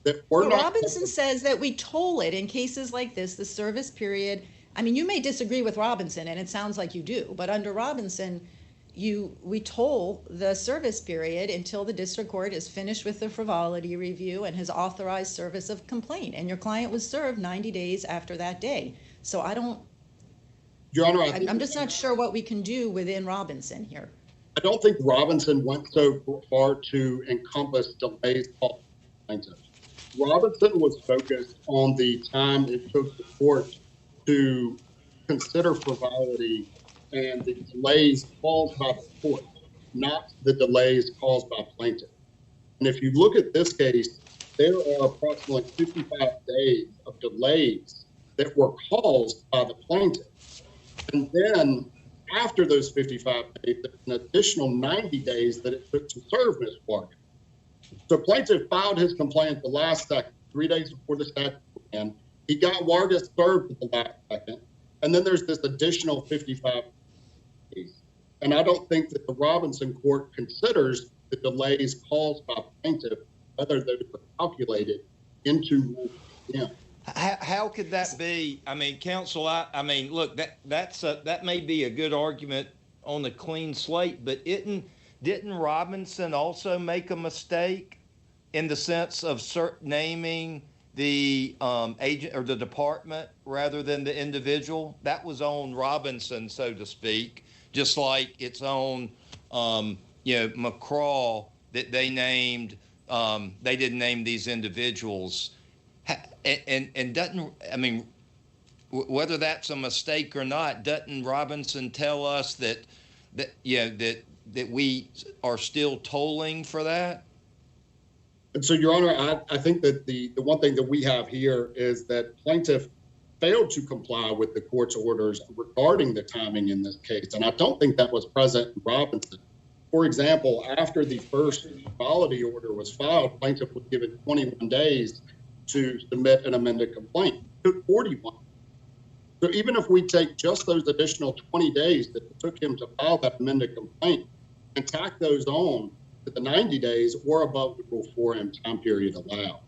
that were not. Robinson says that we toll it in cases like this, the service period. I mean, you may disagree with Robinson, and it sounds like you do, but under Robinson, we toll the service period until the district court is finished with the frivolity review and has authorized service of complaint. And your client was served 90 days after that day. So I don't, Your Honor, I'm just not sure what we can do within Robinson here. I don't think Robinson went so far to encompass delays caused by plaintiffs. Robinson was focused on the time it took the court to consider frivolity and the delays caused by the court, not the delays caused by plaintiff. And if you look at this case, there are approximately 55 days of delays that were caused by the plaintiff. And then after those 55 days, there's an additional 90 days that it took to serve Ms. Clark. So plaintiff filed his complaint the last second, 3 days before the statute began. He got Vargas served at the last second. And then there's this additional 55 days. And I don't think that the Robinson court considers the delays caused by plaintiff, whether they're calculated into Rule 4M. How could that be? I mean, counsel, I mean, look, that may be a good argument on a clean slate, but didn't Robinson also make a mistake in the sense of naming the agent or the department rather than the individual? That was on Robinson, so to speak, just like it's on, McCraw that they named. They didn't name these individuals. And doesn't, I mean, whether that's a mistake or not, doesn't Robinson tell us that we are still tolling for that? And so, Your Honor, I think that the one thing that we have here is that plaintiff failed to comply with the court's orders regarding the timing in this case. And I don't think that was present in Robinson. For example, after the first frivolity order was filed, plaintiff was given 21 days to submit an amended complaint. It took 41. So even if we take just those additional 20 days that it took him to file that amended complaint and tack those on to the 90 days or above the Rule 4M time period allowed.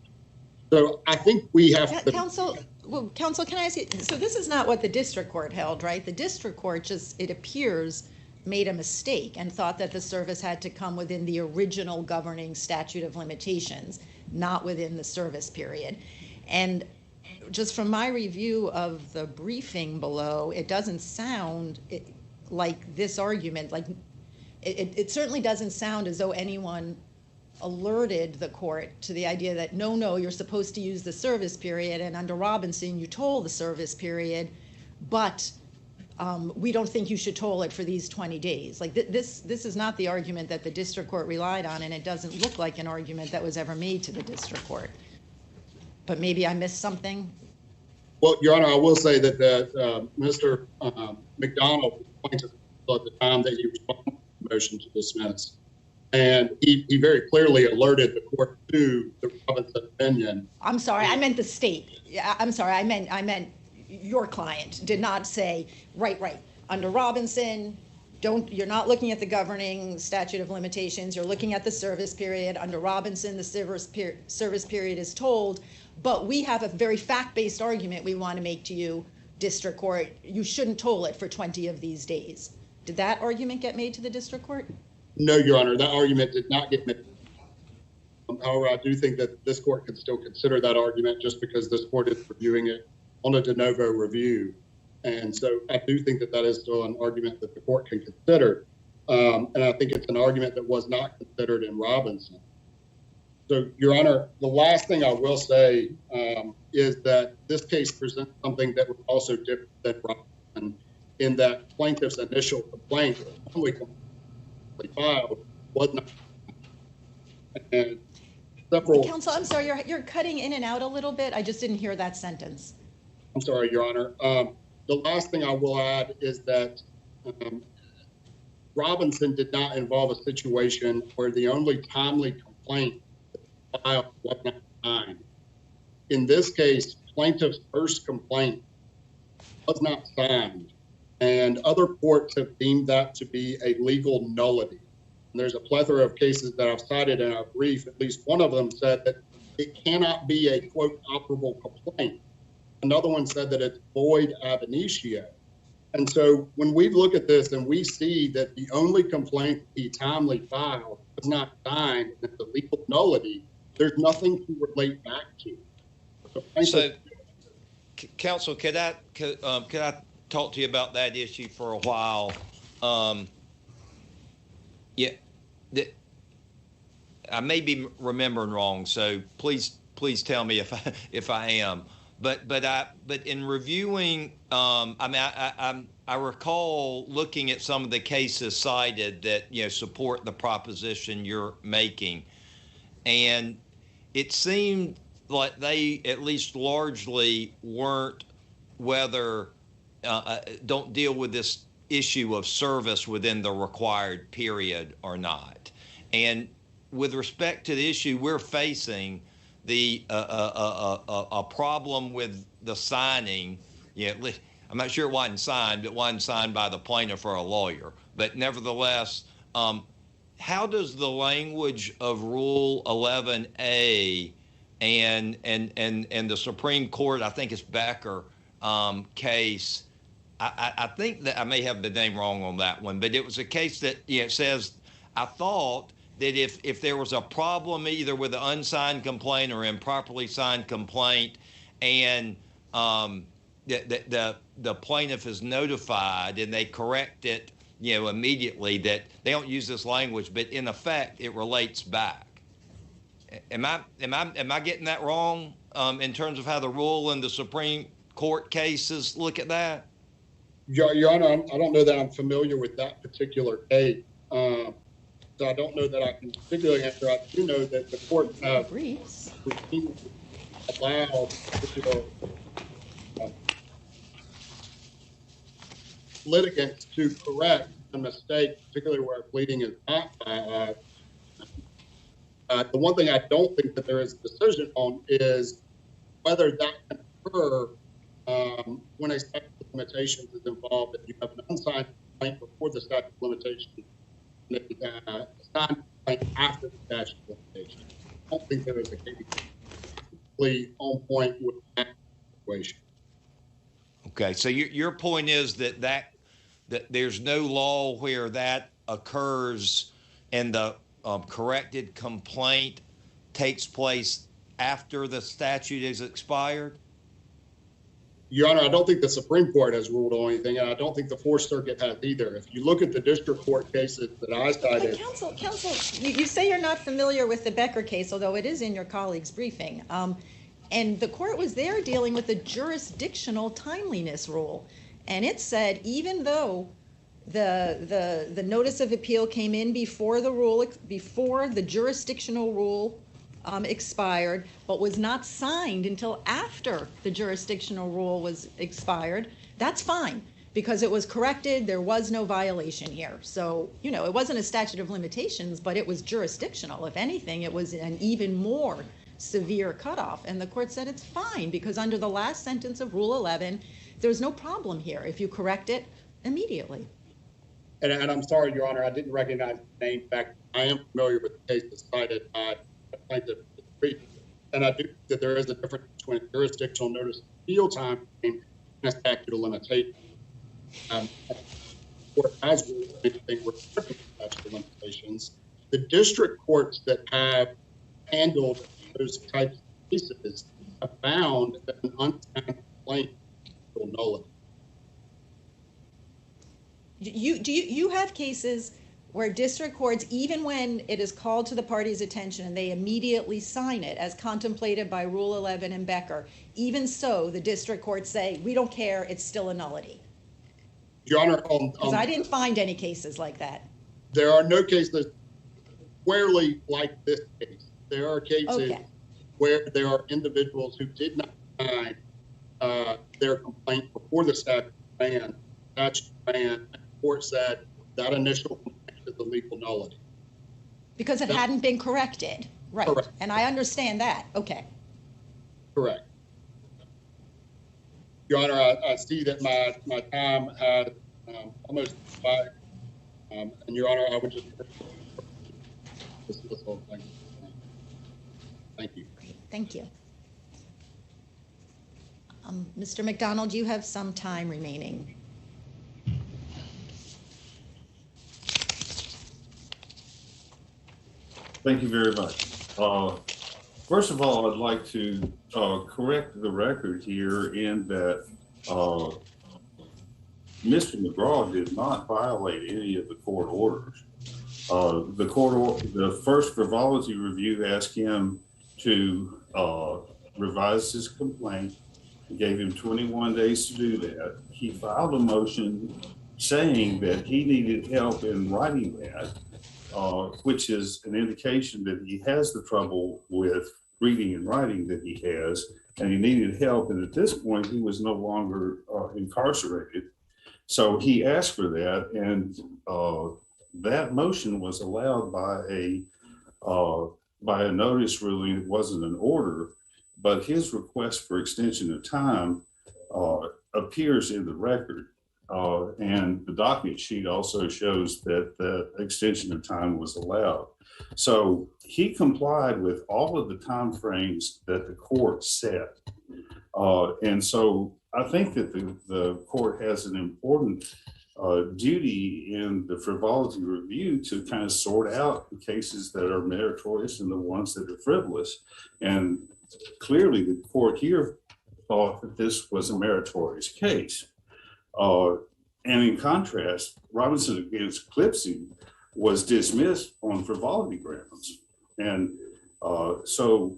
So I think we have to... Counsel, can I ask you, so this is not what the district court held, right? The district court just, it appears, made a mistake and thought that the service had to come within the original governing statute of limitations, not within the service period. And just from my review of the briefing below, it doesn't sound like this argument, like it certainly doesn't sound as though anyone alerted the court to the idea that no, you're supposed to use the service period, and under Robinson, you toll the service period, but we don't think you should toll it for these 20 days. Like this is not the argument that the district court relied on, and it doesn't look like an argument that was ever made to the district court. But maybe I missed something. Well, Your Honor, I will say that Mr. McDonald pointed at the time that he responded to the motion to dismiss, and he very clearly alerted the court to the Robinson opinion. I'm sorry, I meant the state. Yeah, I'm sorry, I meant your client did not say, right, under Robinson, you're not looking at the governing statute of limitations, you're looking at the service period. Under Robinson, the service period is told, but we have a very fact-based argument we want to make to you, district court. You shouldn't toll it for 20 of these days. Did that argument get made to the district court? No, Your Honor, that argument did not get made. However, I do think that this court can still consider that argument just because this court is reviewing it on a de novo review. And so I do think that that is still an argument that the court can consider. And I think it's an argument that was not considered in Robinson. So, Your Honor, the last thing I will say is that this case presents something that was also different than Robinson, in that plaintiff's initial complaint, only filed, was not. And several. Counsel, I'm sorry, you're cutting in and out a little bit. I just didn't hear that sentence. I'm sorry, Your Honor. The last thing I will add is that Robinson did not involve a situation where the only timely complaint filed was not signed. In this case, plaintiff's first complaint was not signed, and other courts have deemed that to be a legal nullity. And there's a plethora of cases that I've cited in our brief. At least one of them said that it cannot be a, quote, operable complaint. Another one said that it's void ab initio. And so when we look at this and we see that the only complaint he timely filed was not signed, and it's a legal nullity, there's nothing to relate back to. So, counsel, could I talk to you about that issue for a while? I may be remembering wrong, so please tell me if I am. But in reviewing, I recall looking at some of the cases cited that support the proposition you're making, and it seemed like they at least largely weren't don't deal with this issue of service within the required period or not. And with respect to the issue we're facing, a problem with the signing, I'm not sure it wasn't signed, but it wasn't signed by the plaintiff or a lawyer. But nevertheless, how does the language of Rule 11A and the Supreme Court, I think it's Becker case, I think that I may have the name wrong on that one, but it was a case that it says, I thought that if there was a problem either with an unsigned complaint or improperly signed complaint, and the plaintiff is notified and they correct it, immediately, that they don't use this language, but in effect it relates back. Am I getting that wrong in terms of how the rule in the Supreme Court cases look at that? Your Honor, I don't know that I'm familiar with that particular case. So I don't know that I can particularly answer. I do know that the court routinely allowed litigants to correct a mistake, particularly where a pleading is not filed. The one thing I don't think that there is a decision on is whether that can occur when a statute of limitations is involved. If you have an unsigned complaint before the statute of limitations, and a signed complaint after the statute of limitations. I don't think there is a case completely on point with that situation. Okay, so your point is that there's no law where that occurs and the corrected complaint takes place after the statute is expired? Your Honor, I don't think the Supreme Court has ruled on anything, and I don't think the Fourth Circuit has either. If you look at the district court cases that I cited. Counsel, you say you're not familiar with the Becker case, although it is in your colleague's briefing. And the court was there dealing with the jurisdictional timeliness rule. And it said, even though the notice of appeal came in before the jurisdictional rule expired, but was not signed until after the jurisdictional rule was expired, that's fine, because it was corrected, there was no violation here. So, you know, it wasn't a statute of limitations, but it was jurisdictional. If anything, it was an even more severe cutoff. And the court said it's fine, because under the last sentence of Rule 11, there's no problem here if you correct it immediately. And I'm sorry, Your Honor, I didn't recognize the name back. I am familiar with the case cited by the plaintiff, and I do think that there is a difference between a jurisdictional notice of appeal time and a statute of limitations. Or as we think we're statute of limitations, the district courts that have handled those types of cases have found that an unsigned complaint will nullify. Do you have cases where district courts, even when it is called to the party's attention and they immediately sign it as contemplated by Rule 11 and Becker, even so, the district courts say, we don't care, it's still a nullity? Your Honor, because I didn't find any cases like that. There are no cases squarely like this case. There are cases where there are individuals who did not sign their complaint before the statute ran. And the court said that initial complaint is a legal nullity. Because it hadn't been corrected. Right. Correct. And I understand that. Okay. Correct. Your Honor, I see that my time has almost expired. And Your Honor, I would just dismiss all things. Thank you. Great. Thank you. Mr. McDonald, you have some time remaining. Thank you very much. First of all, I'd like to correct the record here in that Mr. McGraw did not violate any of the court orders. The first frivolity review asked him to revise his complaint, gave him 21 days to do that. He filed a motion saying that he needed help in writing that, which is an indication that he has the trouble with reading and writing that he has, and he needed help. And at this point, he was no longer incarcerated. So he asked for that, and that motion was allowed by a notice ruling. It wasn't an order, but his request for extension of time appears in the record. And the docket sheet also shows that the extension of time was allowed. So he complied with all of the time frames that the court set. And so I think that the court has an important duty in the frivolity review to kind of sort out the cases that are meritorious and the ones that are frivolous. And clearly the court here thought that this was a meritorious case. And in contrast, Robinson against Clipsy was dismissed on frivolity grounds. And so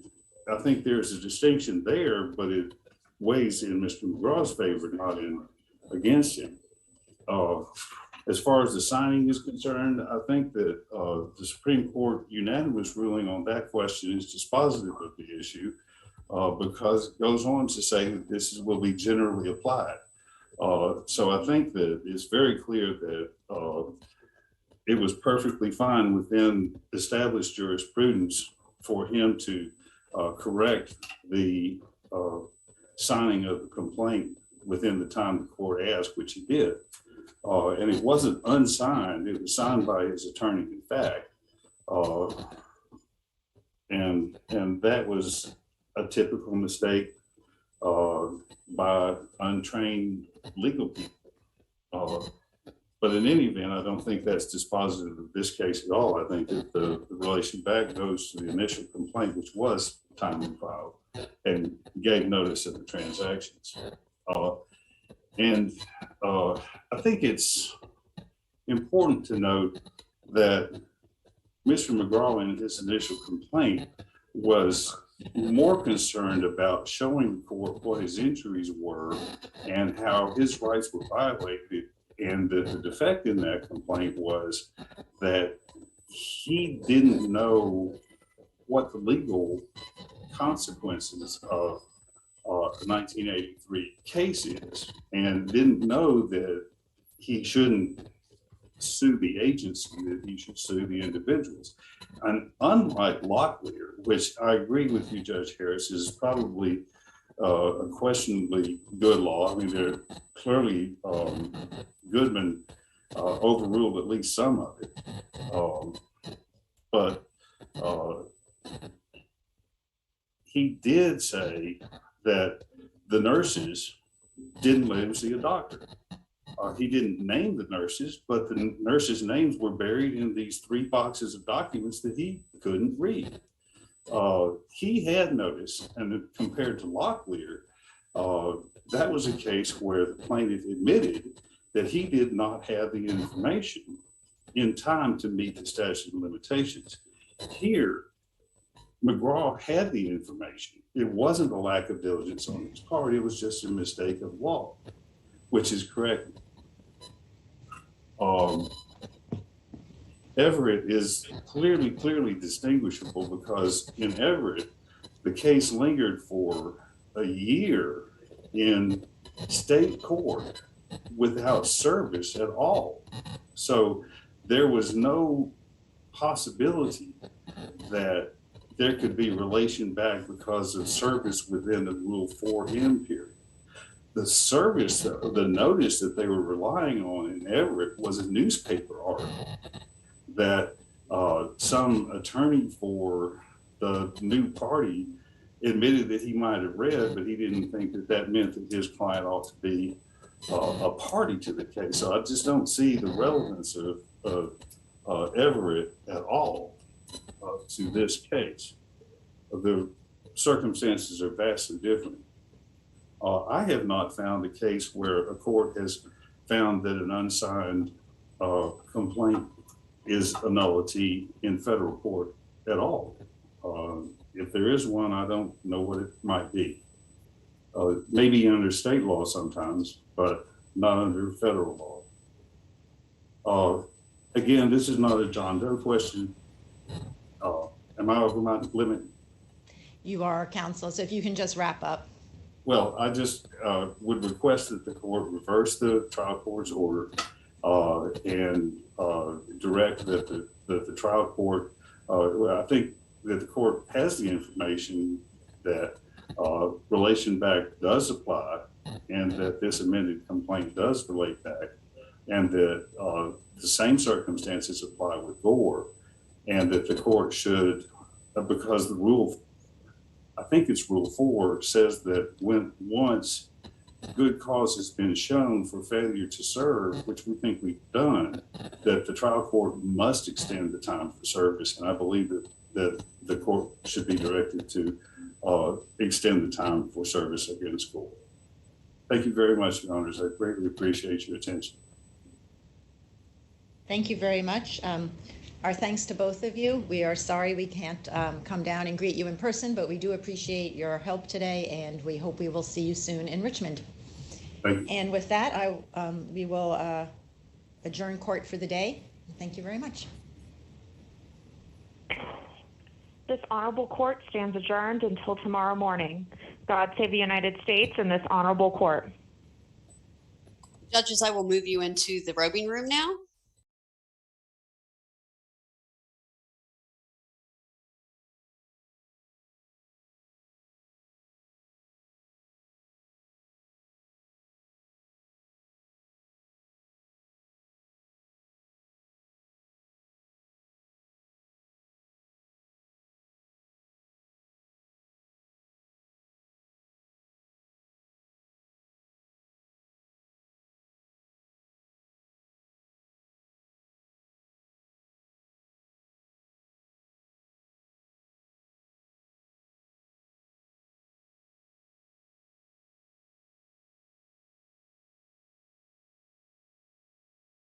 I think there's a distinction there, but it weighs in Mr. McGraw's favor, not in against him. As far as the signing is concerned, I think that the Supreme Court unanimous ruling on that question is dispositive of the issue because it goes on to say that this will be generally applied. So I think that it's very clear that it was perfectly fine within established jurisprudence for him to correct the signing of the complaint within the time the court asked, which he did. And it wasn't unsigned, it was signed by his attorney in fact. And that was a typical mistake by untrained legal people. But in any event, I don't think that's dispositive of this case at all. I think that the relation back goes to the initial complaint, which was timely filed and gave notice of the transactions. I think it's important to note that Mr. McGraw, in his initial complaint, was more concerned about showing the court what his injuries were and how his rights were violated, and that the defect in that complaint was that he didn't know what the legal consequences of the 1983 case is, and didn't know that he shouldn't sue the agency, that he should sue the individuals. And unlike Locklear, which I agree with you, Judge Harris, is probably a questionably good law. I mean, there clearly Goodman overruled at least some of it, but he did say that the nurses didn't let him see a doctor. He didn't name the nurses, but the nurses' names were buried in these 3 boxes of documents that he couldn't read. He had noticed, and compared to Locklear, that was a case where the plaintiff admitted that he did not have the information in time to meet the statute of limitations. Here, McGraw had the information. It wasn't a lack of diligence on his part. It was just a mistake of law, which is correct. Everett is clearly distinguishable because in Everett, the case lingered for a year in state court without service at all. So there was no possibility that there could be relation back because of service within the Rule 4M period. The service, the notice that they were relying on in Everett was a newspaper article that some attorney for the new party admitted that he might have read, but he didn't think that that meant that his client ought to be a party to the case. So I just don't see the relevance of Everett at all to this case. The circumstances are vastly different. I have not found a case where a court has found that an unsigned complaint is a nullity in federal court at all. If there is one, I don't know what it might be. Maybe under state law sometimes, but not under federal law. Again, this is not a John Doe question. Am I over my limit? You are, counsel, so if you can just wrap up. Well, I just would request that the court reverse the trial court's order and direct that the trial court, I think that the court has the information that relation back does apply and that this amended complaint does relate back, and that the same circumstances apply with Gore, and that the court should, because the rule, I think it's Rule 4, says that when once good cause has been shown for failure to serve, which we think we've done, that the trial court must extend the time for service. And I believe that the court should be directed to extend the time for service against Gore. Thank you very much, Your Honors. I greatly appreciate your attention. Thank you very much. Our thanks to both of you. We are sorry we can't come down and greet you in person, but we do appreciate your help today, and we hope we will see you soon in Richmond. Thank you. And with that, we will adjourn court for the day. Thank you very much. This honorable court stands adjourned until tomorrow morning. God save the United States and this honorable court. Judges, I will move you into the robing room now.